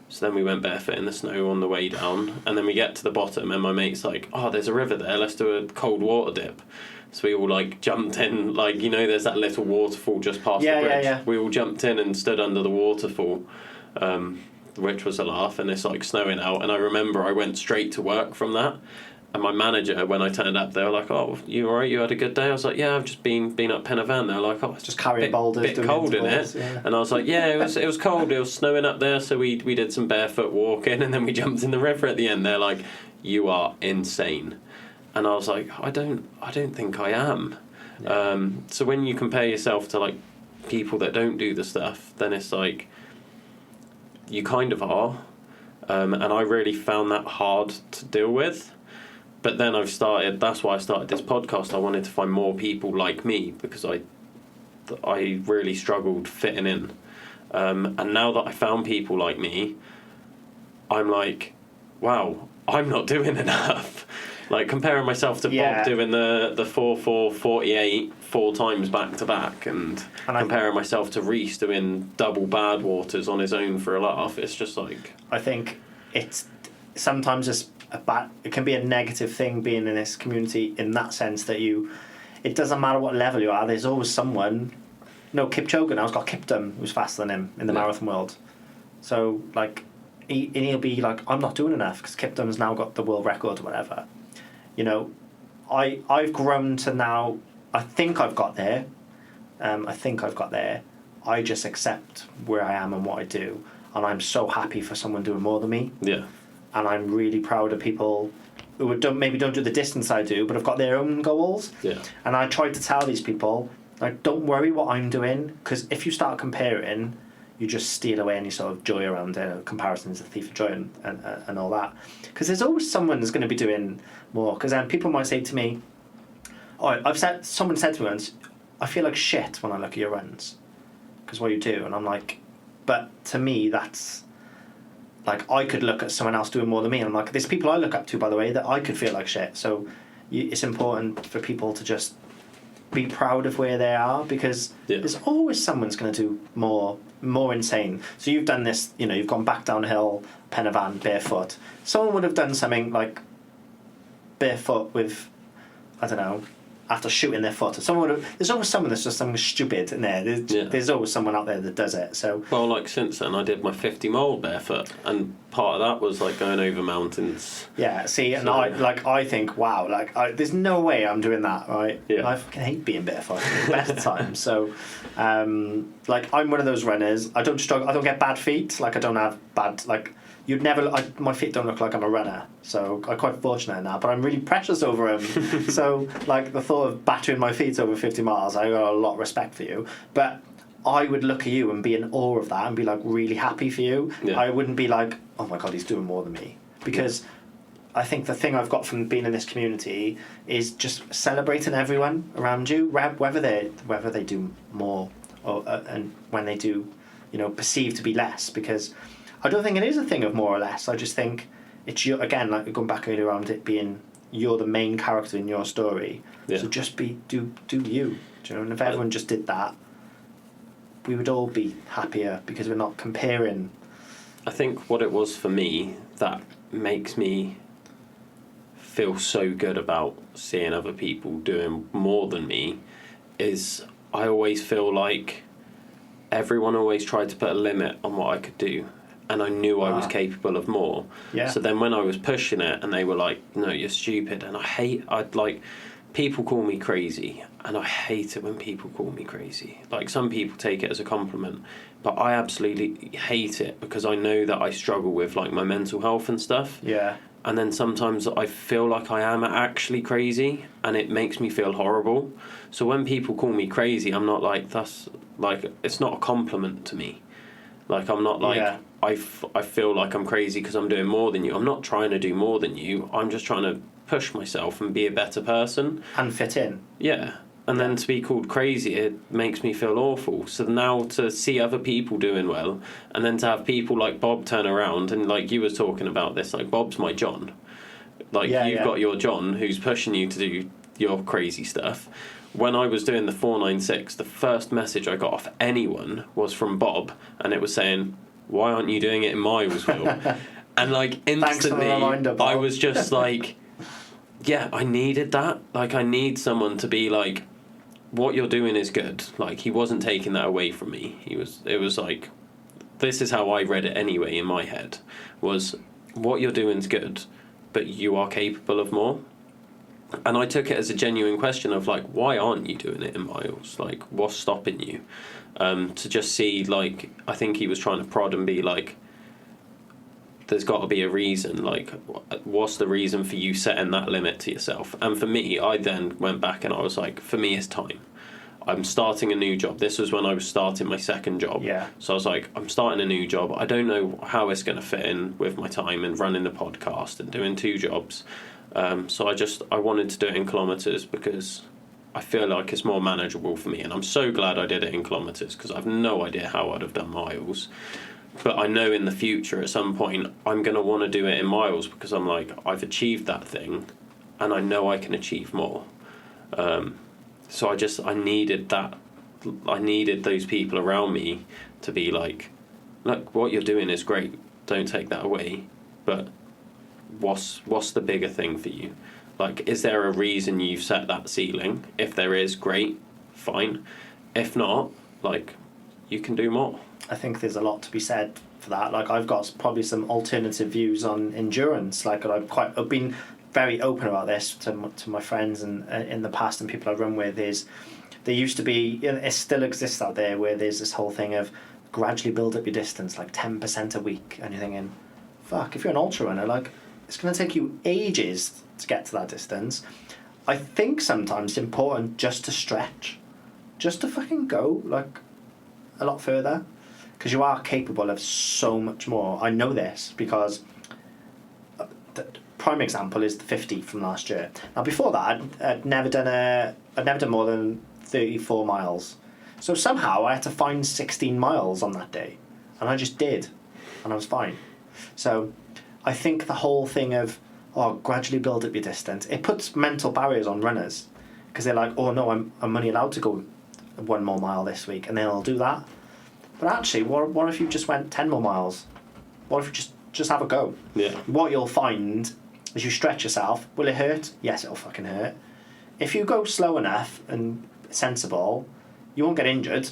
So then we went barefoot in the snow on the way down, and then we get to the bottom, and my mate's like, oh, there's a river there, let's do a cold water dip. So we all like jumped in, like, you know, there's that little waterfall just past the bridge. Yeah. We all jumped in and stood under the waterfall, which was a laugh, and it's like snowing out. And I remember I went straight to work from that. And my manager, when I turned up, they were like, oh, you all right? You had a good day? I was like, yeah, I've just been up Pen y Fan. They were like, oh, it's just carrying boulders, bit cold in it. Yeah. And I was like, yeah, it was cold. It was snowing up there, so we did some barefoot walking, and then we jumped in the river at the end. They're like, you are insane. And I was like, I don't think I am. Yeah. So when you compare yourself to like people that don't do the stuff, then it's like you kind of are. And I really found that hard to deal with. But then that's why I started this podcast. I wanted to find more people like me, because I really struggled fitting in. And now that I found people like me, I'm like, wow, I'm not doing enough. Like comparing myself to Bob doing the 4-4-48 4 times back to back, and comparing myself to Reese doing double bad waters on his own for a laugh. It's just like, I think it's sometimes it can be a negative thing being in this community, in that sense that it doesn't matter what level you are, there's always someone. No, Kipchoge now's got Kiptum, who's faster than him in the marathon world. So like he'll be like, I'm not doing enough because Kiptum's now got the world record or whatever. You know, I've grown to now, I think I've got there. I just accept where I am and what I do, and I'm so happy for someone doing more than me. Yeah. And I'm really proud of people who maybe don't do the distance I do, but have got their own goals. Yeah. And I try to tell these people, like, don't worry what I'm doing, because if you start comparing, you just steal away any sort of joy around it. Comparison is a thief of joy and all that. Because there's always someone that's going to be doing more. Because then people might say to me, someone said to me once, I feel like shit when I look at your runs, because what you do. And I'm like, but to me, that's... Like, I could look at someone else doing more than me, and I'm like, there's people I look up to, by the way, that I could feel like shit. So it's important for people to just be proud of where they are, because there's always someone's going to do more insane. So you've done this, you know, you've gone back downhill, Pen y Fan, barefoot. Someone would have done something like barefoot with, I don't know, after shooting their foot. There's always someone that's just something stupid in there. There's always someone out there that does it. So well, like since then, I did my 50 mile barefoot, and part of that was like going over mountains. Yeah, see, and I think, wow, there's no way I'm doing that, right? Yeah. I fucking hate being barefoot at the best of times. So, like, I'm one of those runners. I don't struggle. I don't get bad feet. Like, I don't have bad, like, you'd never. My feet don't look like I'm a runner, so I'm quite fortunate now. But I'm really precious over them. So, like, the thought of battering my feet over 50 miles, I got a lot of respect for you. But I would look at you and be in awe of that and be like really happy for you. Yeah. I wouldn't be like, oh my God, he's doing more than me. Because I think the thing I've got from being in this community is just celebrating everyone around you, whether they do more or and when they do, perceive to be less. Because I don't think it is a thing of more or less. I just think it's you, again, like going back earlier around it being you're the main character in your story. Yeah. So just do you. And if everyone just did that, we would all be happier because we're not comparing. I think what it was for me that makes me feel so good about seeing other people doing more than me is I always feel like everyone always tried to put a limit on what I could do, and I knew I was capable of more. Yeah. So then when I was pushing it and they were like, no, you're stupid, and people call me crazy, and I hate it when people call me crazy. Like, some people take it as a compliment, but I absolutely hate it because I know that I struggle with like my mental health and stuff. Yeah. And then sometimes I feel like I am actually crazy, and it makes me feel horrible. So when people call me crazy, I'm not like, that's like, it's not a compliment to me. Like, I'm not like, I feel like I'm crazy because I'm doing more than you. I'm not trying to do more than you. I'm just trying to push myself and be a better person. And fit in. Yeah. And then to be called crazy, it makes me feel awful. So now to see other people doing well, and then to have people like Bob turn around, and like you were talking about this, like Bob's my John. Like, you've got your John who's pushing you to do your crazy stuff. When I was doing the 496, the first message I got off anyone was from Bob, and it was saying, why aren't you doing it in miles, Will? And like instantly, I was just like, yeah, I needed that. Like, I need someone to be like, what you're doing is good. Like, he wasn't taking that away from me. It was like, this is how I read it anyway in my head, was what you're doing is good, but you are capable of more. And I took it as a genuine question of like, why aren't you doing it in miles? Like, what's stopping you? To just see, like, I think he was trying to prod and be like, there's got to be a reason. Like, what's the reason for you setting that limit to yourself? And for me, I then went back and I was like, for me, it's time. I'm starting a new job. This was when I was starting my second job. Yeah. So I was like, I'm starting a new job. I don't know how it's going to fit in with my time and running the podcast and doing 2 jobs. So I wanted to do it in kilometres because I feel like it's more manageable for me. And I'm so glad I did it in kilometres because I have no idea how I'd have done miles. But I know in the future, at some point, I'm going to want to do it in miles because I'm like, I've achieved that thing and I know I can achieve more. So I needed that. I needed those people around me to be like, look, what you're doing is great. Don't take that away. But what's the bigger thing for you? Like, is there a reason you've set that ceiling? If there is, great, fine. If not, like, you can do more. I think there's a lot to be said for that. Like, I've got probably some alternative views on endurance. Like, I've been very open about this to my friends and in the past and people I run with. Is there used to be, it still exists out there, where there's this whole thing of gradually build up your distance, like 10% a week, and you're thinking, fuck, if you're an ultra runner, like, it's going to take you ages to get to that distance. I think sometimes it's important just to stretch, just to fucking go like a lot further, because you are capable of so much more. I know this because the prime example is the 50 from last year. Now, before that, I'd never done more than 34 miles. So somehow I had to find 16 miles on that day, and I just did, and I was fine. So I think the whole thing of, gradually build up your distance, it puts mental barriers on runners, because they're like, oh no, I'm only allowed to go 1 more mile this week, and then I'll do that. But actually, what if you just went 10 more miles? What if you just have a go? Yeah. What you'll find is you stretch yourself. Will it hurt? Yes, it'll fucking hurt. If you go slow enough and sensible, you won't get injured.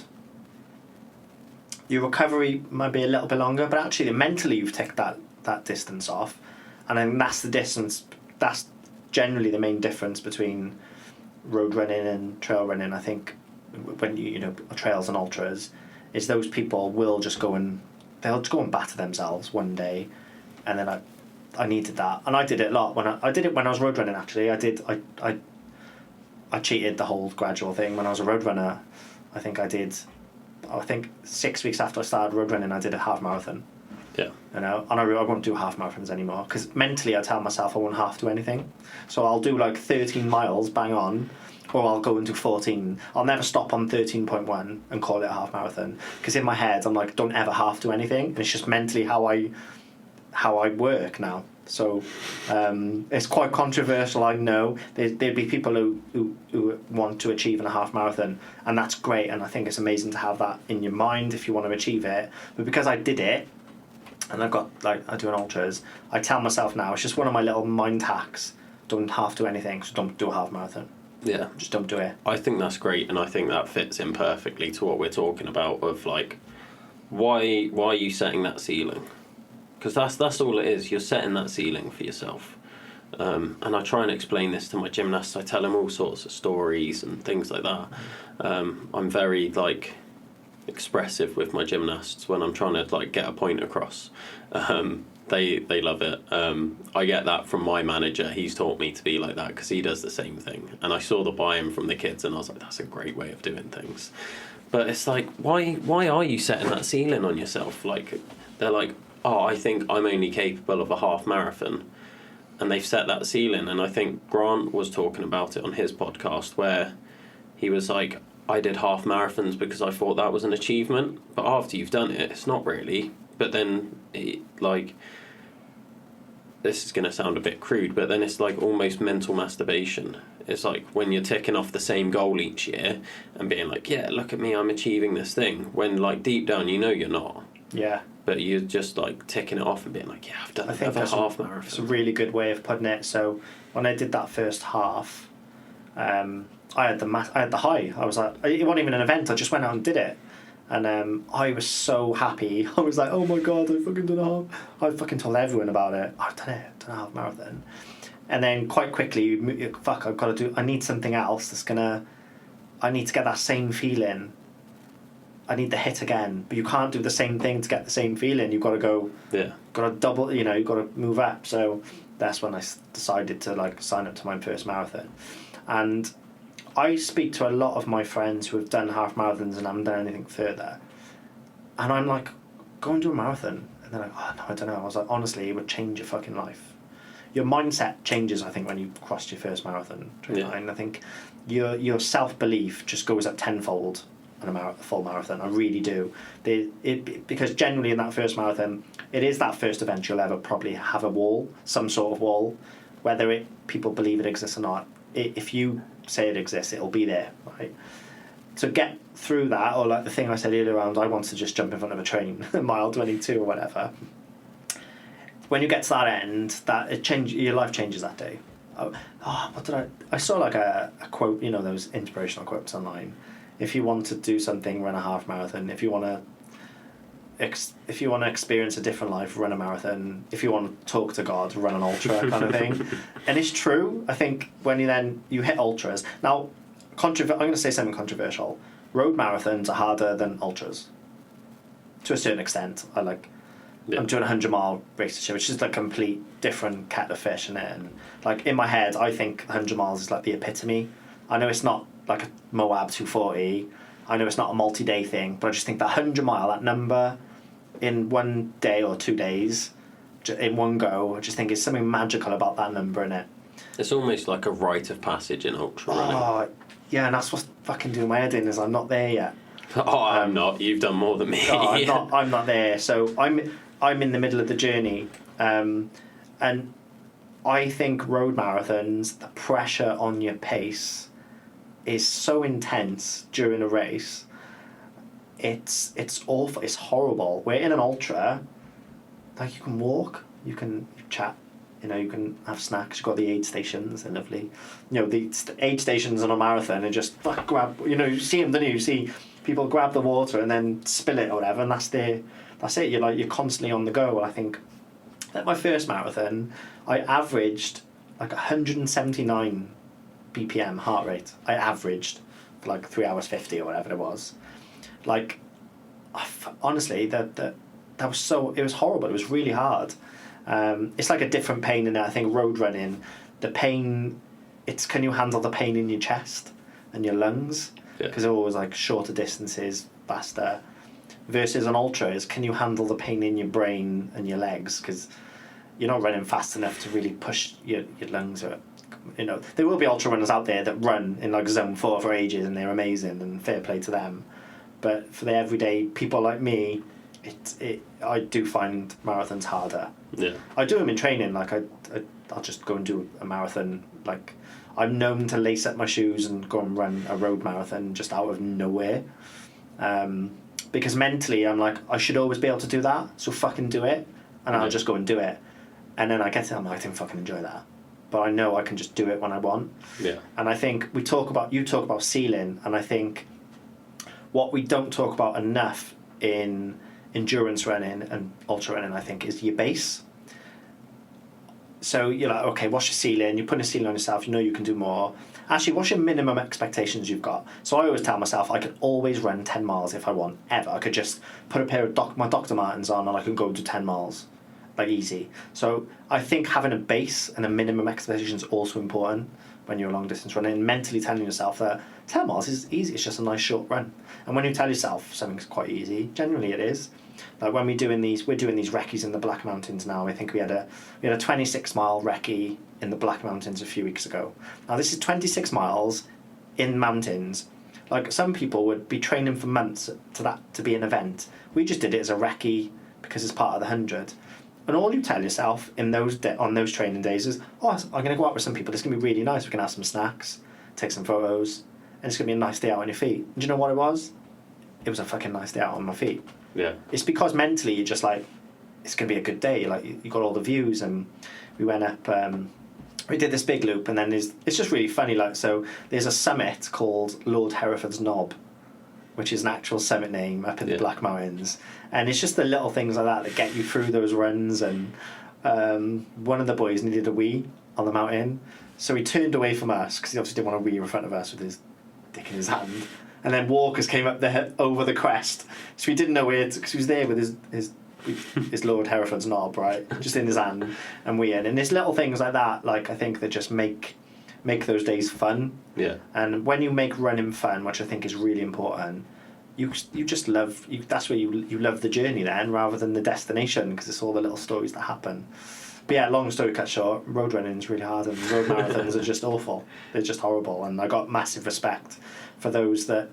Your recovery might be a little bit longer, but actually mentally you've ticked that distance off. And then that's the distance, that's generally the main difference between road running and trail running. I think when you trails and ultras, is those people will just go and they'll just go and batter themselves one day. And then I needed that, and I did it a lot when I did it when I was road running. Actually, I cheated the whole gradual thing when I was a road runner. I think I I think 6 weeks after I started road running, I did a half marathon. Yeah. And I won't do half marathons anymore, because mentally I tell myself I won't have to do anything. So I'll do like 13 miles, bang on, or I'll go and do 14. I'll never stop on 13.1 and call it a half marathon, because in my head I'm like, don't ever have to anything. And it's just mentally how I work now. So it's quite controversial, I know. There'd be people who want to achieve in a half marathon, and that's great, and I think it's amazing to have that in your mind if you want to achieve it. But because I did it, and I've got, like, I do an ultras, I tell myself now, it's just one of my little mind hacks. Don't have to do anything, so don't do a half marathon. Yeah. Just don't do it. I think that's great, and I think that fits in perfectly to what we're talking about of, like, why are you setting that ceiling? Because that's all it is. You're setting that ceiling for yourself. And I try and explain this to my gymnasts. I tell them all sorts of stories and things like that. I'm very, like, expressive with my gymnasts when I'm trying to, like, get a point across. They love it. I get that from my manager. He's taught me to be like that because he does the same thing. And I saw the buy-in from the kids, and I was like, that's a great way of doing things. But it's like, why are you setting that ceiling on yourself? Like, they're like, oh, I think I'm only capable of a half marathon. And they've set that ceiling. And I think Grant was talking about it on his podcast, where he was like, I did half marathons because I thought that was an achievement. But after you've done it, it's not really. But then, this is going to sound a bit crude, but then it's like almost mental masturbation. It's like when you're ticking off the same goal each year and being like, yeah, look at me, I'm achieving this thing. When, like, deep down you know you're not. Yeah. But you're just, like, ticking it off and being like, yeah, I've done another half marathon. It's a really good way of putting it. So when I did that first half, I had the high. I was like, it wasn't even an event. I just went out and did it. And I was so happy. I was like, oh my God, I fucking done a half. I fucking told everyone about it. I've done it. I've done a half marathon. And then quite quickly, I need something else that's gonna, I need to get that same feeling. I need the hit again. But you can't do the same thing to get the same feeling. You've got to go, got to double, you've got to move up. So that's when I decided to, like, sign up to my first marathon. And I speak to a lot of my friends who have done half marathons and haven't done anything further. And I'm like, go and do a marathon. And they're like, oh, no, I don't know. I was like, honestly, it would change your fucking life. Your mindset changes, I think, when you crossed your first marathon. And I think your self-belief just goes up tenfold on a full marathon. I really do. Because generally in that first marathon, it is that first event you'll ever probably have a wall, some sort of wall, whether people believe it exists or not. If you say it exists, it'll be there, right? To get through that, or like the thing I said earlier around, I want to just jump in front of a train, mile 22 or whatever. When you get to that end, your life changes that day. I saw like a quote, those inspirational quotes online. If you want to do something, run a half marathon. If you want to experience a different life, run a marathon. If you want to talk to God, run an ultra kind of thing. And it's true. I think when you hit ultras. Now, I'm going to say something controversial. Road marathons are harder than ultras. To a certain extent. I'm doing a 100-mile race this year, which is like a complete different kettle of fish, isn't it? And like in my head, I think 100 miles is like the epitome. I know it's not like a Moab 240. I know it's not a multi-day thing, but I just think that 100 mile, that number, in one day or 2 days, in one go, I just think it's something magical about that number, innit? It's almost like a rite of passage in ultra running. Yeah, and that's what's fucking doing my head in, is I'm not there yet. I'm not. You've done more than me. I'm not there. So I'm in the middle of the journey, and I think road marathons, the pressure on your pace is so intense during a race. It's awful. It's horrible. We're in an ultra, like, you can walk, you can chat, you can have snacks. You've got the aid stations, they're lovely. The aid stations on a marathon are just grab. You see them, don't you? You see people grab the water and then spill it or whatever, and that's it. You're constantly on the go. I think at my first marathon, I averaged like 179 BPM heart rate. I averaged for like 3 hours 50 or whatever it was. Like, honestly, that was it was horrible. It was really hard. It's like a different pain in it. I think road running, the pain, can you handle the pain in your chest and your lungs? Because they're always like shorter distances, faster, versus an ultra is, can you handle the pain in your brain and your legs? Because you're not running fast enough to really push your lungs. Or, there will be ultra runners out there that run in like zone 4 for ages, and they're amazing, and fair play to them. But for the everyday people like me, I do find marathons harder. Yeah. I do them in training. Like I'll just go and do a marathon. Like I'm known to lace up my shoes and go and run a road marathon just out of nowhere. Because mentally I'm like, I should always be able to do that, so fucking do it, and I'll just go and do it. And then I get to it, I'm like, I didn't fucking enjoy that, but I know I can just do it when I want. Yeah. And I think you talk about ceiling, and I think what we don't talk about enough in endurance running and ultra running, I think, is your base. So you're like, okay, what's your ceiling? You're putting a ceiling on yourself, you know you can do more. Actually, what's your minimum expectations you've got? So I always tell myself I could always run 10 miles if I want, ever. I could just put a pair of my Dr. Martens on and I could go do 10 miles, like easy. So I think having a base and a minimum expectation is also important when you're long distance running, and mentally telling yourself that 10 miles is easy, it's just a nice short run. And when you tell yourself something's quite easy, generally it is. Like when we're doing these recce's in the Black Mountains now. I think we had a 26-mile recce in the Black Mountains a few weeks ago. Now this is 26 miles in mountains. Like some people would be training for months to be an event. We just did it as a recce because it's part of the 100. And all you tell yourself on those training days is, I'm going to go out with some people. It's going to be really nice. We can have some snacks, take some photos, and it's going to be a nice day out on your feet. And do you know what it was? It was a fucking nice day out on my feet. Yeah. It's because mentally you're just like, it's going to be a good day. Like you got all the views, and we went up. We did this big loop, and then it's just really funny. Like, so there's a summit called Lord Hereford's Knob, which is an actual summit name up in the Black Mountains, and it's just the little things like that get you through those runs. And one of the boys needed a wee on the mountain, so he turned away from us because he obviously didn't want to wee in front of us with his dick in his hand. And then walkers came up there over the crest, so he didn't know where because he was there with his Lord Hereford's knob, right, just in his hand, and we in. And there's little things like that, like I think that just make those days fun. Yeah. And when you make running fun, which I think is really important, you just love that's where you love the journey then, rather than the destination, because it's all the little stories that happen. But yeah, long story cut short, road running is really hard, and road marathons are just awful. They're just horrible, and I got massive respect for those that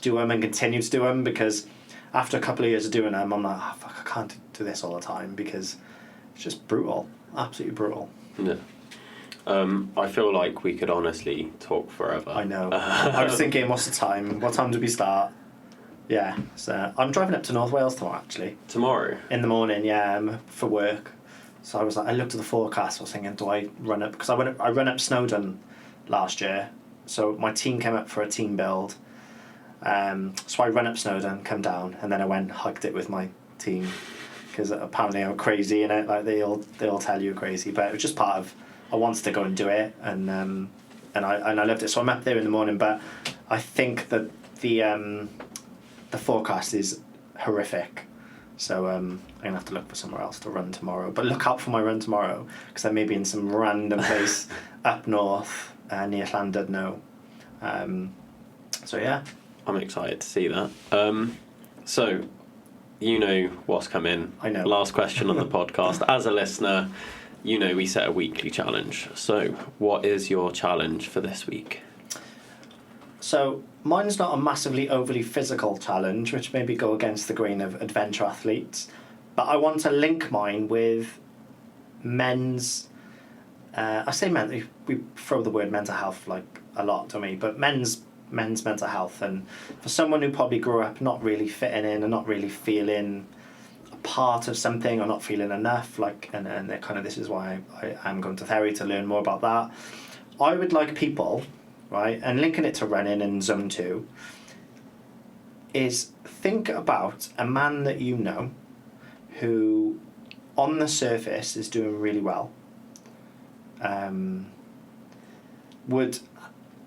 do them and continue to do them, because after a couple of years of doing them, I'm like, fuck, I can't do this all the time, because it's just brutal, absolutely brutal. Yeah. I feel like we could honestly talk forever. I know. I was thinking, what's the time? What time do we start? Yeah, so I'm driving up to North Wales tomorrow, actually. Tomorrow? In the morning, yeah, for work. So I was like, I looked at the forecast, I was thinking, do I run up? Because I ran up Snowdon last year, so my team came up for a team build. So I ran up Snowdon, come down, and then I went hiked it with my team, because apparently I'm crazy, and like they all tell you you're crazy, but it was just part of, I wanted to go and do it, and I loved it. So I'm up there in the morning, but I think that the forecast is horrific. So I'm going to have to look for somewhere else to run tomorrow. But look out for my run tomorrow, because I may be in some random place up north near Llandudno. So yeah. I'm excited to see that. So, you know what's coming. I know. Last question on the podcast. As a listener, you know we set a weekly challenge. So what is your challenge for this week? So mine's not a massively overly physical challenge, which maybe go against the grain of adventure athletes, but I want to link mine with men's, I say men, we throw the word mental health like a lot to me, but men's mental health. And for someone who probably grew up not really fitting in and not really feeling a part of something or not feeling enough, like, and they're kind of, this is why I am going to therapy to learn more about that. I would like people, right, and linking it to running in zone 2, is think about a man that you know who on the surface is doing really well, would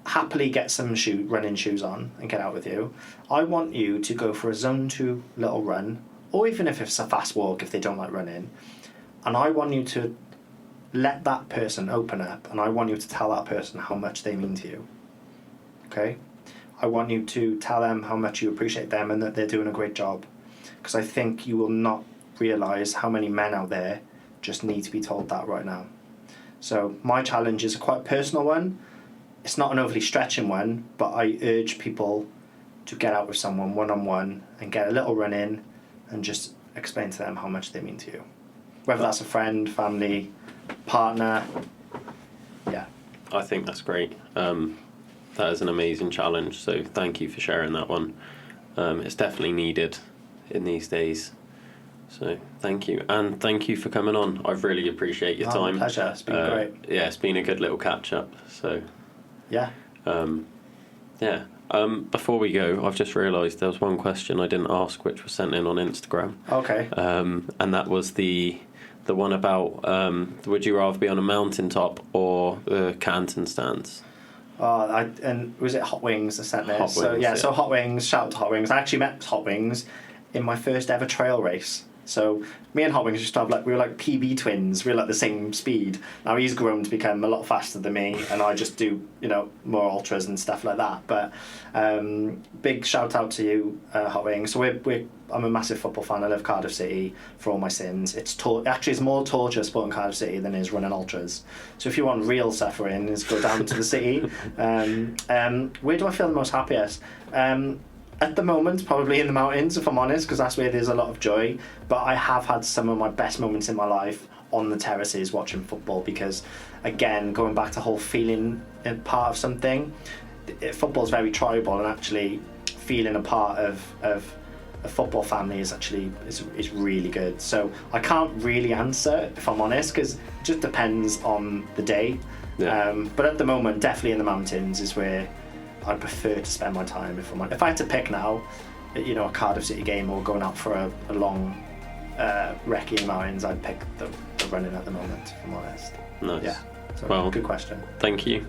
happily get some running shoes on and get out with you. I want you to go for a zone 2 little run, or even if it's a fast walk if they don't like running, and I want you to let that person open up, and I want you to tell that person how much they mean to you. Okay? I want you to tell them how much you appreciate them and that they're doing a great job. Because I think you will not realise how many men out there just need to be told that right now. So my challenge is a quite personal one. It's not an overly stretching one, but I urge people to get out with someone one-on-one and get a little run in and just explain to them how much they mean to you. Whether that's a friend, family, partner, yeah. I think that's great. That is an amazing challenge, so thank you for sharing that one. It's definitely needed in these days. So thank you, and thank you for coming on. I really appreciate your time. My pleasure. It's been great. Yeah, it's been a good little catch up. So yeah. Before we go, I've just realised there was one question I didn't ask, which was sent in on Instagram. Okay. And that was the one about would you rather be on a mountaintop or the Canton stands? And was it Hot Wings that sent this? Hot Wings, yeah. So Hot Wings, shout out to Hot Wings. I actually met Hot Wings in my first ever trail race. So me and Hot Wings used to have we were like PB twins. We were like the same speed. Now he's grown to become a lot faster than me, and I just do more ultras and stuff like that. But big shout out to you, Hot Wings. So I'm a massive football fan. I love Cardiff City for all my sins. It's more torture supporting Cardiff City than is running ultras. So if you want real suffering, is go down to the city. Where do I feel the most happiest? At the moment, probably in the mountains, if I'm honest, because that's where there's a lot of joy. But I have had some of my best moments in my life on the terraces watching football, because, again, going back to whole feeling a part of something, football's very tribal, and actually feeling a part of a football family is really good. So I can't really answer, if I'm honest, because it just depends on the day. Yeah. But at the moment, definitely in the mountains is where I prefer to spend my time. If I had to pick now, a Cardiff City game or going out for a long recce in the mountains, I'd pick the running at the moment, if I'm honest. Nice. Yeah. So, well, good question. Thank you.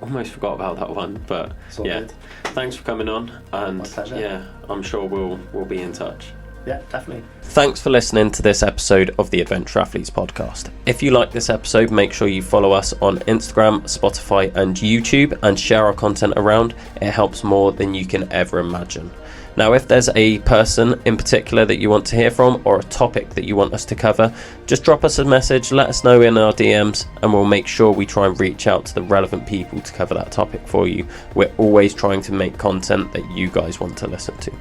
Almost forgot about that one, but yeah. Good. Thanks for coming on, and my pleasure. Yeah, I'm sure we'll be in touch. Yeah, definitely. Thanks for listening to this episode of the Adventure Athletes podcast. If you like this episode, make sure you follow us on Instagram, Spotify and YouTube, and share our content around. It helps more than you can ever imagine. Now, if there's a person in particular that you want to hear from, or a topic that you want us to cover, just drop us a message, let us know in our DMs, and we'll make sure we try and reach out to the relevant people to cover that topic for you. We're always trying to make content that you guys want to listen to.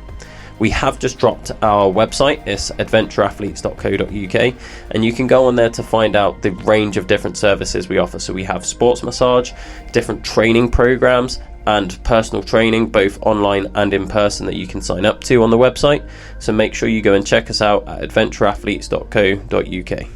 We have just dropped our website. It's adventureathletes.co.uk, and you can go on there to find out the range of different services we offer. So we have sports massage, different training programs, and personal training, both online and in person, that you can sign up to on the website. So make sure you go and check us out at adventureathletes.co.uk.